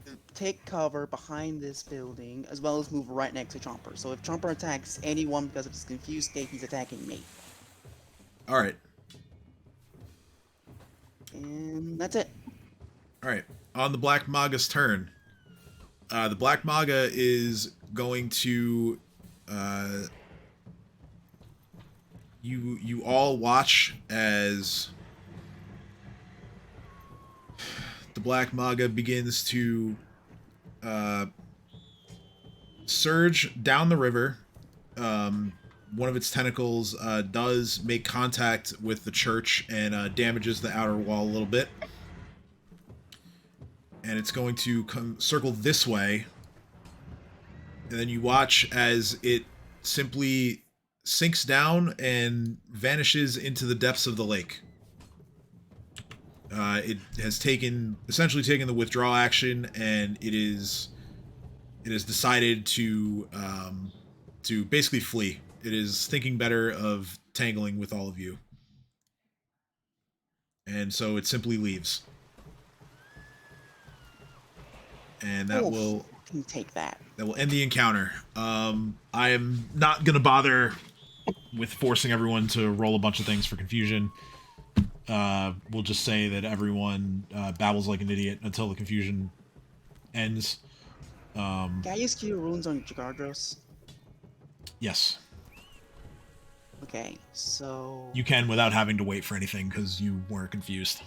to take cover behind this building, as well as move right next to Chomper. So if Chomper attacks anyone because of his confused state, he's attacking me. All right. And that's it. All right. On the Black Maga's turn, the Black Maga is going to you all watch as the Black Maga begins to surge down the river. One of its tentacles does make contact with the church and damages the outer wall a little bit. And it's going to circle this way. And then you watch as it simply sinks down and vanishes into the depths of the lake. It has essentially taken the withdrawal action, and it has decided to basically flee. It is thinking better of tangling with all of you, and so it simply leaves. And that will take that. That will end the encounter. I am not gonna bother with forcing everyone to roll a bunch of things for confusion. We'll just say that everyone babbles like an idiot until the confusion ends. Can I use Cure Wounds on Jagardros? Yes. Okay, so... You can without having to wait for anything, because you weren't confused.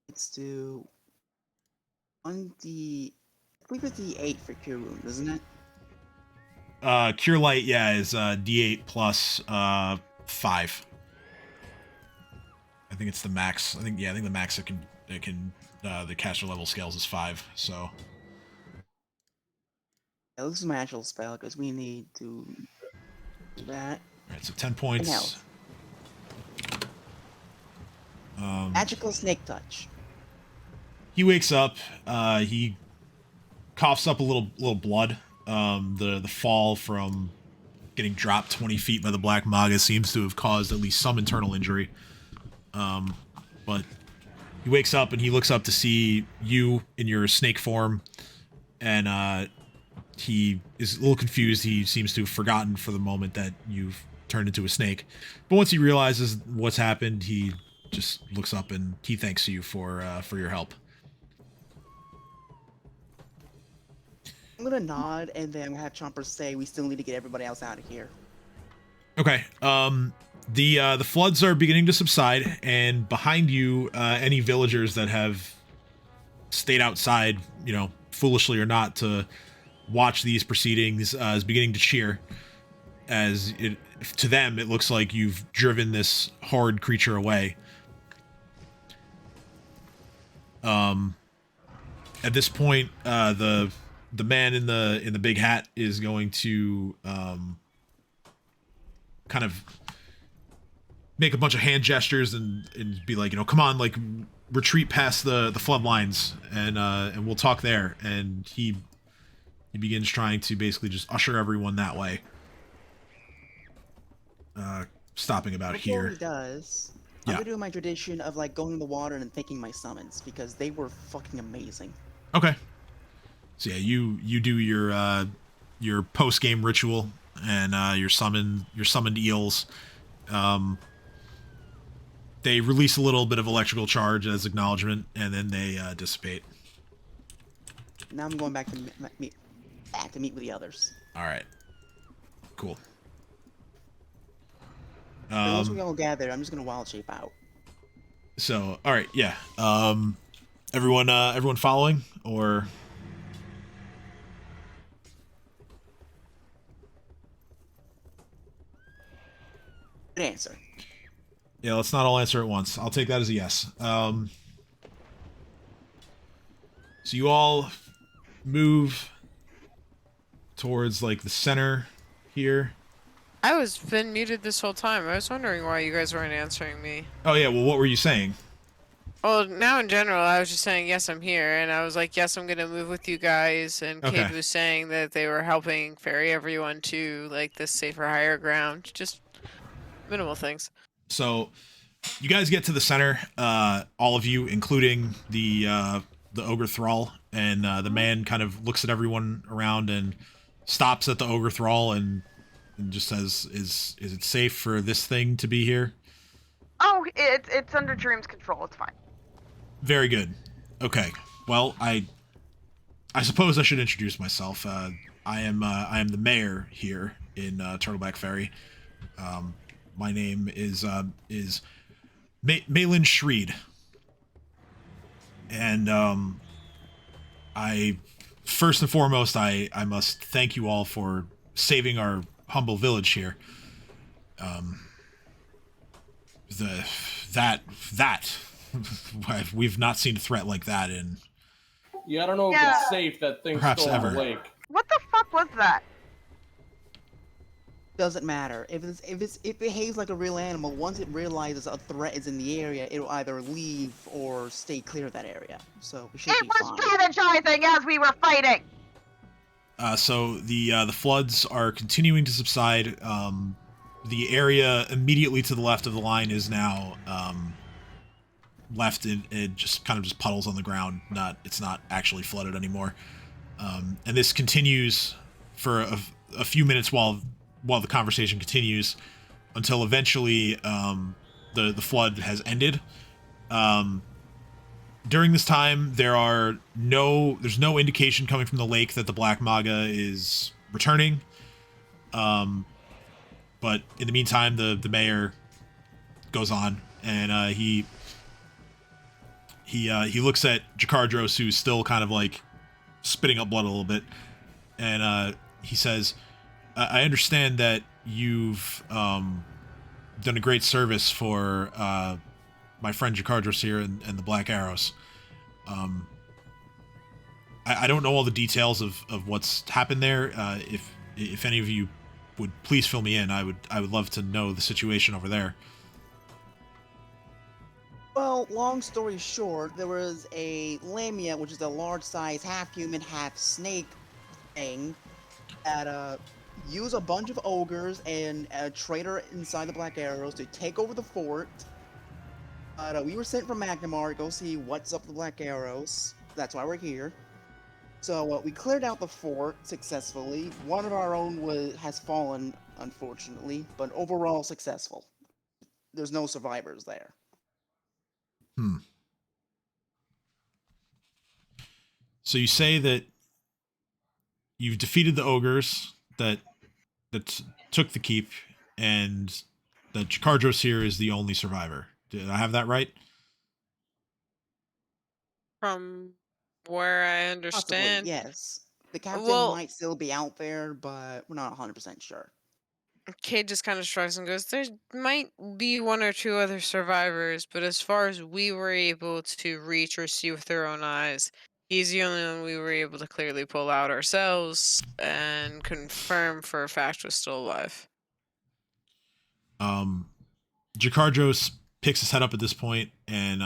Let's do... On the... I believe it's D8 for Cure Wounds, isn't it? Cure Light, yeah, is D8 plus 5. I think it's the max. I think the max it can the caster level scales is 5. So. Yeah, this is my actual spell because we need to do that. All right, so 10 points. Magical Snake Touch. He wakes up. He coughs up a little blood. The fall from getting dropped 20 feet by the Black Maga seems to have caused at least some internal injury. But he wakes up and he looks up to see you in your snake form, and he is a little confused. He seems to have forgotten for the moment that you've turned into a snake. But once he realizes what's happened, he just looks up and he thanks you for your help. I'm gonna nod, and then I'm gonna have Chomper say we still need to get everybody else out of here. Okay. The floods are beginning to subside, and behind you, any villagers that have stayed outside, foolishly or not, to watch these proceedings, is beginning to cheer. As to them, it looks like you've driven this horrid creature away. At this point, the man in the big hat is going to kind of make a bunch of hand gestures and be like, come on, like, retreat past the flood lines, and we'll talk there. And he begins trying to basically just usher everyone that way. Stopping about Before here. He does. Yeah. I'm gonna do my tradition of like going in the water and thanking my summons because they were fucking amazing. Okay. So yeah, you do your post game ritual and your summoned eels. They release a little bit of electrical charge as acknowledgement, and then they dissipate. Now I'm going back to meet with the others. All right. Cool. Once we all gather, I'm just gonna wild shape out. So, all right, yeah. Everyone following, or? Good answer. Yeah, let's not all answer at once. I'll take that as a yes. So you all move towards like the center here. I was been muted this whole time. I was wondering why you guys weren't answering me. Oh yeah, well, what were you saying? Well, now in general, I was just saying, yes, I'm here. And I was like, yes, I'm going to move with you guys. And Okay. Cade was saying that they were helping ferry everyone to, like, this safer, higher ground. Just minimal things. So you guys get to the center, all of you, including the ogre thrall, and the man kind of looks at everyone around and stops at the ogre thrall and just says, is it safe for this thing to be here? Oh, it's under Dream's control. It's fine. Very good. Okay. Well, I suppose I should introduce myself. I am the mayor here in Turtleback Ferry. My name is Malin Shreed, and I first and foremost I must thank you all for saving our humble village here. We've not seen a threat like that in Yeah, I don't know if Yeah. it's safe that thing's Perhaps still ever. on the lake. What the fuck was that? Doesn't matter. If it behaves like a real animal, once it realizes a threat is in the area, it'll either leave or stay clear of that area. So we should It be was fine. strategizing as we were fighting. So the floods are continuing to subside. The area immediately to the left of the line is now left in just kind of just puddles on the ground. It's not actually flooded anymore. And this continues for a few minutes while the conversation continues until eventually the flood has ended. During this time, there's no indication coming from the lake that the Black Maga is returning. But in the meantime, the mayor goes on, and he looks at Jakardros, who's still kind of like spitting up blood a little bit, and he says, I understand that you've done a great service for my friend Jakardros here and the Black Arrows. I don't know all the details of what's happened there. If any of you would please fill me in, I would love to know the situation over there. Well, long story short, there was a lamia, which is a large-sized half-human, half-snake thing, that used a bunch of ogres and a traitor inside the Black Arrows to take over the fort. But we were sent from Magnamar to go see what's up with the Black Arrows. That's why we're here. So we cleared out the fort successfully. One of our own has fallen, unfortunately, but overall successful. There's no survivors there. So you say that you've defeated the ogres that took the keep, and that Jakardros here is the only survivor. Did I have that right? From where I Possibly, understand. yes. The captain Well, might still be out there, but we're not 100% sure. Cade just kind of shrugs and goes, there might be one or two other survivors, but as far as we were able to reach or see with our own eyes, he's the only one we were able to clearly pull out ourselves and confirm for a fact was still alive. Jakardros picks his head up at this point and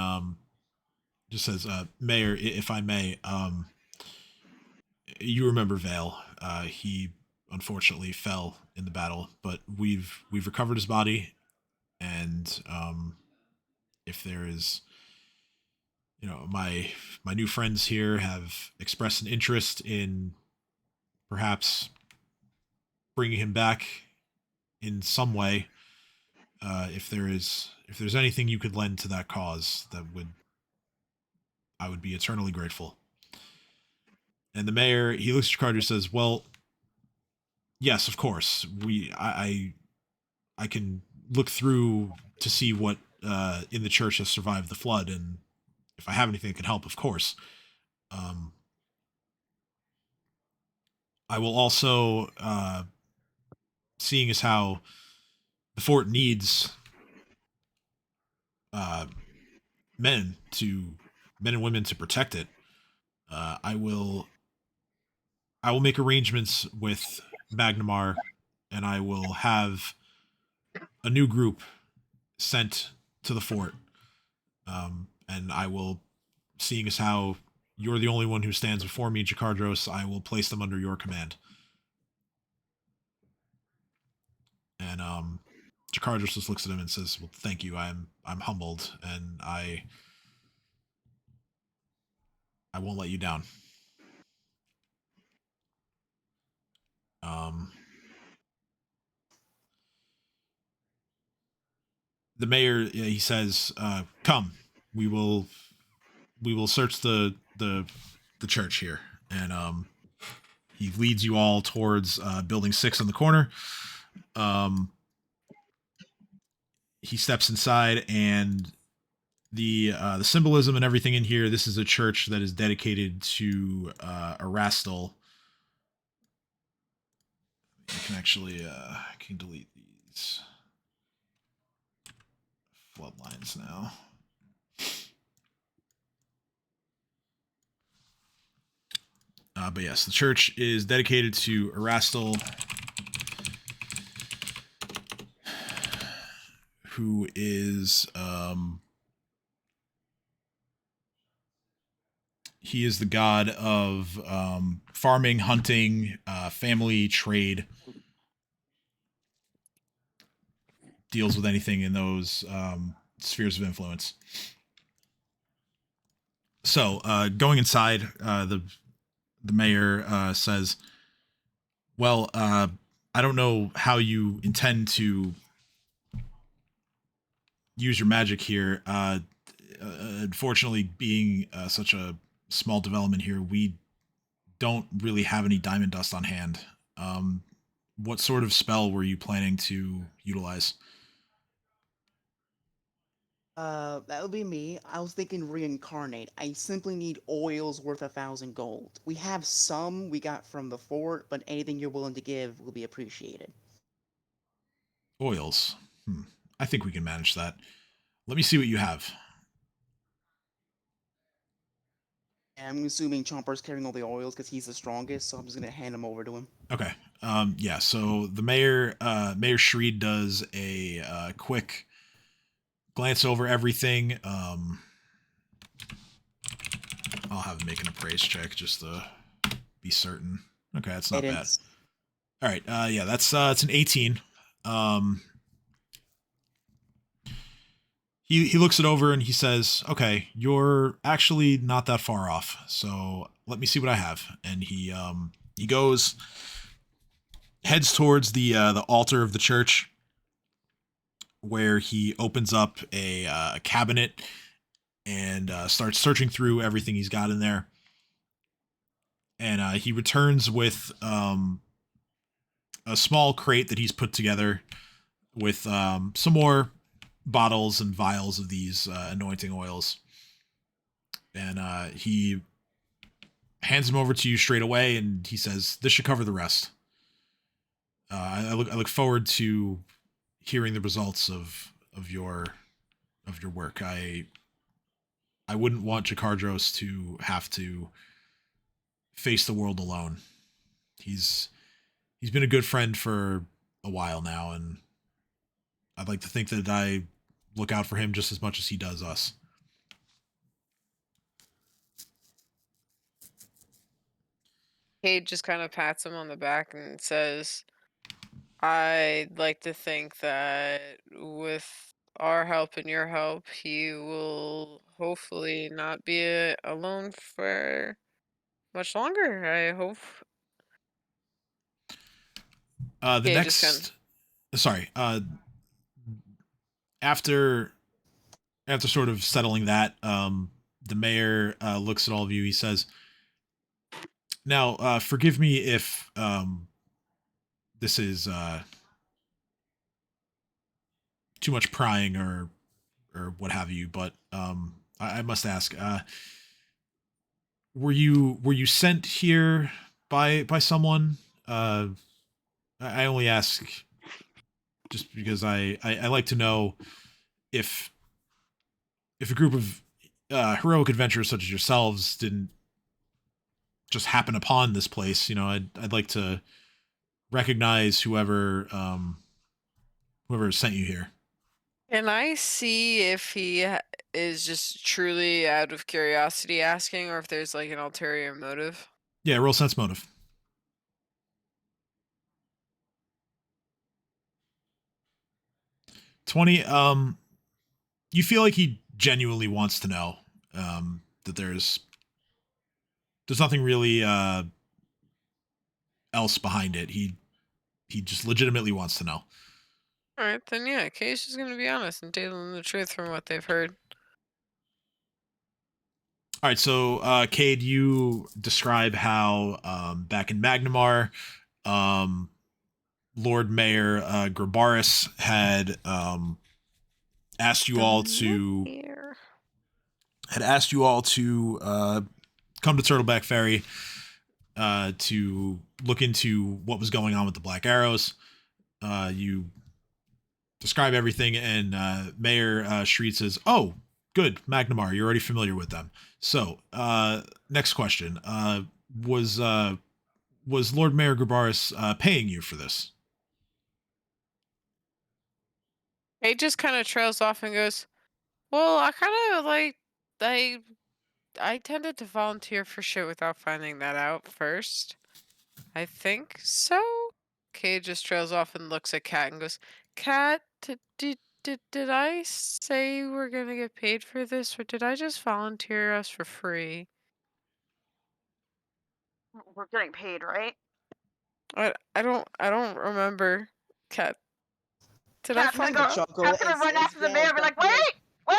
just says, Mayor, if I may, you remember Vale. He unfortunately fell in the battle, but we've recovered his body, and if there is, my new friends here have expressed an interest in perhaps bringing him back in some way. If there's anything you could lend to that cause, I would be eternally grateful. And the mayor, he looks at Carter and says, well, yes, of course. I can look through to see what in the church has survived the flood, and if I have anything that can help, of course. I will also, seeing as how the fort needs men and women to protect it, I will make arrangements with Magnamar, and I will have a new group sent to the fort. And I will, seeing as how you're the only one who stands before me, Jakardros, I will place them under your command. And Jakardros just looks at him and says, well, thank you. I'm humbled, and I won't let you down. The mayor, he says, come, we will search the church here. And he leads you all towards building 6 in the corner. He steps inside, and the symbolism and everything in here, this is a church that is dedicated to Erastil. I can actually can delete these floodlines now. But yes, the church is dedicated to Erastil. who is he is the god of farming, hunting, family, trade. Deals with anything in those spheres of influence. So, going inside, the mayor says, "Well, I don't know how you intend to use your magic here. Unfortunately, being such a small development here, we don't really have any diamond dust on hand. What sort of spell were you planning to utilize?" That would be me. I was thinking reincarnate. I simply need oils worth 1,000 gold. We have some we got from the fort, but anything you're willing to give will be appreciated. Oils. I think we can manage that. Let me see what you have. I'm assuming Chomper's carrying all the oils because he's the strongest, so I'm just gonna hand them over to him. Okay. Yeah. So the mayor, Mayor Shreed, does a quick glance over everything. I'll have him make an appraise check just to be certain. Okay, that's not bad. All right. Yeah, that's it's an 18. He looks it over and he says, "Okay, you're actually not that far off. So let me see what I have." And he goes, heads towards the altar of the church, where he opens up a cabinet and starts searching through everything he's got in there. And he returns with a small crate that he's put together with some more bottles and vials of these anointing oils. And he hands them over to you straight away, and he says, "This should cover the rest." I look forward to hearing the results of your work. I wouldn't want Jakardros to have to face the world alone. He's been a good friend for a while now, and I'd like to think that I look out for him just as much as he does us. Cade just kind of pats him on the back and says, "I'd like to think that with our help and your help, he will hopefully not be alone for much longer. I hope." The Yeah, next, sorry, after sort of settling that, the mayor looks at all of you. He says, "Now, forgive me if this is too much prying or what have you, but I must ask, were you sent here by someone? I only ask just because I like to know if a group of heroic adventurers such as yourselves didn't just happen upon this place. You know, I'd like to recognize whoever sent you here." Can I see if he is just truly out of curiosity asking, or if there's like an ulterior motive? Yeah, roll sense motive. 20. You feel like he genuinely wants to know that there's nothing really else behind it. He just legitimately wants to know. All right, then yeah, Case is gonna be honest and tell them the truth from what they've heard. All right, so Cade, you describe how back in Magnamar, Lord Mayor Grabaris had asked you all to come to Turtleback Ferry to look into what was going on with the Black Arrows. You describe everything, and Mayor Shreed says, "Oh, good, Magnamar, you're already familiar with them." So, next question. Was Lord Mayor Grabaris paying you for this? He just kind of trails off and goes, "Well, I kind of like I tended to volunteer for shit without finding that out first. I think so." Kay just trails off and looks at Kat and goes, "Kat, did I say we're gonna get paid for this, or did I just volunteer us for free?" We're getting paid, right? I don't remember. Kat, did I Cat's gonna find? go. Chuckle Cat's gonna run as after the mayor and be like, "Wait, wait!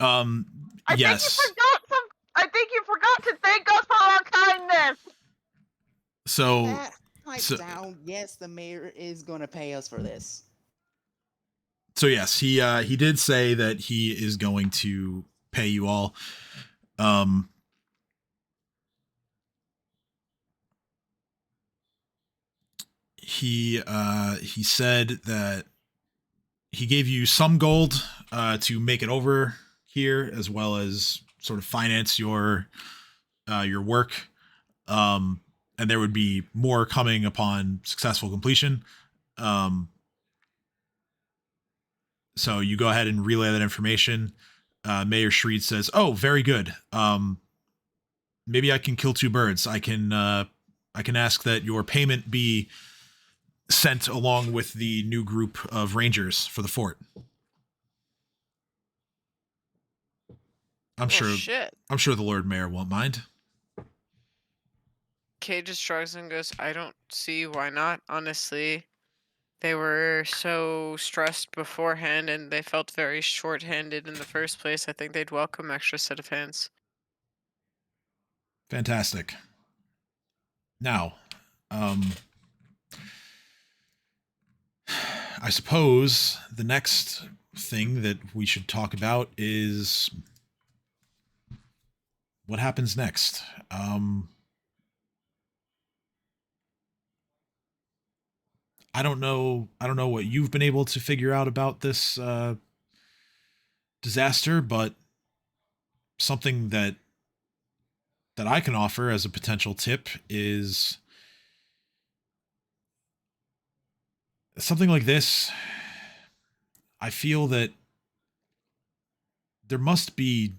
I think you Yes. forgot some. I think you forgot to thank us for our kindness." So, That pipe so, down. Yes, the mayor is gonna pay us for this. so yes, he did say that he is going to pay you all. He said that he gave you some gold to make it over here, as well as sort of finance your work. And there would be more coming upon successful completion. So you go ahead and relay that information. Mayor Shreed says, "Oh, very good. Maybe I can kill two birds. I can ask that your payment be sent along with the new group of rangers for the fort. I'm sure Shit. I'm sure the Lord Mayor won't mind." Kay just shrugs and goes, "I don't see why not, honestly. They were so stressed beforehand and they felt very short-handed in the first place. I think they'd welcome extra set of hands." Fantastic. Now, I suppose the next thing that we should talk about is what happens next. I don't know what you've been able to figure out about this disaster, but something that I can offer as a potential tip is something like this. I feel that there must be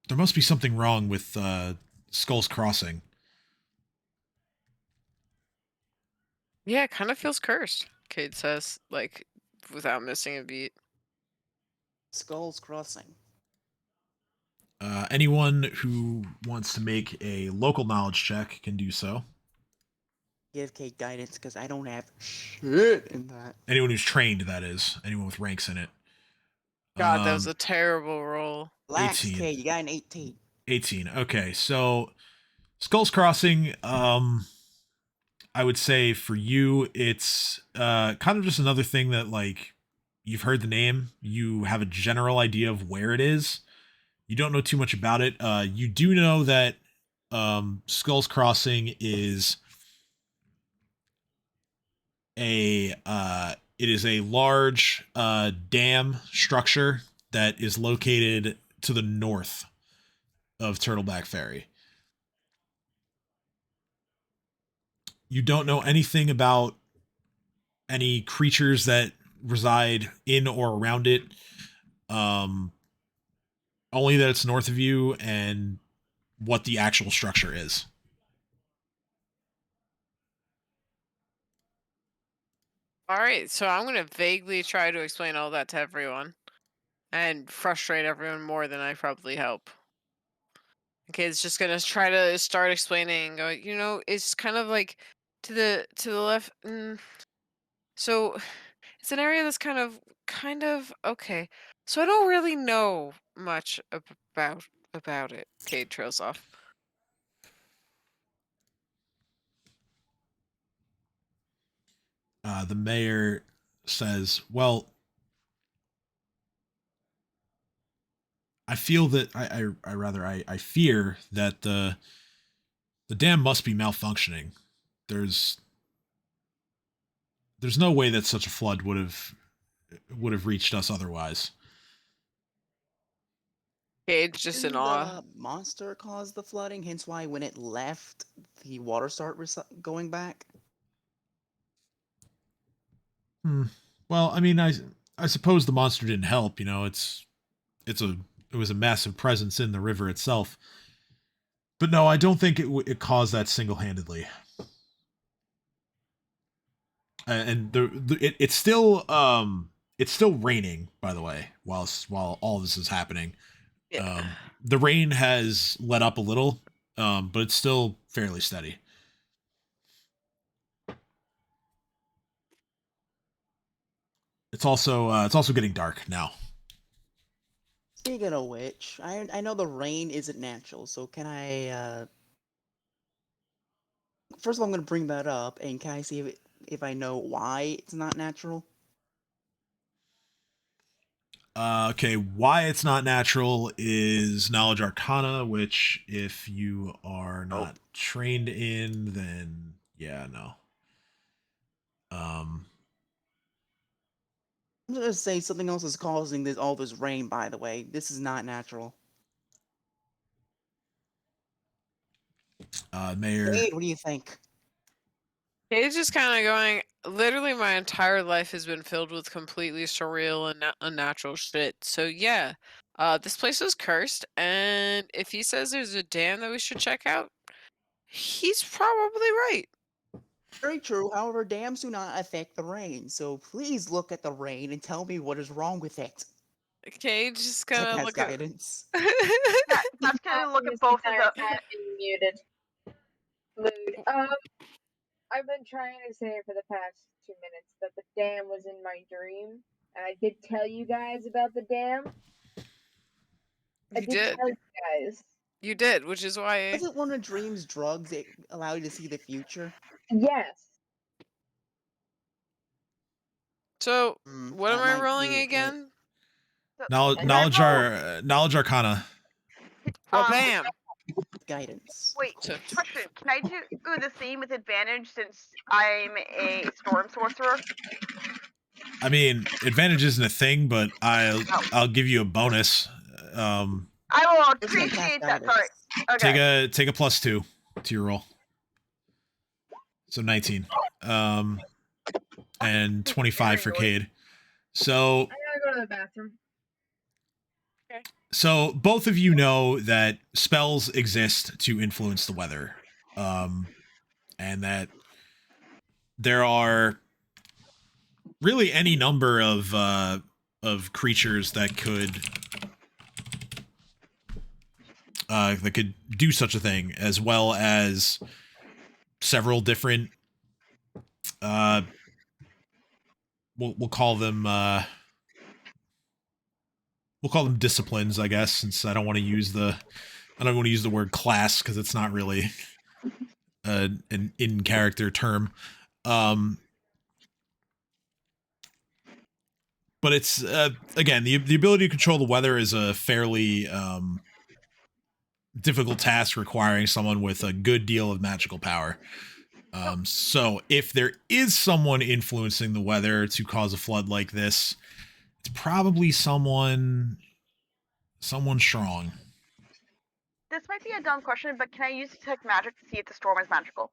something wrong with Skull's Crossing. Yeah, it kind of feels cursed, Cade says, like, without missing a beat. Skull's Crossing. Anyone who wants to make a local knowledge check can do so. Give Kate guidance because I don't have shit in that. Anyone who's trained, that is. Anyone with ranks in it. God, that was a terrible roll. Lax, 18. Kate, you got an 18. 18. Okay, so Skull's Crossing, I would say for you, it's kind of just another thing that, like, you've heard the name, you have a general idea of where it is. You don't know too much about it. You do know that Skull's Crossing is it is a large dam structure that is located to the north of Turtleback Ferry. You don't know anything about any creatures that reside in or around it. Only that it's north of you and what the actual structure is. All right, so I'm going to vaguely try to explain all that to everyone and frustrate everyone more than I probably help. Okay, it's just going to try to start explaining, it's kind of like to the left. So it's an area that's kind of okay. So I don't really know much about it. Cade trails off. The mayor says, "Well, I feel that I fear that the dam must be malfunctioning. There's no way that such a flood would have reached us otherwise." Cade's just in Didn't awe. the monster cause the flooding? Hence why when it left, the water started going back. Well, I mean, I suppose the monster didn't help. You know, it was a massive presence in the river itself. But no, I don't think it caused that single handedly. And it's still raining, by the way, while all this is happening. Yeah. The rain has let up a little, but it's still fairly steady. It's also getting dark now. Speaking of which, I know the rain isn't natural, so can I first of all I'm gonna bring that up, and can I see if I know why it's not natural? Okay, why it's not natural is knowledge arcana, which if you are not trained in, then yeah, no. I'm gonna say something else is causing all this rain, by the way. This is not natural. Mayor. Wade, what do you think? He's just kind of going. Literally, my entire life has been filled with completely surreal and unnatural shit. So yeah, this place is cursed, and if he says there's a dam that we should check out, he's probably right. Very true. However, dams do not affect the rain, so please look at the rain and tell me what is wrong with it. Okay, just That gonna has look at. guidance. That's gonna look at both of entire the. cat being muted. Mood. I've been trying to say for the past 2 minutes that the dam was in my dream, and I did tell you guys about the dam. I You did did. tell you guys. You did, which is why. Isn't one of dreams drugs that allow you to see the future? Yes. So, what am That I might rolling be it. again? Knowledge arcana. Well, bam. Guidance. Wait, So, question. Can I do the same with advantage since I'm a storm sorcerer? I mean, advantage isn't a thing, but I'll give you a bonus. I will Just gonna cast appreciate that. Sorry. guidance. Okay. Take a +2 to your roll. So 19. And 25 for Cade. So I gotta go to the bathroom. so both of you know that spells exist to influence the weather. And that there are really any number of creatures that could do such a thing, as well as several different we'll call them disciplines, I guess, since I don't want to use the word class because it's not really an in character term. But it's again, the ability to control the weather is a fairly difficult task requiring someone with a good deal of magical power. So if there is someone influencing the weather to cause a flood like this, it's probably someone strong. This might be a dumb question, but can I use detect magic to see if the storm is magical?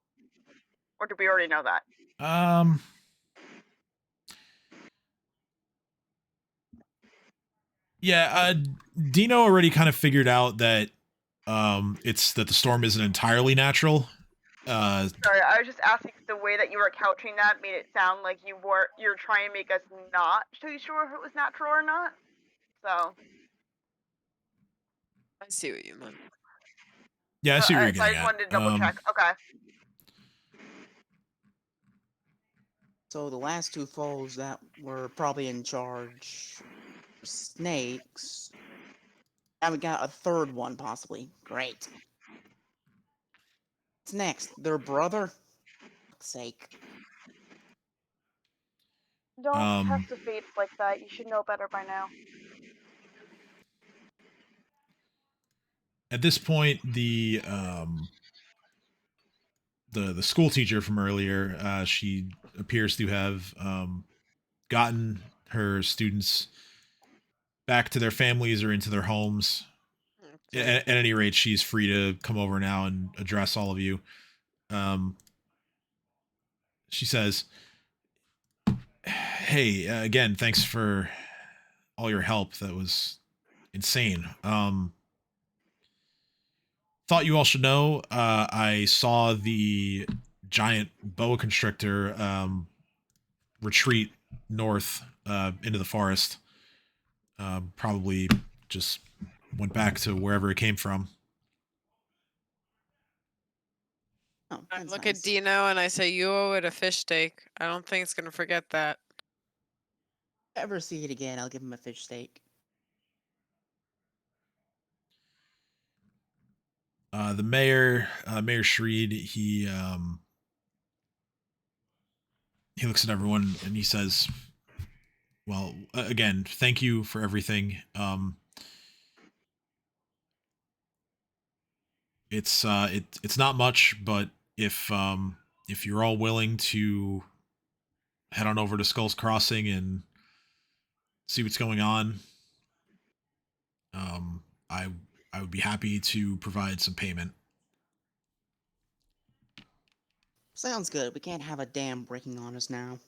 Or do we already know that? Yeah, Dino already kind of figured out that it's that the storm isn't entirely natural. Sorry, I was just asking if the way that you were couching that made it sound like you're trying to make us not too sure if it was natural or not. So I see what you meant. Yeah, I see what you're so I getting just at. wanted to double check. Okay. So the last two foes that were probably in charge, snakes. Now we got a third one, possibly. Great. What's next? Their brother? Fuck's sake. Don't test the fates like that. You should know better by now. At this point, the school teacher from earlier, she appears to have gotten her students back to their families or into their homes. Okay. At any rate, she's free to come over now and address all of you. She says, Hey, again, thanks for all your help. That was insane. Thought you all should know. I saw the giant boa constrictor retreat north into the forest. Probably just went back to wherever it came from. Oh, I that's look nice. at Dino and I say, "You owe it a fish steak." I don't think it's gonna forget that. If I ever see it again, I'll give him a fish steak. The mayor, Mayor Shreed, he looks at everyone and he says, "Well, again, thank you for everything. It's not much, but if you're all willing to head on over to Skull's Crossing and see what's going on, um, I I would be happy to provide some payment." Sounds good. We can't have a dam breaking on us now.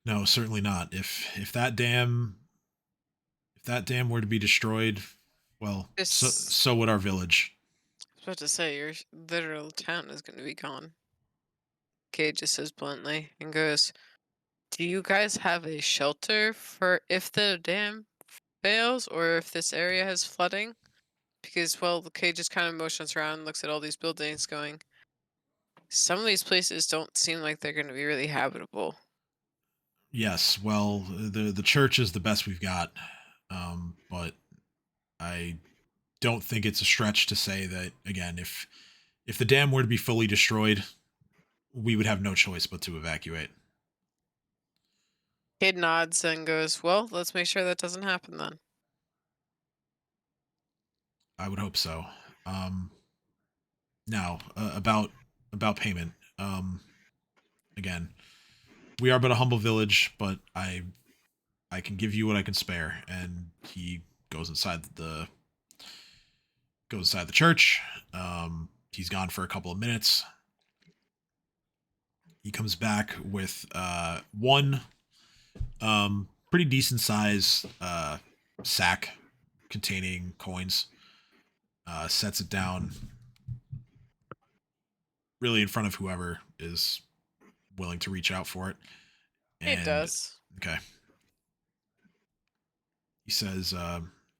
No, certainly not. If that dam were to be destroyed, well, This- so would our village. I was about to say, your literal town is gonna be gone. Kate just says bluntly and goes, "Do you guys have a shelter for if the dam fails or if this area has flooding?" Because, well, Kate just kind of motions around and looks at all these buildings going, some of these places don't seem like they're going to be really habitable. Yes, well, the church is the best we've got, but I don't think it's a stretch to say that again, if the dam were to be fully destroyed, we would have no choice but to evacuate. Kate nods and goes, "Well, let's make sure that doesn't happen then." I would hope so. Now, about payment. Again, we are but a humble village, but I can give you what I can spare. And he goes inside the church. He's gone for a couple of minutes. He comes back with one pretty decent size sack containing coins. Sets it down really in front of whoever is willing to reach out for it. It And does. okay. He says,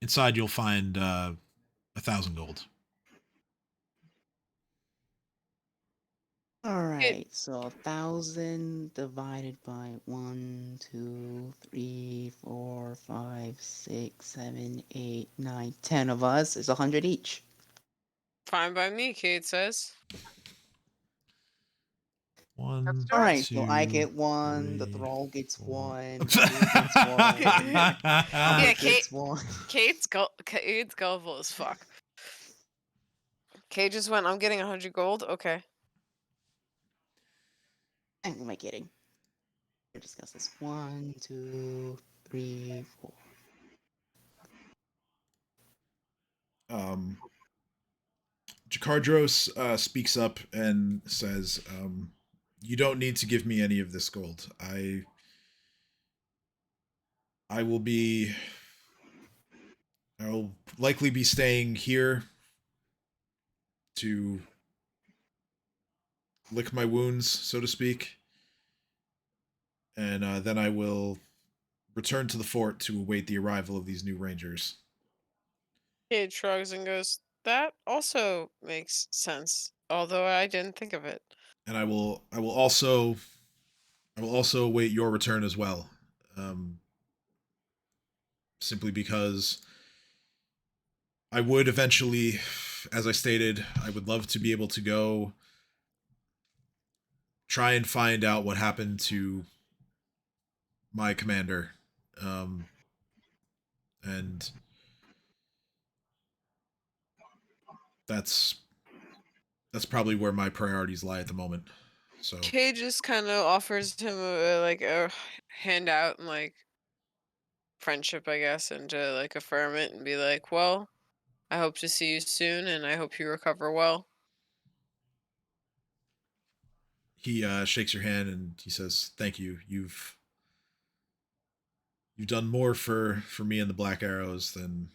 inside you'll find 1,000 gold. Alright, so 1,000 divided by 1, 2, 3, 4, 5, 6, 7, 8, 9, 10 of us is 100 each. Fine by me, Kate says. One, Let's do it. Alright, two, so I get 1, the three, thrall gets four. 1, Blue gets 1, Yeah, Albert Kate. gets 1. Kate's gullible as fuck. Kate just went, "I'm getting 100 gold." Okay. Who am I kidding? We'll discuss this. 1, 2, 3, 4. Jakardros speaks up and says, "You don't need to give me any of this gold. I will be. I'll likely be staying here to lick my wounds, so to speak, and then I will return to the fort to await the arrival of these new rangers." Kate shrugs and goes, "That also makes sense, although I didn't think of it." And I will also await your return as well. Simply because I would eventually, as I stated, I would love to be able to go try and find out what happened to my commander. And that's probably where my priorities lie at the moment. So Kate just kind of offers him a handout and like friendship, I guess, and to like affirm it and be like, "Well, I hope to see you soon, and I hope you recover well." he shakes your hand and he says, "Thank you. You've done more for me and the Black Arrows than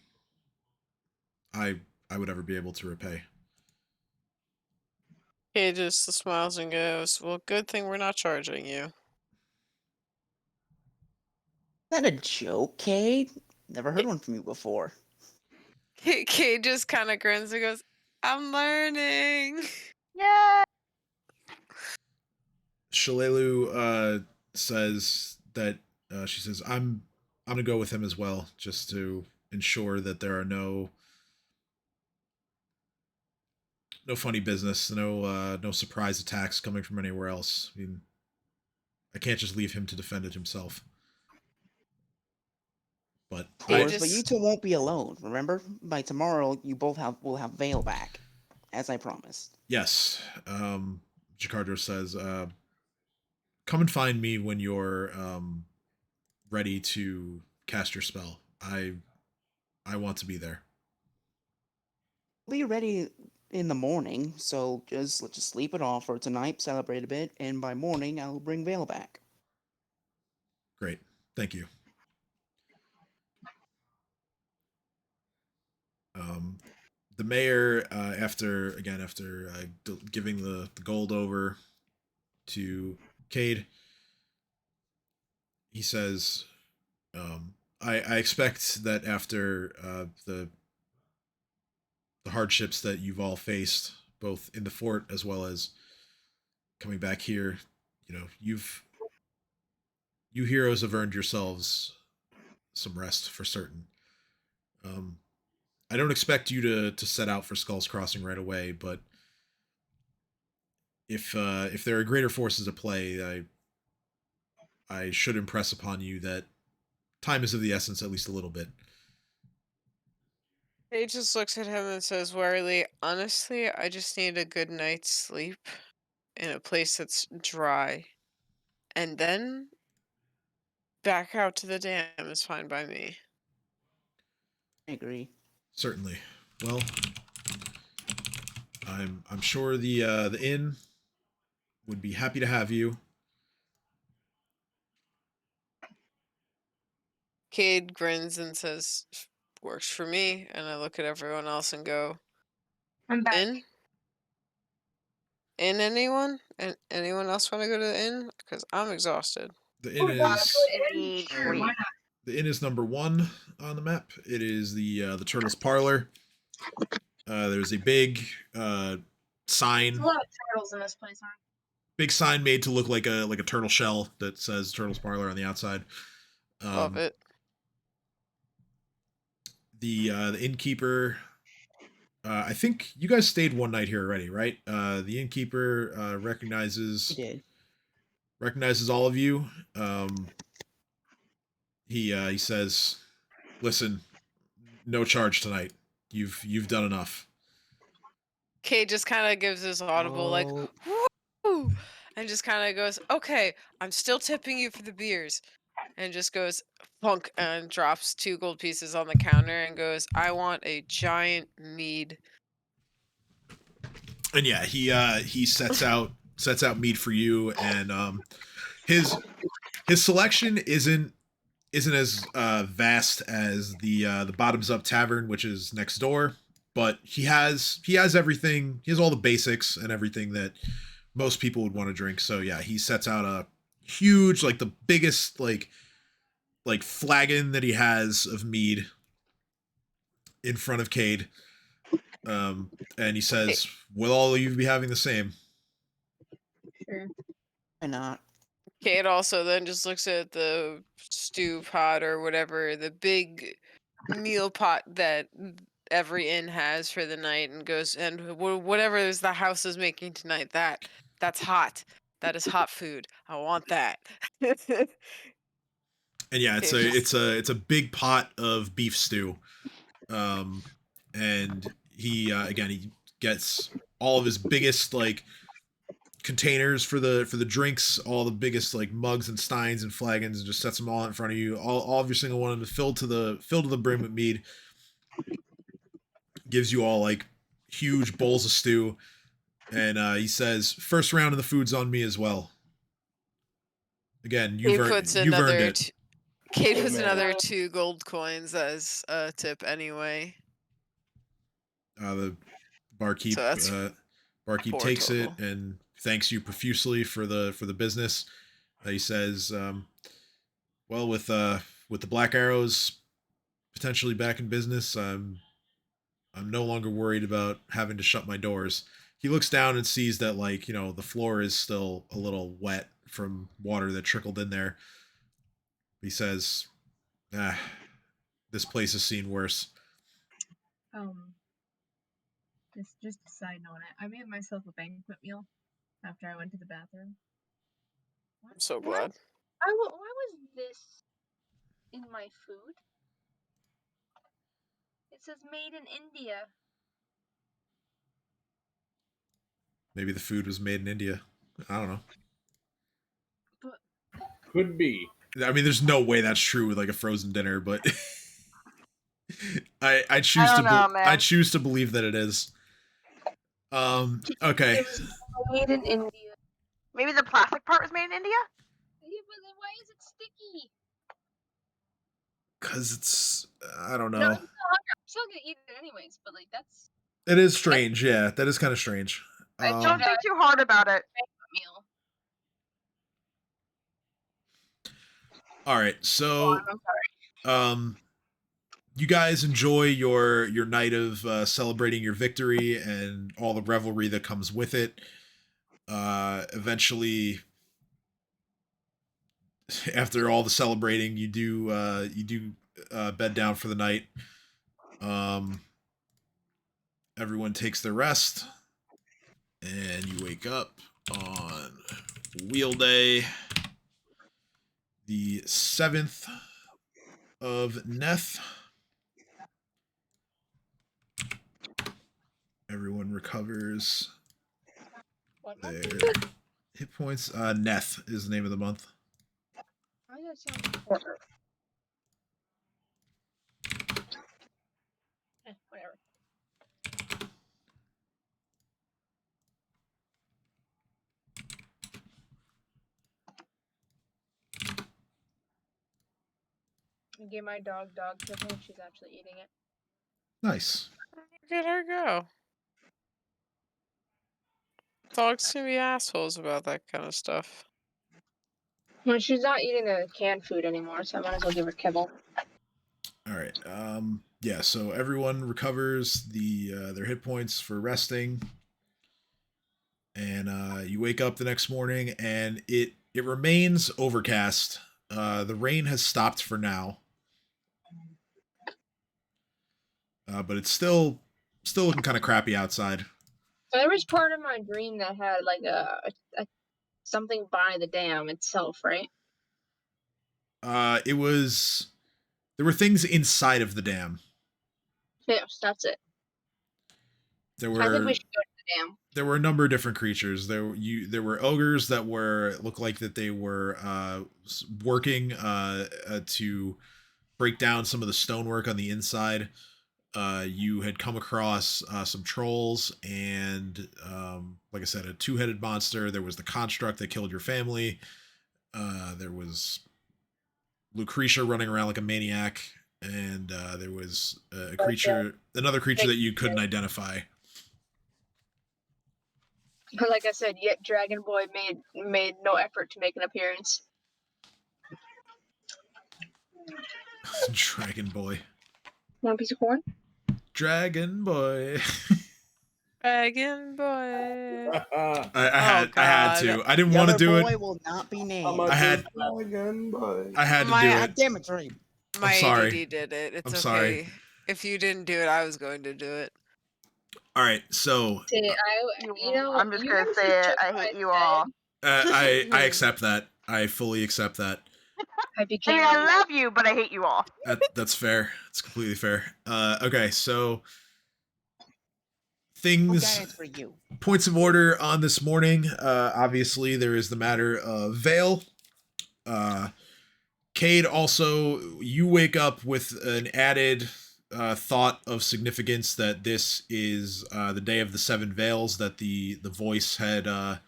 I would ever be able to repay." He just smiles and goes, "Well, good thing we're not charging you." Is that a joke, Cade? Never heard one from you before. Kate just kind of grins and goes, "I'm learning." Yeah. Shalelu says that she says, I'm gonna go with him as well, just to ensure that there are no funny business, no surprise attacks coming from anywhere else. I mean, I can't just leave him to defend it himself. But Of He course, but you just two won't be alone. Remember, by tomorrow, you both will have Vale back, as I promised. yes, Jakardo says, come and find me when you're ready to cast your spell. I want to be there. Be ready in the morning, so let's just sleep it off for tonight, celebrate a bit, and by morning I'll bring Vale back. Great, thank you. The mayor, after giving the gold over to Cade, he says, I expect that after the hardships that you've all faced, both in the fort as well as coming back here, you heroes have earned yourselves some rest for certain. I don't expect you to set out for Skull's Crossing right away, but if there are greater forces at play, I should impress upon you that time is of the essence, at least a little bit. he just looks at him and says wearily, "Honestly, I just need a good night's sleep in a place that's dry, and then back out to the dam is fine by me." I agree. Certainly. Well, I'm sure the inn would be happy to have you. Cade grins and says, "Works for me." And I look at everyone else and go, I'm back. "In? In anyone? And anyone else want to go to the inn? Because I'm exhausted." The inn is Sure, why not? the inn is number 1 on the map. It is the Turtle's Parlor. There's a big sign. There's a lot of turtles in this place, aren't Big sign made to look like a turtle shell that says Turtle's Parlor on the outside. Love it. The innkeeper. I think you guys stayed one night here already, right? The innkeeper recognizes We did. all of you. He says, "Listen, no charge tonight. You've done enough." Cade just kind of gives this audible, like, Oh, "Woo!" and just kind of goes, "Okay, I'm still tipping you for the beers." And just goes, plunk, and drops 2 gold pieces on the counter and goes, "I want a giant mead." And yeah, he sets out meat for you, and his selection isn't as vast as the Bottoms Up Tavern, which is next door, but he has everything. He has all the basics and everything that most people would want to drink. So yeah, he sets out a huge, like the biggest like flagon that he has of mead in front of Cade. And he says, "Will all of you be having the same?" Sure. why not? Cade also then just looks at the stew pot or whatever, the big meal pot that every inn has for the night, and goes, "And whatever is the house is making tonight, that's hot. That is hot food. I want that." And yeah, It's just- it's a big pot of beef stew. And he again, he gets all of his biggest like containers for the drinks, all the biggest like mugs and steins and flagons, and just sets them all in front of you. All of your single one of them filled to the brim with mead. Gives you all like huge bowls of stew. And he says, "First round of the food's on me as well." Again, Cade puts you've earned another it. Cade Oh, puts man. another 2 gold coins as a tip anyway. The barkeep So that's barkeep 4 takes total. it and thanks you profusely for the business. He says, "Well, with the Black Arrows potentially back in business, I'm no longer worried about having to shut my doors." He looks down and sees that, like, the floor is still a little wet from water that trickled in there. He says, this place has seen worse. Just a side note, I made myself a banquet meal after I went to the bathroom. I'm so glad. Why was this in my food? It says made in India. Maybe the food was made in India. I don't know. But Could be. I mean, there's no way that's true with like a frozen dinner, but I choose don't know, I man. choose to believe that it is. Okay. it was made in India. Maybe the plastic part was made in India? Yeah, but then why is it sticky? Cause it's, I don't No, know. I'm still gonna eat it anyways, but like that's It is strange, yeah. That is kind of strange. I Don't think too hard about it. meal. All right, so I'm sorry. you guys enjoy your night of celebrating your victory and all the revelry that comes with it. Eventually, after all the celebrating, you do bed down for the night. Everyone takes their rest, and you wake up on Wheel Day, the 7th of Neth. Everyone recovers What their month is it? hit points. Neth is the name of the month. Why does that sound quarter? Whatever. I gave my dog kibble and she's actually eating it. Nice. Get her go. Dogs can be assholes about that kind of stuff. Well, she's not eating the canned food anymore, so I might as well give her kibble. All right. Yeah. So everyone recovers their hit points for resting, and you wake up the next morning, and it remains overcast. The rain has stopped for now, but it's still looking kind of crappy outside. So there was part of my dream that had like a something by the dam itself, right? It was there were things inside of the dam. Yes, that's it. There I think were we should go to the dam. there were a number of different creatures. There were ogres that looked like that they were working to break down some of the stonework on the inside. You had come across some trolls and, like I said, a 2-headed monster. There was the construct that killed your family. There was Lucretia running around like a maniac, and there was another creature that you couldn't identify. Like I said, yet Dragon Boy made no effort to make an appearance. Dragon Boy. Want a piece of corn? Dragon Boy. Dragon Boy. I had to. I didn't want to do boy it. will not be named. I had Dragon Boy. I had to My- do God it. damn it, Dream. My sorry. ADD did it. It's I'm okay. sorry. If you didn't do it, I was going to do it. All right, so I'm just gonna say it. I hate you all. I accept that. I fully accept that. I I became. mean, I love you, but I hate you all. That's fair. It's completely fair. Okay, so things, For you. points of order on this morning. Obviously, there is the matter of Vale. Cade, also, you wake up with an added thought of significance that this is the day of the Seven Veils that the voice had That's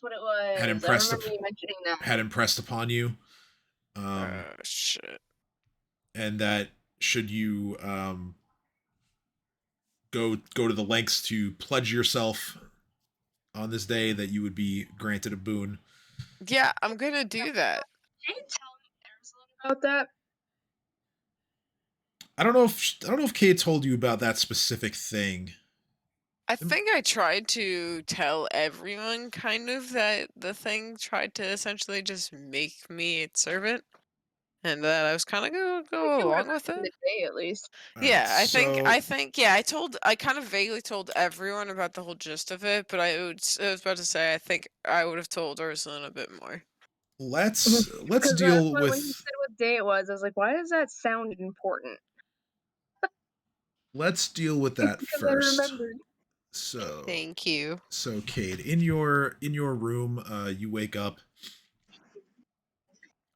what it was. had I impressed remember you mentioning that. had impressed upon you, Shit. and that should you go to the lengths to pledge yourself on this day, that you would be granted a boon. Yeah, I'm gonna do that. Can you tell Arizona about that? I don't know if Kate told you about that specific thing. I think I tried to tell everyone kind of that the thing tried to essentially just make me its servant, and that I was kind of go You would've along with mentioned it. the day at least. Yeah, Alright, I think yeah, I kind of vaguely told everyone about the whole gist of it, but I was about to say I think I would have told Ursula a bit more. let's Because that's deal why when you with said what day it was, I was like, why does that sound important? that Because I first. remembered. So Thank you. So, Cade, in your room, you wake up.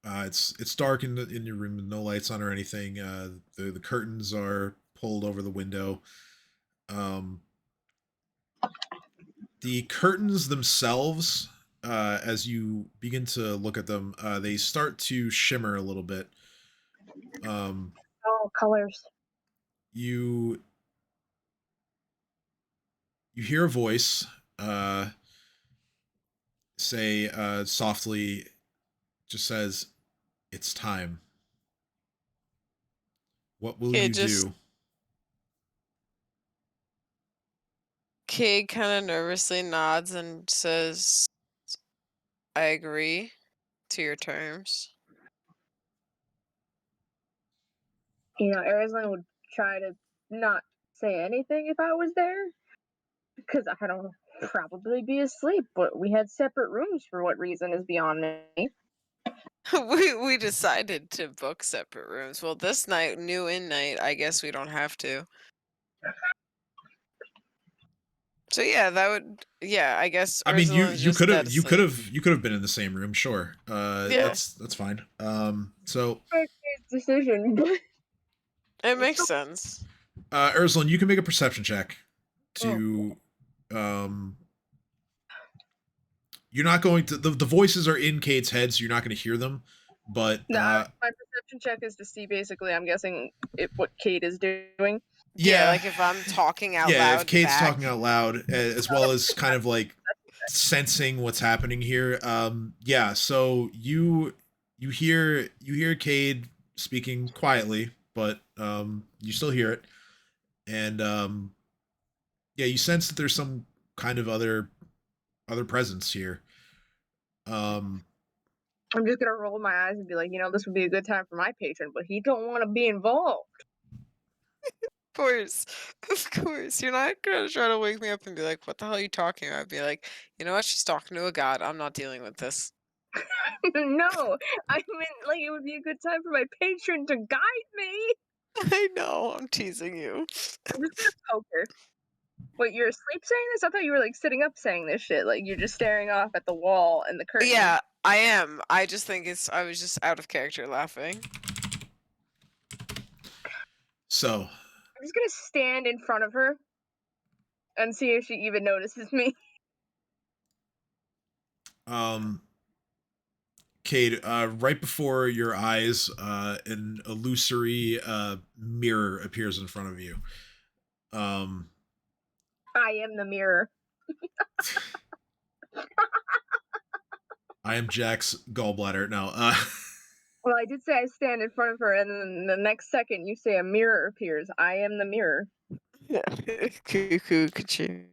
It's dark in your room, with no lights on or anything. The curtains are pulled over the window. The curtains themselves, as you begin to look at them, they start to shimmer a little bit. Oh, colors. You hear a voice say softly, just says, "It's time. What will you do?" Kid kind of nervously nods and says, "I agree to your terms." You know, Arizona would try to not say anything if I was there. Because I don't probably be asleep, but we had separate rooms for what reason is beyond me. we decided to book separate rooms. Well, this night, new in night, I guess we don't have to. So yeah, that would I guess. I mean, Ursula's you just could have dead asleep. been in the same room, sure. Yeah. That's fine. So Decision, but It makes sense. Ursula, you can make a perception check Oh. to you're not going to the voices are in Kate's head, so you're not going to hear them. But my perception check is to see basically. I'm guessing what Kate is doing. Yeah, like if I'm talking out loud. if Kate's back. talking out loud, as well as kind of like sensing what's happening here. So you hear Cade speaking quietly, but you still hear it, and you sense that there's some kind of other presence here. I'm just gonna roll my eyes and be like, this would be a good time for my patron, but he don't want to be involved. Of course. You're not gonna try to wake me up and be like, "What the hell are you talking about?" I'd be like, "You know what? She's talking to a god. I'm not dealing with this." No, I meant like it would be a good time for my patron to guide me. I know. I'm teasing you. I'm just gonna poke her. Wait, you're asleep saying this? I thought you were like sitting up saying this shit. Like you're just staring off at the wall and the curtain. Yeah, I am. I just think I was just out of character laughing. So I'm just gonna stand in front of her and see if she even notices me. Cade, right before your eyes, an illusory mirror appears in front of you. I am the mirror. I am Jack's gallbladder. No. Well, I did say I stand in front of her, and then the next second you say a mirror appears. I am the mirror. Yeah. Cuckoo, ka-choo.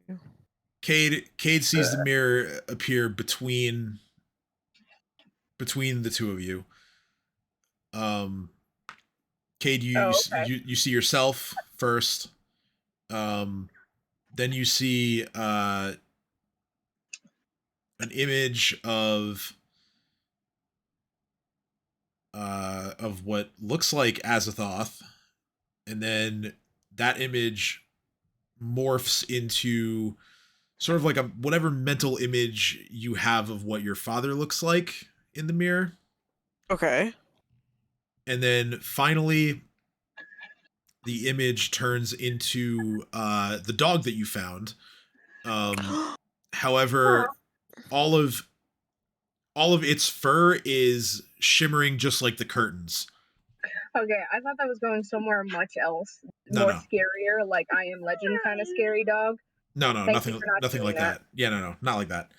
Cade sees the mirror appear between the two of you. Cade, you see yourself first. Then you see an image of what looks like Azathoth, and then that image morphs into sort of like whatever mental image you have of what your father looks like in the mirror. Okay. And then finally the image turns into the dog that you found. However, all of its fur is shimmering just like the curtains. Okay, I thought that was going somewhere much else, No, more no. scarier, like I Am Legend kind of scary dog. No, Thank you nothing for not nothing doing like that. Yeah, no, not like that.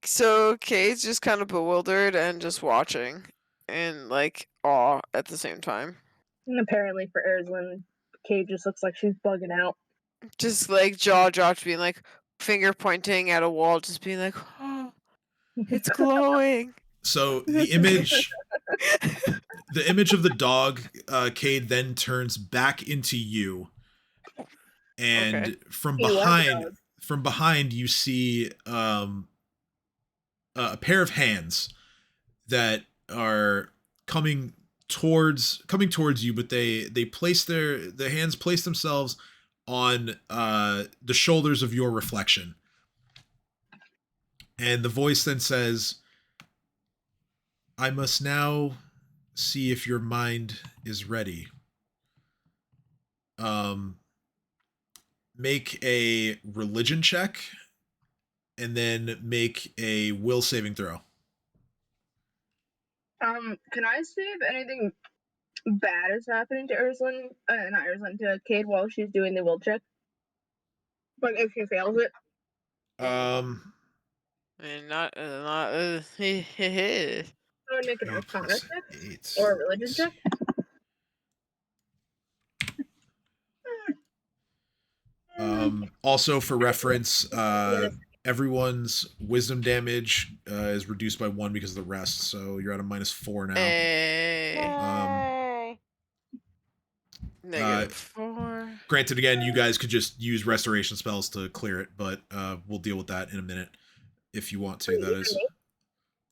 So Kate's just kind of bewildered and just watching in like awe at the same time. And apparently for Erzlin, Kate just looks like she's bugging out. Just like jaw dropped, being like finger pointing at a wall, just being like, oh, it's glowing. So the image of the dog, Cade, then turns back into you, and Okay. from He was a dog. behind you see a pair of hands that are coming towards you, but the hands place themselves on the shoulders of your reflection, and the voice then says, I must now see if your mind is ready. Make a religion check, and then make a will saving throw. Can I see if anything bad is happening to Erzlin, not Erzlin, to Cade while she's doing the will check? Like if she fails it? And not I would make an Arcana check 8. or a religion check. Also for reference, everyone's wisdom damage is reduced by 1 because of the rest, so you're at a -4 now. Yay. -4. Granted, again, you guys could just use restoration spells to clear it, but we'll deal with that in a minute if you want to. That is,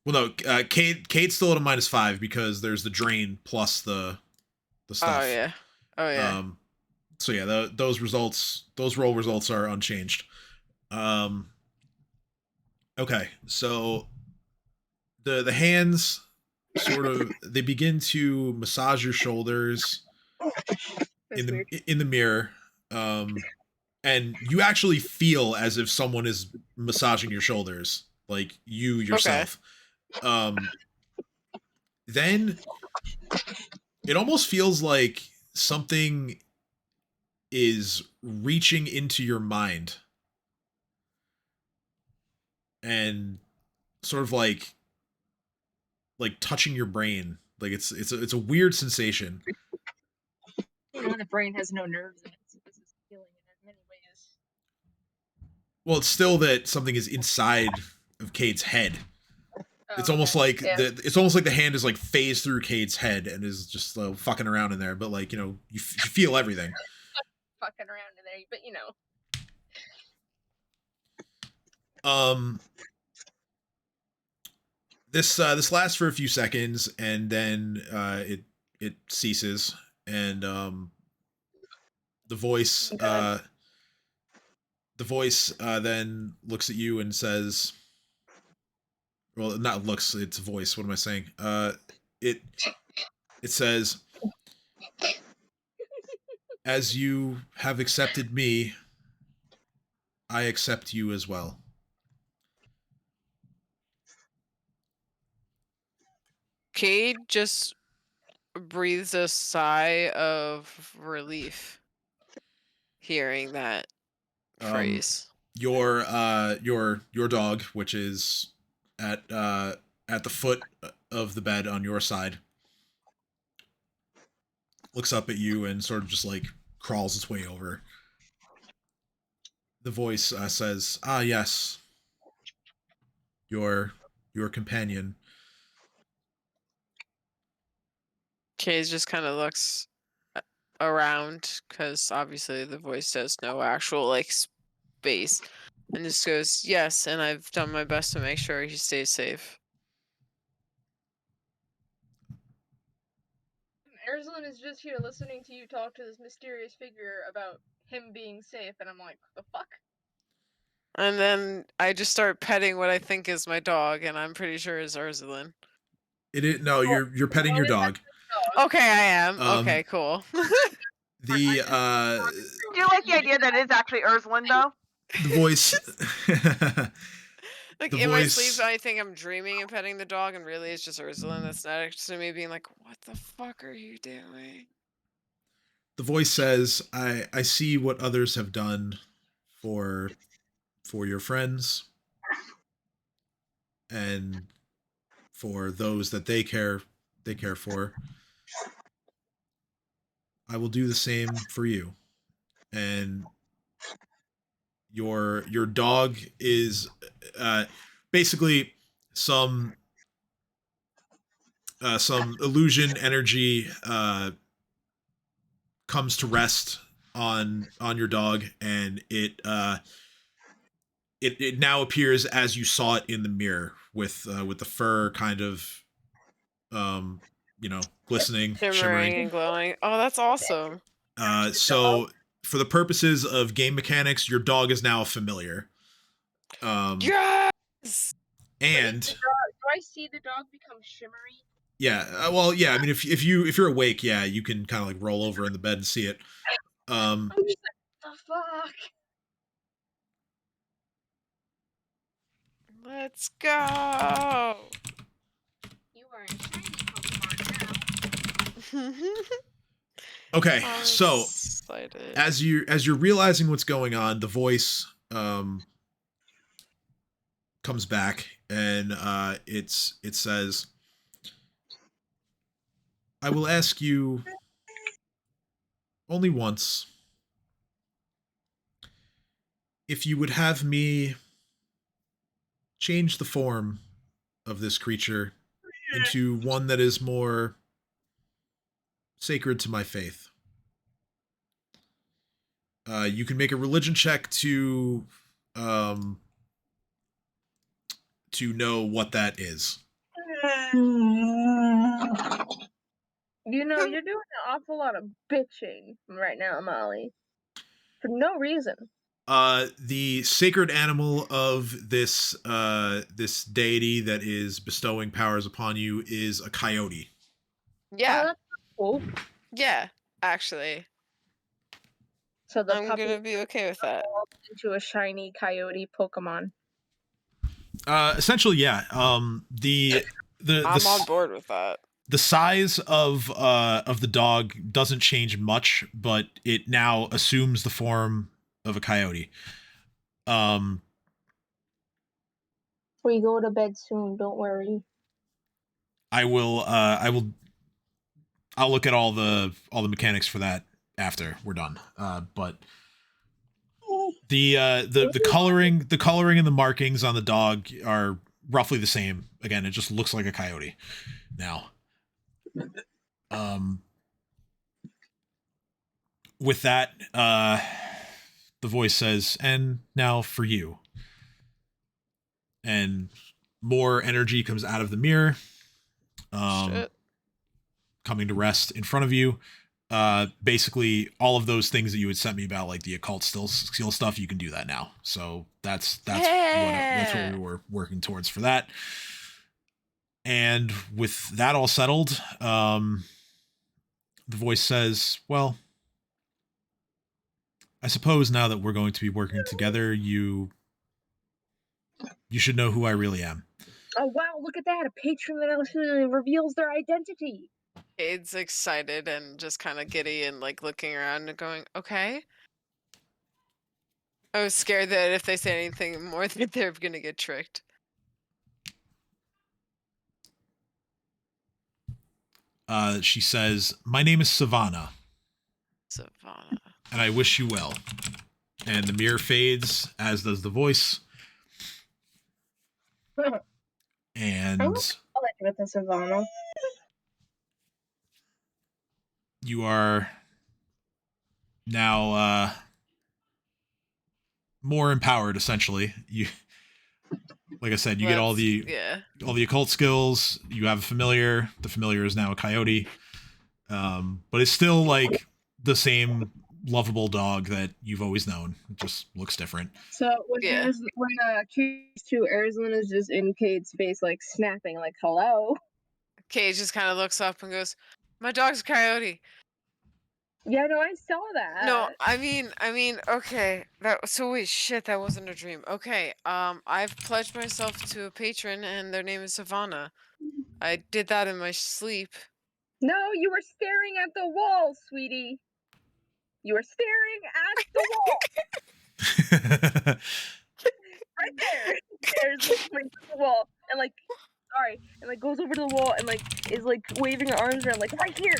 well, no, Kate's still at a -5 because there's the drain plus the stuff. Oh yeah. So yeah, those roll results are unchanged. Okay, so the hands sort of, they begin to massage your shoulders in the mirror, and you actually feel as if someone is massaging your shoulders, like you yourself. Okay. Then it almost feels like something is reaching into your mind and sort of like touching your brain. Like it's a weird sensation. You know, the brain has no nerves in it, so this is healing in many ways. Well, it's still that something is inside of Cade's head. It's almost like the hand is like phased through Cade's head and is just fucking around in there. But like, you know, you feel everything. Fucking around in there, but you know. This lasts for a few seconds, and then it ceases, and the voice then looks at you and says, well, not looks, it's a voice. What am I saying? It says, as you have accepted me, I accept you as well. Cade just breathes a sigh of relief hearing that phrase. Your dog, which is at the foot of the bed on your side, looks up at you and sort of just like crawls its way over. The voice says, "Ah, yes, your companion." Cade just kind of looks around because obviously the voice says no actual like space, and just goes, "Yes, and I've done my best to make sure he stays safe." Erzlin is just here listening to you talk to this mysterious figure about him being safe, and I'm like, the fuck? And then I just start petting what I think is my dog, and I'm pretty sure is Urzulin. It is, no, you're petting your dog. Okay, I am. Um, Okay, cool. The Do you like the idea that it is actually Urslan though? the voice. Like The in my sleep, voice. I think I'm dreaming and petting the dog, and really it's just Ursula that's next to me, being like, "What the fuck are you doing?" The voice says, I see what others have done for your friends and for those that they care for. I will do the same for you. And your dog is basically some some illusion energy comes to rest on your dog, and it now appears as you saw it in the mirror with the fur kind of glistening, Shimmering and glowing. Oh, that's awesome. so for the purposes of game mechanics, your dog is now a familiar. Yes. And Do I see the dog become shimmery? yeah, well, yeah. I mean, if you're awake, yeah, you can kind of like roll over in the bed and see it. I'm just like, the fuck? Let's go. You are a shiny Pokemon now. Okay, I'm so excited. as you're realizing what's going on, the voice comes back, and it says, I will ask you only once if you would have me change the form of this creature into one that is more sacred to my faith. You can make a religion check to know what that is. You know, you're doing an awful lot of bitching right now, Molly. For no reason. The sacred animal of this this deity that is bestowing powers upon you is a coyote. Yeah. Oh, that's cool. Yeah, actually. So the I'm puppy gonna be okay with that. evolved into a shiny coyote Pokemon. Essentially, yeah. I'm on board with that. The size of the dog doesn't change much, but it now assumes the form of a coyote. We go to bed soon, don't worry. I'll look at all the mechanics for that after we're done. But the coloring and the markings on the dog are roughly the same. Again, it just looks like a coyote now. With that, the voice says, and now for you. And more energy comes out of the mirror, coming to rest in front of you. Basically, all of those things that you had sent me about, like the occult skill stuff, you can do that now. So that's what we were working towards for that. And with that all settled, the voice says, well, I suppose now that we're going to be working together, you should know who I really am. Oh wow, look at that! A patron that actually reveals their identity. Cade's excited and just kind of giddy and like looking around and going, okay. I was scared that if they say anything more that they're gonna get tricked. She says, my name is Savannah. Savannah. And I wish you well. And the mirror fades, as does the voice. And I like with the Savannah. You are now more empowered, essentially. You, like I said, you get all the occult skills. You have a familiar. The familiar is now a coyote, but it's still like the same lovable dog that you've always known. It just looks different. So when Q2 Arizona is just in Cade's face, like snapping, like hello. Cade just kind of looks up and goes, My dog's a coyote. Yeah, no, I saw that. No, I mean, okay. So wait, shit, that wasn't a dream. Okay, I've pledged myself to a patron, and their name is Savannah. I did that in my sleep. No, you were staring at the wall, sweetie. You were staring at the wall. Right there. There's like points at the wall, and like, sorry, and like goes over to the wall and like is like waving her arms around, like right here.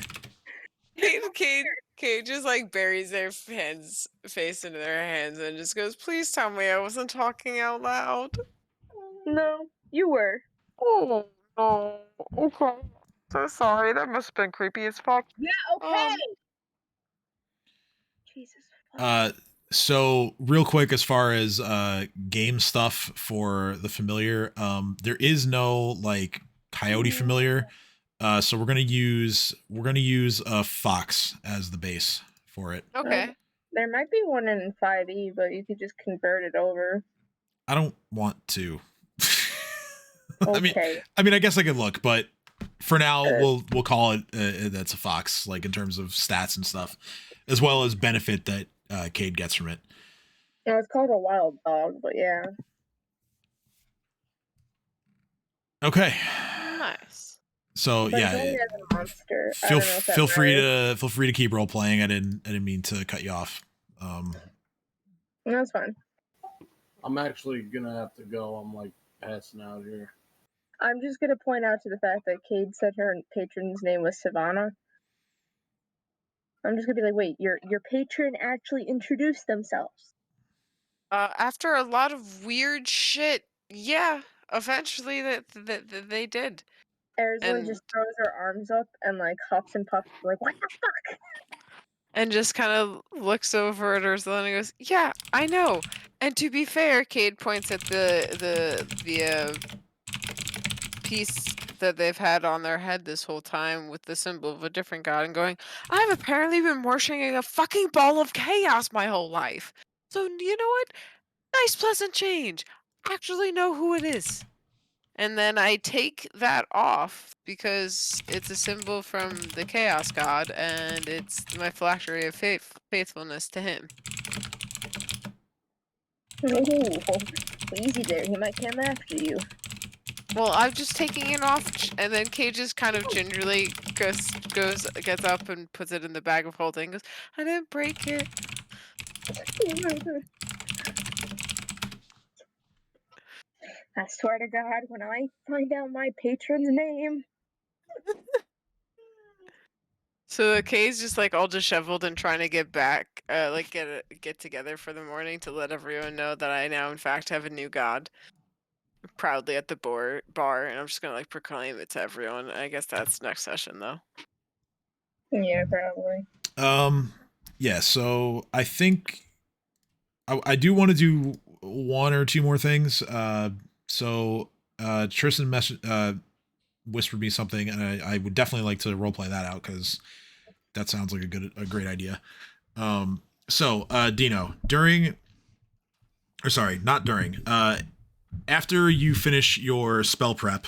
Kate just like buries their face into their hands and just goes, "Please tell me I wasn't talking out loud." No, you were. Oh no. Okay. So sorry. That must have been creepy as fuck. Yeah. Okay. Jesus. So real quick, as far as game stuff for the familiar, there is no like coyote familiar. So we're gonna use a fox as the base for it. Okay. There might be one in 5e, but you could just convert it over. I don't want to. Okay. I mean, I guess I could look, but for now, we'll call it that's a fox, like in terms of stats and stuff, as well as benefit that Cade gets from it. No, it's called a wild dog, but yeah. Okay. Nice. So But yeah, it's only as a monster. I feel don't know if that feel free matters. to keep role playing. I didn't mean to cut you off. That's fine. I'm actually gonna have to go. I'm like passing out here. I'm just gonna point out to the fact that Cade said her patron's name was Savannah. I'm just gonna be like, wait, your patron actually introduced themselves. After a lot of weird shit, yeah, eventually that they did. Arizona And just throws her arms up and like huffs and puffs, like, what the fuck? and just kind of looks over at Ursula and goes, "Yeah, I know." And to be fair, Cade points at the piece that they've had on their head this whole time with the symbol of a different god and going, "I've apparently been worshiping a fucking ball of chaos my whole life. So you know what? Nice pleasant change. Actually know who it is." And then I take that off because it's a symbol from the chaos god and it's my phylactery of faithfulness to him. Ooh, easy there. He might come after you. Well, I'm just taking it off, and then Cage just kind of gingerly gets up and puts it in the bag of holding. Goes, "I didn't break it." I swear to God, when I find out my patron's name. So Kay's just like all disheveled and trying to get back, like get together for the morning to let everyone know that I now in fact have a new god. Proudly at the bar, and I'm just gonna like proclaim it to everyone. I guess that's next session though. Yeah, probably. Yeah. So I think I do want to do one or two more things. So Tristan whispered me something, and I would definitely like to roleplay that out because that sounds like a great idea. So Dino, not during. After you finish your spell prep,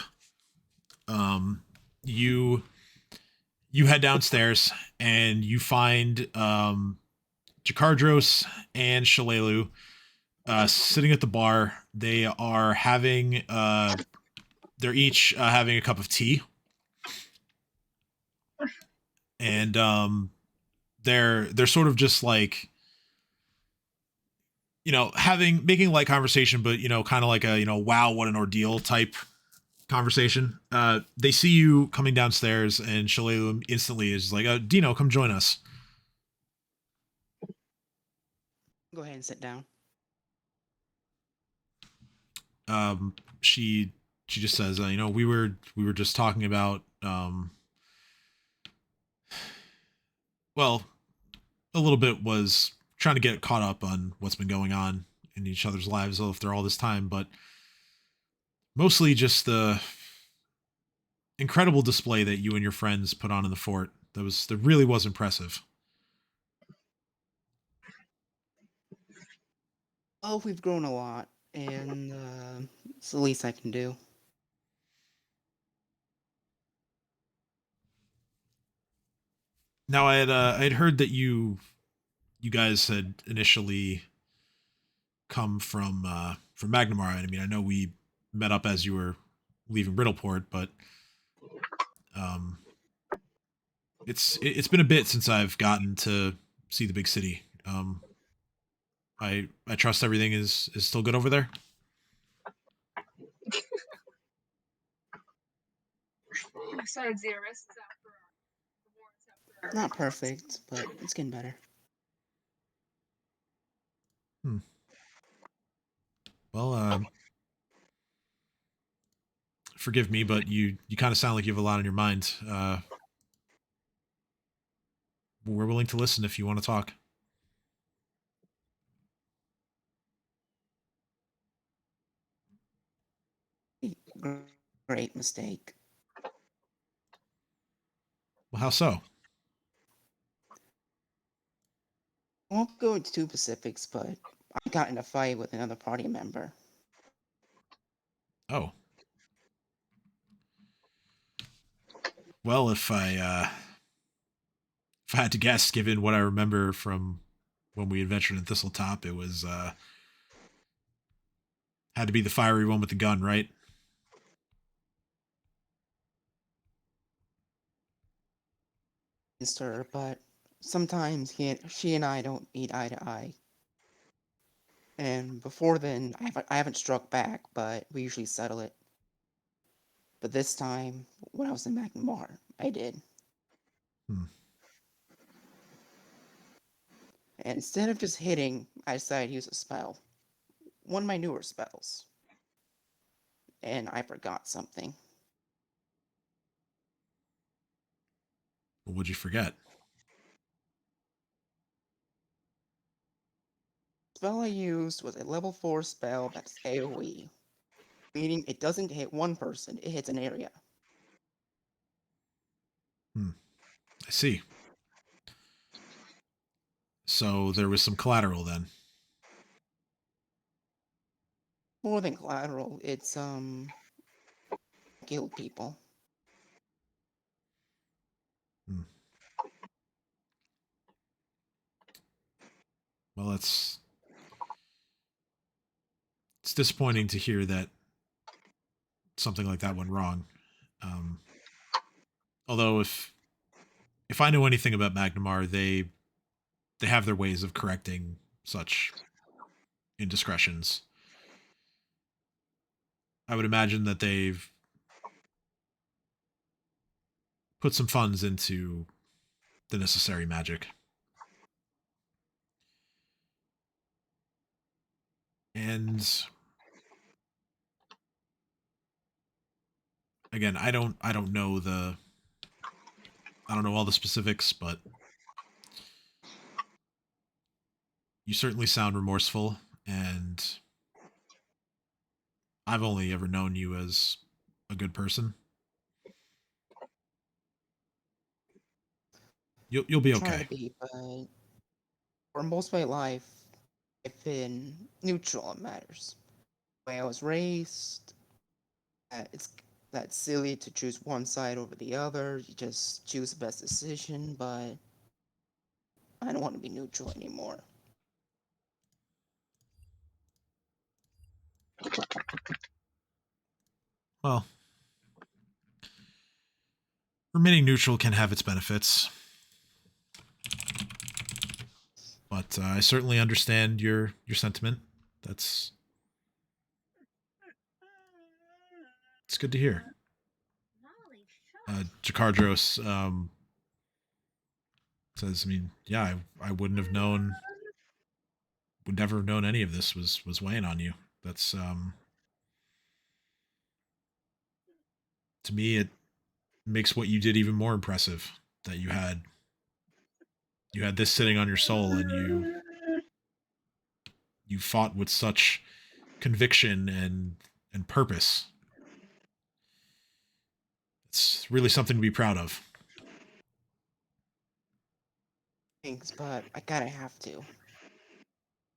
you head downstairs and you find Jakardros and Shalelu sitting at the bar. They are having they're each having a cup of tea, and they're sort of just like, you know, making light conversation, but you know, kind of like a, you know, wow, what an ordeal type conversation. They see you coming downstairs, and Shalelu instantly is like, Dino, come join us. Go ahead and sit down. She just says, you know, we were just talking about well, a little bit was trying to get caught up on what's been going on in each other's lives after all this time, but mostly just the incredible display that you and your friends put on in the fort. That really was impressive. Oh, we've grown a lot, and it's the least I can do. Now I had heard that you guys had initially come from Magnamar. I mean, I know we met up as you were leaving Riddleport, but um, it's been a bit since I've gotten to see the big city. I trust everything is still good over there. Besides the arrests Not perfect, but it's getting better. Well, forgive me, but you kind of sound like you have a lot on your mind. We're willing to listen if you want to talk. Great mistake. Well, how so? I won't go into too specifics, but I got in a fight with another party member. Oh. Well, if I had to guess, given what I remember from when we adventured in Thistletop, it was had to be the fiery one with the gun, right? Her, but sometimes she and I don't meet eye to eye. And before then, I haven't struck back, but we usually settle it. But this time, when I was in Magnamar, I did. And instead of just hitting, I decided to use a spell. One of my newer spells. And I forgot something. Well, what'd you forget? The spell I used was a level 4 spell that's AoE. Meaning it doesn't hit one person, it hits an area. I see. So there was some collateral then. More than collateral, it's killed people. Well, it's disappointing to hear that something like that went wrong. Although if I know anything about Magnamar, they have their ways of correcting such indiscretions. I would imagine that they've put some funds into the necessary magic. And again, I don't know all the specifics, but you certainly sound remorseful, and I've only ever known you as a good person. You'll be Try okay. to be, but for most of my life, I've been neutral on matters. The way I was raised, it's that's silly to choose one side over the other. You just choose the best decision, but I don't want to be neutral anymore. Well, remaining neutral can have its benefits, but I certainly understand your sentiment. That's it's good to hear. Jakardros says, I mean, yeah, I wouldn't have known, would never have known any of this was weighing on you. That's to me, it makes what you did even more impressive. That you had this sitting on your soul, and you fought with such conviction and purpose. It's really something to be proud of. Thanks, but I kinda have to.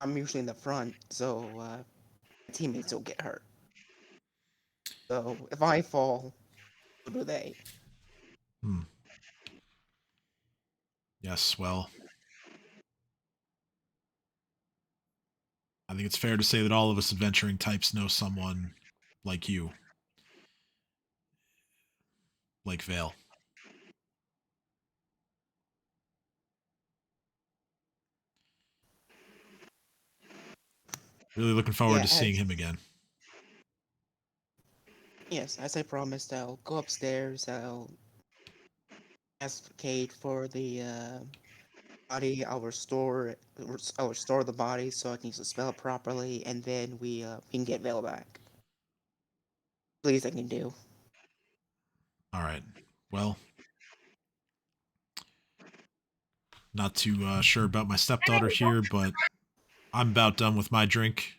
I'm usually in the front, so my teammates will get hurt. So if I fall, so do they. Yes, well, I think it's fair to say that all of us adventuring types know someone like you, like Vale. Really looking forward Yeah, to seeing him again. yes, as I promised, I'll go upstairs. I'll ask Kate for the body. I'll restore the body so I can use the spell properly, and then we can get Vale back. Please, I can do. All right. Well, not too sure about my stepdaughter here, but I'm about done with my drink.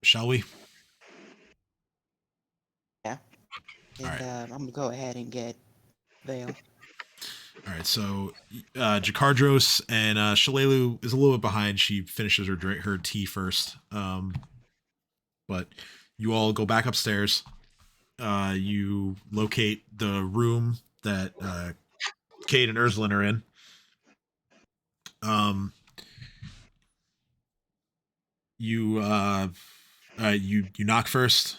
Shall we? Yeah, All and right. I'm gonna go ahead and get Vale. All right. So, Jakardros and Shalelu is a little bit behind. She finishes her tea first. But you all go back upstairs. You locate the room that Cade and Urslan are in. Um, you you knock first,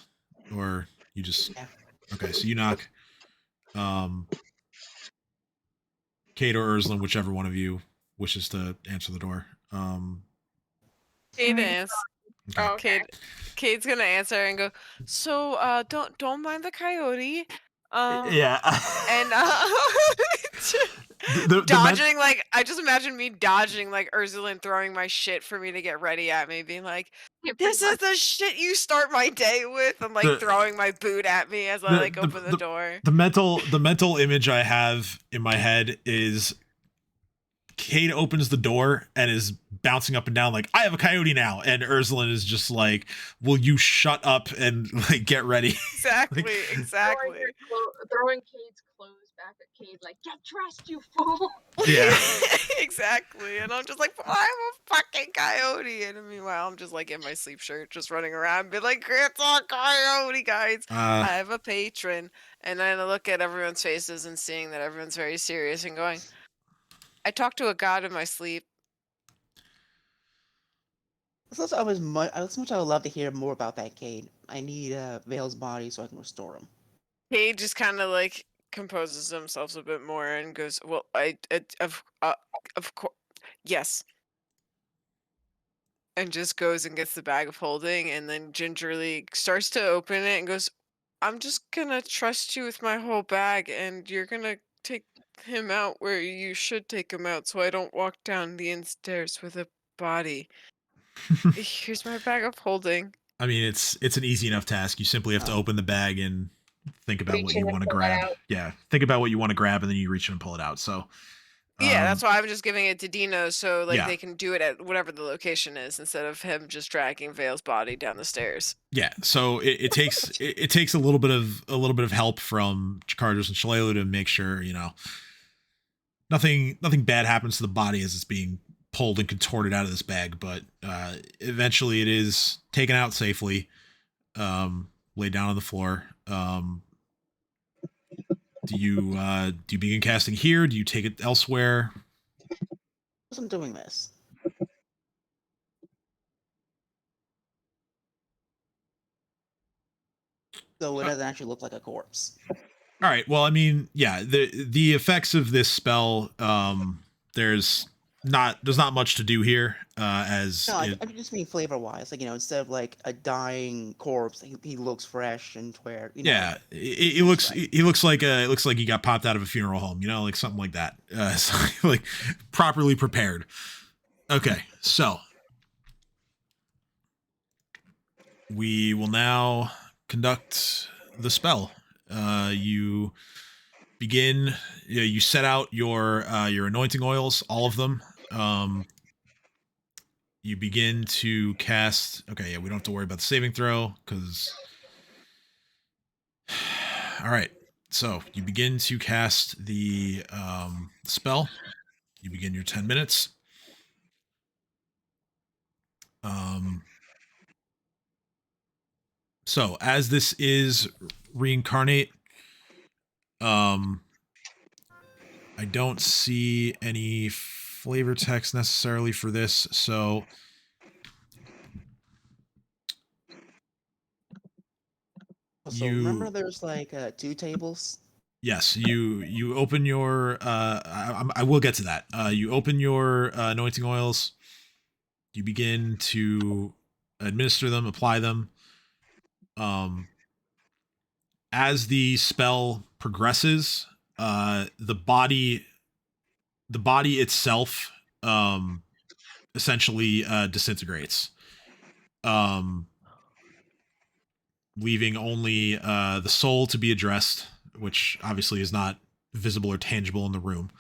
or you just Yeah. okay? So you knock. Cade or Urslan, whichever one of you wishes to answer the door. Cade answers. Okay. Oh, okay. Cade's gonna answer and go. So, don't mind the coyote. Yeah. And the dodging like I just imagine me dodging like Ursula and throwing my shit for me to get ready at me, being like, Yeah, "This pretty is the shit you start my day with," and like The- throwing my boot at me as I like open the door. the mental image I have in my head is Cade opens the door and is bouncing up and down like, I have a coyote now, and Ursula is just like, will you shut up and like get ready? Exactly, exactly. Throwing Cade's clothes back at Cade, like, get dressed, you fool! Yeah. Exactly. And I'm just like, I'm a fucking coyote. And meanwhile, I'm just like in my sleep shirt, just running around, be like, it's a coyote, guys. I have a patron. And then I look at everyone's faces and seeing that everyone's very serious and going, I talk to a god in my sleep. As much I would love to hear more about that, Cade. I need Vale's body so I can restore him. Cade just kind of like composes himself a bit more and goes, well, of course, yes. And just goes and gets the bag of holding and then gingerly starts to open it and goes, I'm just gonna trust you with my whole bag and you're gonna take him out where you should take him out so I don't walk down the inn stairs with a body. Here's my bag of holding. I mean, it's an easy enough task. You simply have to open the bag and think about what you want to grab. Yeah, think about what you want to grab, and then you reach in and pull it out. So, Yeah, that's why I'm just giving it to Dino so like yeah. they can do it at whatever the location is instead of him just dragging Vale's body down the stairs. Yeah, so it takes it takes a little bit of help from Jakardros and Shalelu to make sure nothing bad happens to the body as it's being pulled and contorted out of this bag, but eventually it is taken out safely, laid down on the floor. Do you begin casting here? Do you take it elsewhere? I wasn't doing this. So it doesn't actually look like a corpse. All right. Well, I mean, yeah, the effects of this spell, there's not much to do here. As No, I just mean flavor wise. Like, instead of like a dying corpse, he looks fresh and where yeah, it looks like it looks like he got popped out of a funeral home. Like something like that. So, like properly prepared. Okay, so we will now conduct the spell. You begin. You set out your anointing oils, all of them. You begin to cast. Okay, yeah, we don't have to worry about the saving throw because. All right, so you begin to cast the spell. You begin your 10 minutes. So as this is reincarnate, I don't see any flavor text necessarily for this, so So remember, there's like 2 tables. yes, you open your I will get to that. You open your anointing oils. You begin to administer them, apply them. As the spell progresses, the body itself essentially disintegrates. Leaving only the soul to be addressed, which obviously is not visible or tangible in the room.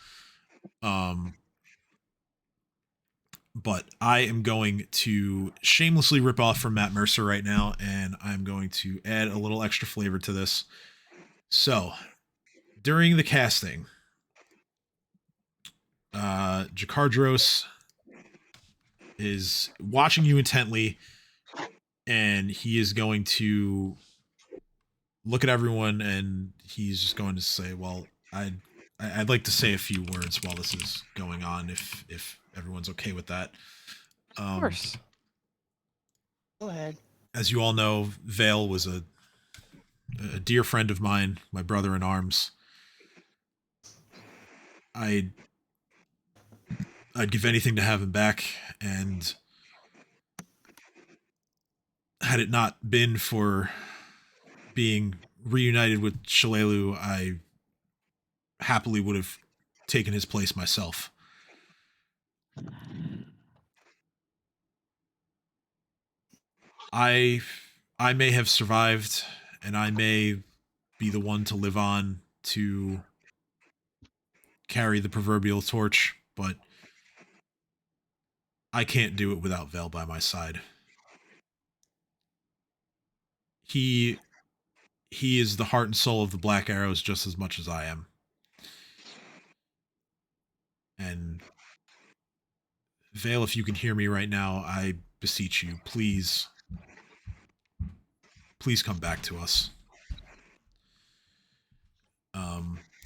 But I am going to shamelessly rip off from Matt Mercer right now, and I'm going to add a little extra flavor to this. So, during the casting, Jakardros is watching you intently, and he is going to look at everyone, and he's just going to say, well, I'd like to say a few words while this is going on, if everyone's okay with that. Of course. Go ahead. As you all know, Vale was a dear friend of mine, my brother in arms. I'd give anything to have him back, and had it not been for being reunited with Shalelu, I happily would have taken his place myself. I may have survived, and I may be the one to live on to carry the proverbial torch, but I can't do it without Vale by my side. He is the heart and soul of the Black Arrows just as much as I am. And Vale, if you can hear me right now, I beseech you, please come back to us.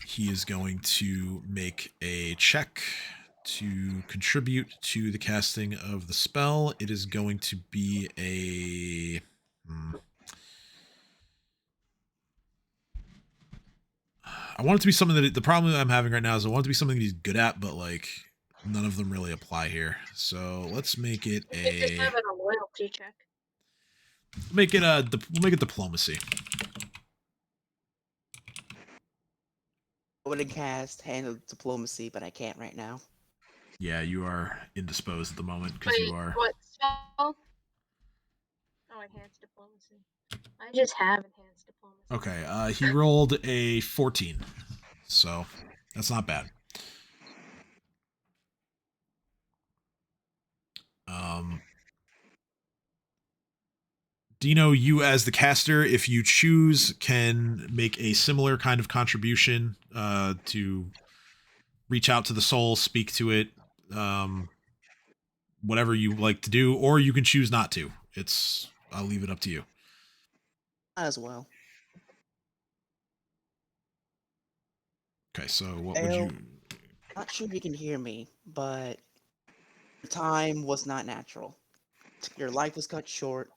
He is going to make a check to contribute to the casting of the spell. It is going to be a... I want it to be something that... The problem that I'm having right now is I want it to be something that he's good at, but, like, none of them really apply here. So let's make it a... Just have it a loyalty check. Make it a... We'll make it diplomacy. I would have cast handle diplomacy, but I can't right now. Yeah, you are indisposed at the moment because you are... What spell? Oh, enhanced diplomacy. I just have enhanced diplomacy. Okay, he rolled a 14, so that's not bad. Dino, you as the caster, if you choose, can make a similar kind of contribution to reach out to the soul, speak to it, whatever you like to do, or you can choose not to. I'll leave it up to you. As well. Okay, so what would you... Not sure if you can hear me, but time was not natural. Your life was cut short,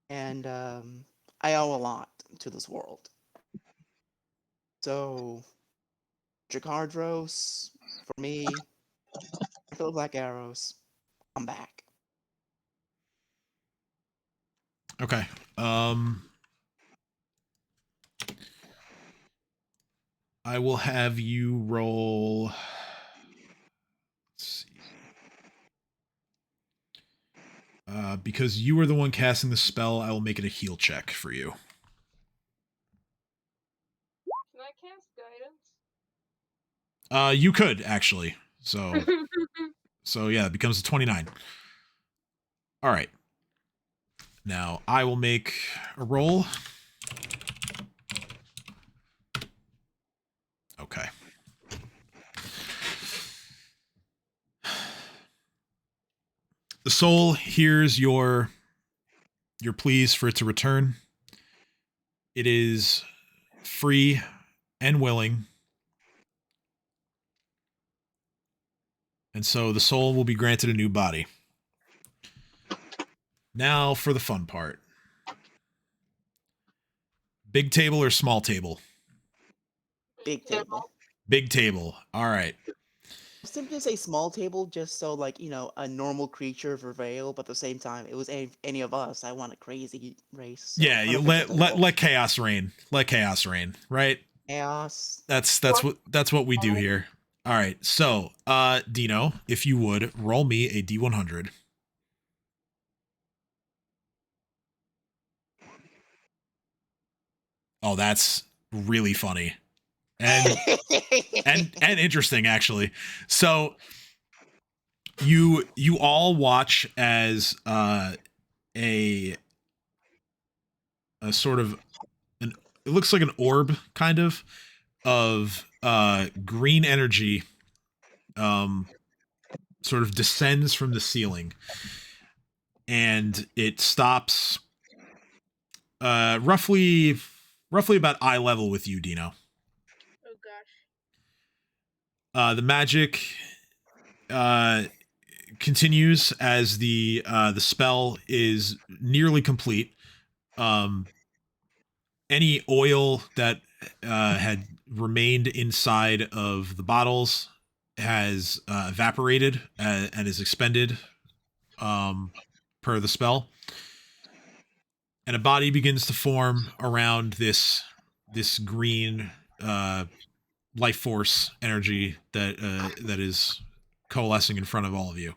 and I owe a lot to this world. So, Jakardros, for me, for the Black Arrows, I'm back. Okay. I will have you roll... Let's see. Because you were the one casting the spell, I will make it a heal check for you. Can I cast guidance? You could, actually. So... So yeah, it becomes a 29. All right. Now I will make a roll. Okay. The soul hears your pleas for it to return. It is free and willing And so the soul will be granted a new body. Now for the fun part. Big table or small table? Big table. Big table. All right. Simply say small table just so, like, a normal creature for Vale, but at the same time, it was any of us. I want a crazy race. So Yeah, you 100% let chaos reign. Let chaos reign, right? chaos. That's what we do here. All right. So, Dino, if you would roll me a D100. Oh, that's really funny. And and interesting actually. So you all watch as a sort of it looks like an orb kind of green energy sort of descends from the ceiling, and it stops roughly about eye level with you, Dino. Oh gosh. The magic continues as the spell is nearly complete. Any oil that had remained inside of the bottles has evaporated and is expended per the spell, and a body begins to form around this green life force energy that is coalescing in front of all of you.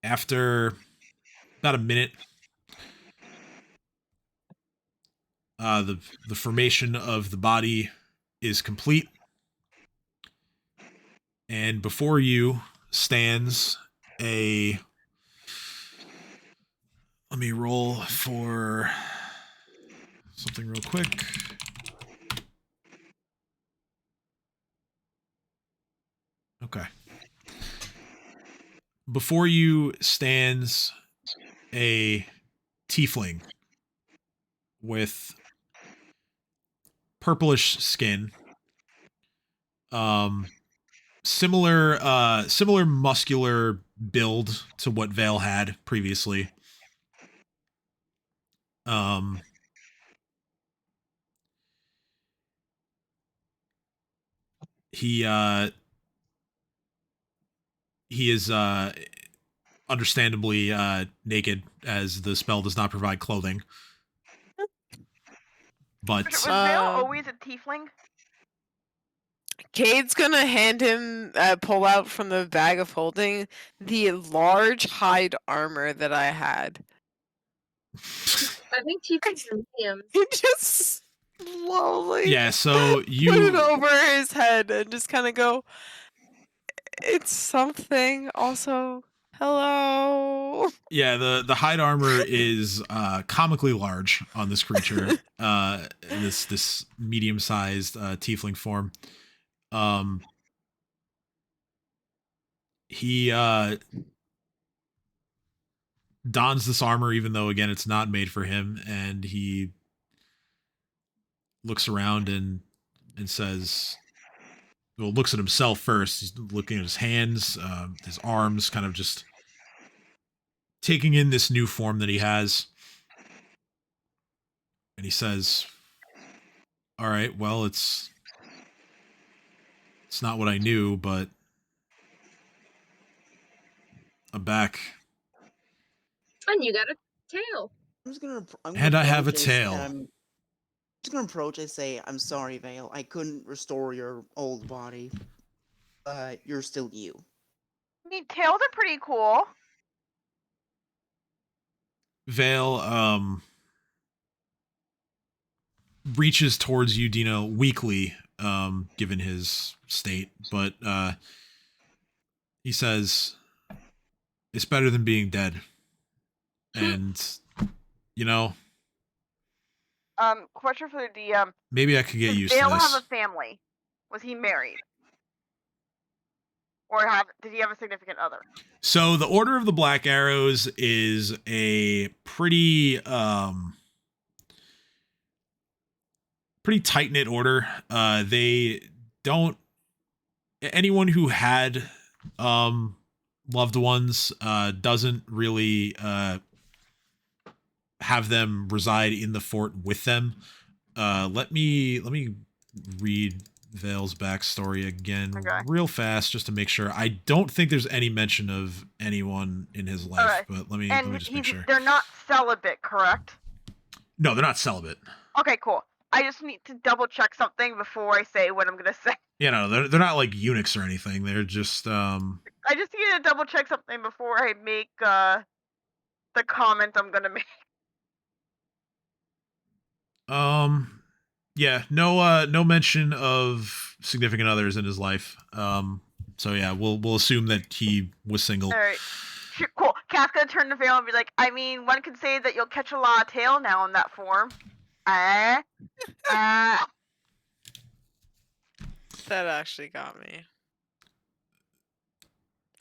After about a minute, the formation of the body is complete, and before you stands a. Let me roll for something real quick. Okay. Before you stands a tiefling with purplish skin, similar muscular build to what Vale had previously. He is understandably naked, as the spell does not provide clothing. But Was Vale always a tiefling? Cade's gonna hand him, pull out from the bag of holding the large hide armor that I had. I think tieflings are mediums. He just slowly yeah, so put it you over his head and just kind of go, it's something. Also, hello. yeah, the hide armor is comically large on this creature. This medium-sized tiefling form. He dons this armor, even though again it's not made for him, and he looks around and says, well, looks at himself first. He's looking at his hands, his arms, kind of just taking in this new form that he has. And he says, all right, well, it's not what I knew, but I'm back. And you got a tail. And I have a tail. I'm just gonna approach and say, I'm sorry, Vale. I couldn't restore your old body, but you're still you. I mean, tails are pretty cool. Vale reaches towards you, Dino, weakly, given his state, but he says, it's better than being dead. And, Question for the DM. maybe I could get used to Vale this. have a family? Was he married? Or did he have a significant other? So the Order of the Black Arrows is a pretty tight-knit order. They don't anyone who had loved ones doesn't really have them reside in the fort with them. Let me read Vale's backstory again real fast just to make sure. I don't think there's any mention of anyone in his life, Alright. but let me just make sure. They're not celibate, correct? No, they're not celibate. Okay, cool. I just need to double check something before I say what I'm gonna say. Yeah, no, they're not like eunuchs or anything. They're just I just need to double check something before I make the comment I'm gonna make. Yeah, no mention of significant others in his life. So yeah, we'll assume that he was single. All right, cool. Cat's gonna turn to Vale and be like, I mean, one could say that you'll catch a lot of tail now in that form. That actually got me.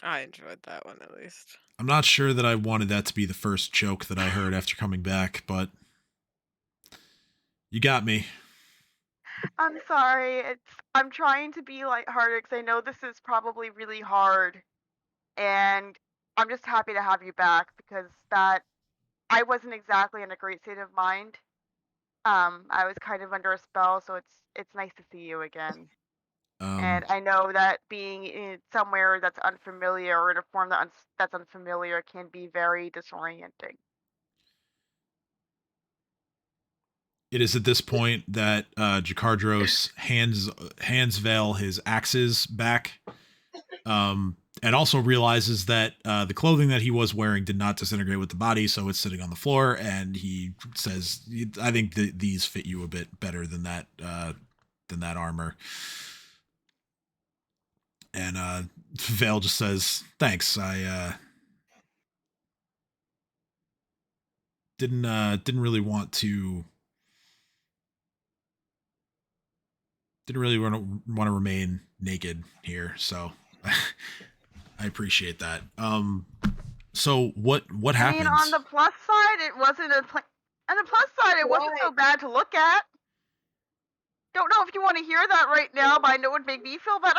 I enjoyed that one at least. I'm not sure that I wanted that to be the first joke that I heard after coming back, but you got me. I'm sorry. I'm trying to be lighthearted because I know this is probably really hard, and I'm just happy to have you back because I wasn't exactly in a great state of mind. I was kind of under a spell, so it's nice to see you again. And I know that being in somewhere that's unfamiliar or in a form that's unfamiliar can be very disorienting. It is at this point that Jakardros hands Vale his axes back, and also realizes that the clothing that he was wearing did not disintegrate with the body, so it's sitting on the floor. And he says, "I think these fit you a bit better than that armor." And Vale just says, "Thanks. I didn't really want to." Didn't really want to remain naked here, so I appreciate that. So what happens? I mean, on the plus side, it wasn't on the plus side, it wasn't so bad to look at. Don't know if you want to hear that right now, but I know it would make me feel better.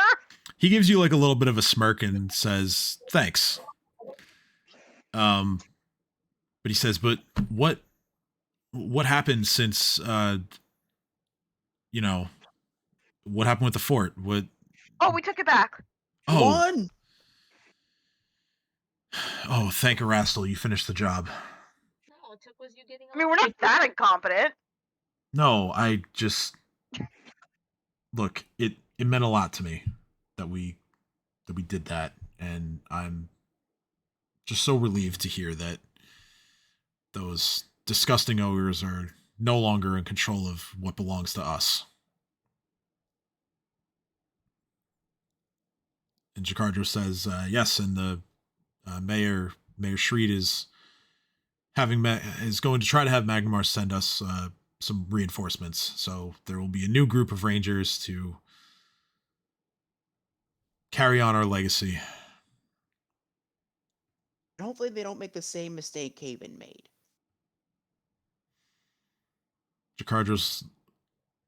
He gives you like a little bit of a smirk and says, "Thanks." But he says, "But what happened since what happened with the fort? What?" Oh, we took it back. Oh. One. Oh, thank Erastil, you finished the job. No, it took was you getting. I mean, we're not that incompetent. No, I just look. It meant a lot to me that we did that, and I'm just so relieved to hear that those disgusting ogres are no longer in control of what belongs to us. And Jakardro says, "Yes," and the Mayor Shreed is going to try to have Magnamar send us some reinforcements. So there will be a new group of rangers to carry on our legacy. Hopefully they don't make the same mistake Caven made. Jakardros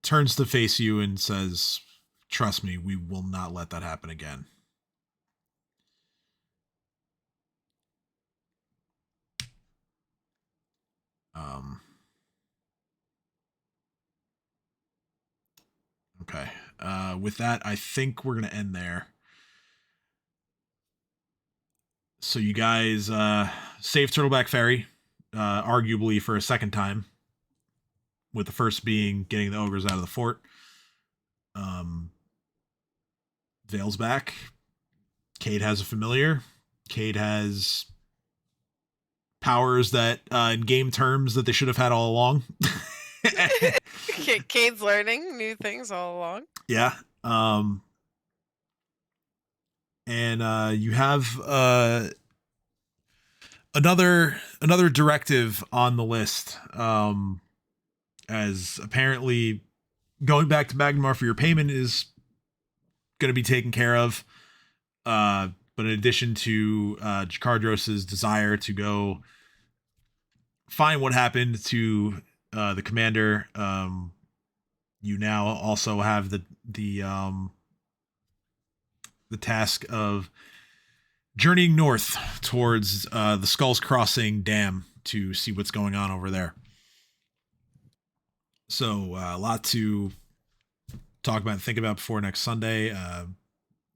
turns to face you and says, "Trust me, we will not let that happen again." Okay. With that, I think we're going to end there. So you guys saved Turtleback Ferry, arguably for a second time, with the first being getting the ogres out of the fort. Vale's back. Cade has a familiar. Cade has powers that, in game terms, that they should have had all along. Cade's learning new things all along. Yeah. And you have another directive on the list, as apparently going back to Magnamar for your payment is going to be taken care of. But in addition to Jakardros' desire to go find what happened to the commander, you now also have the the task of journeying north towards the Skulls Crossing Dam to see what's going on over there. So a lot to talk about and think about before next Sunday. I'm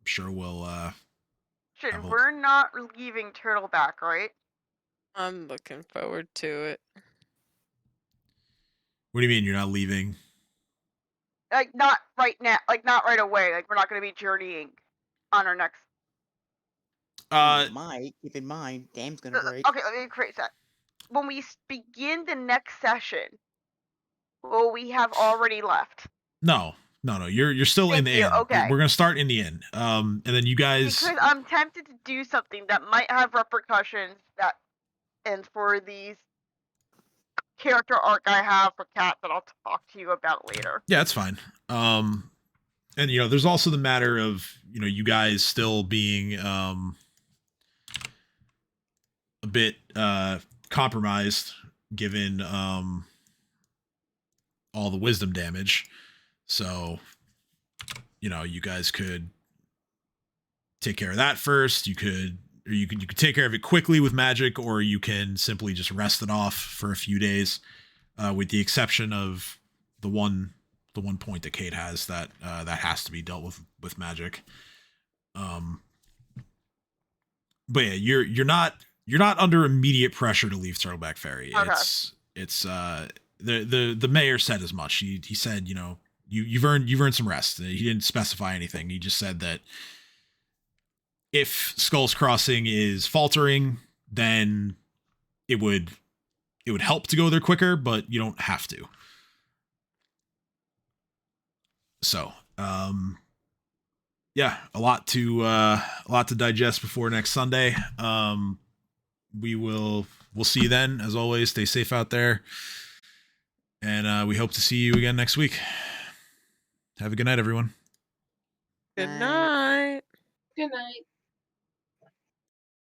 sure we'll. Shit, we're not leaving Turtleback, right? I'm looking forward to it. What do you mean you're not leaving? Like, not right now. Like, not right away. Like, we're not going to be journeying on our next. Mike, keep in mind, dam's gonna break. Okay, let me rephrase that. When we begin the next session, will we have already left? No. You're still in the inn. Okay. We're gonna start in the inn. And then you guys. Because I'm tempted to do something that might have repercussions and for these character arc I have for Kat that I'll talk to you about later. Yeah, that's fine. And there's also the matter of you guys still being a bit compromised given all the wisdom damage. So you guys could take care of that first. You could take care of it quickly with magic, or you can simply just rest it off for a few days, with the exception of the one point that Kate has that has to be dealt with magic. But yeah, you're not under immediate pressure to leave Turtleback Ferry. Okay. It's the mayor said as much. He said, you've earned some rest. He didn't specify anything. He just said that if Skulls Crossing is faltering, then it would help to go there quicker, but you don't have to. So, yeah, a lot to digest before next Sunday. We'll see you then. As always, stay safe out there, and we hope to see you again next week. Have a good night, everyone. Good night. Good night.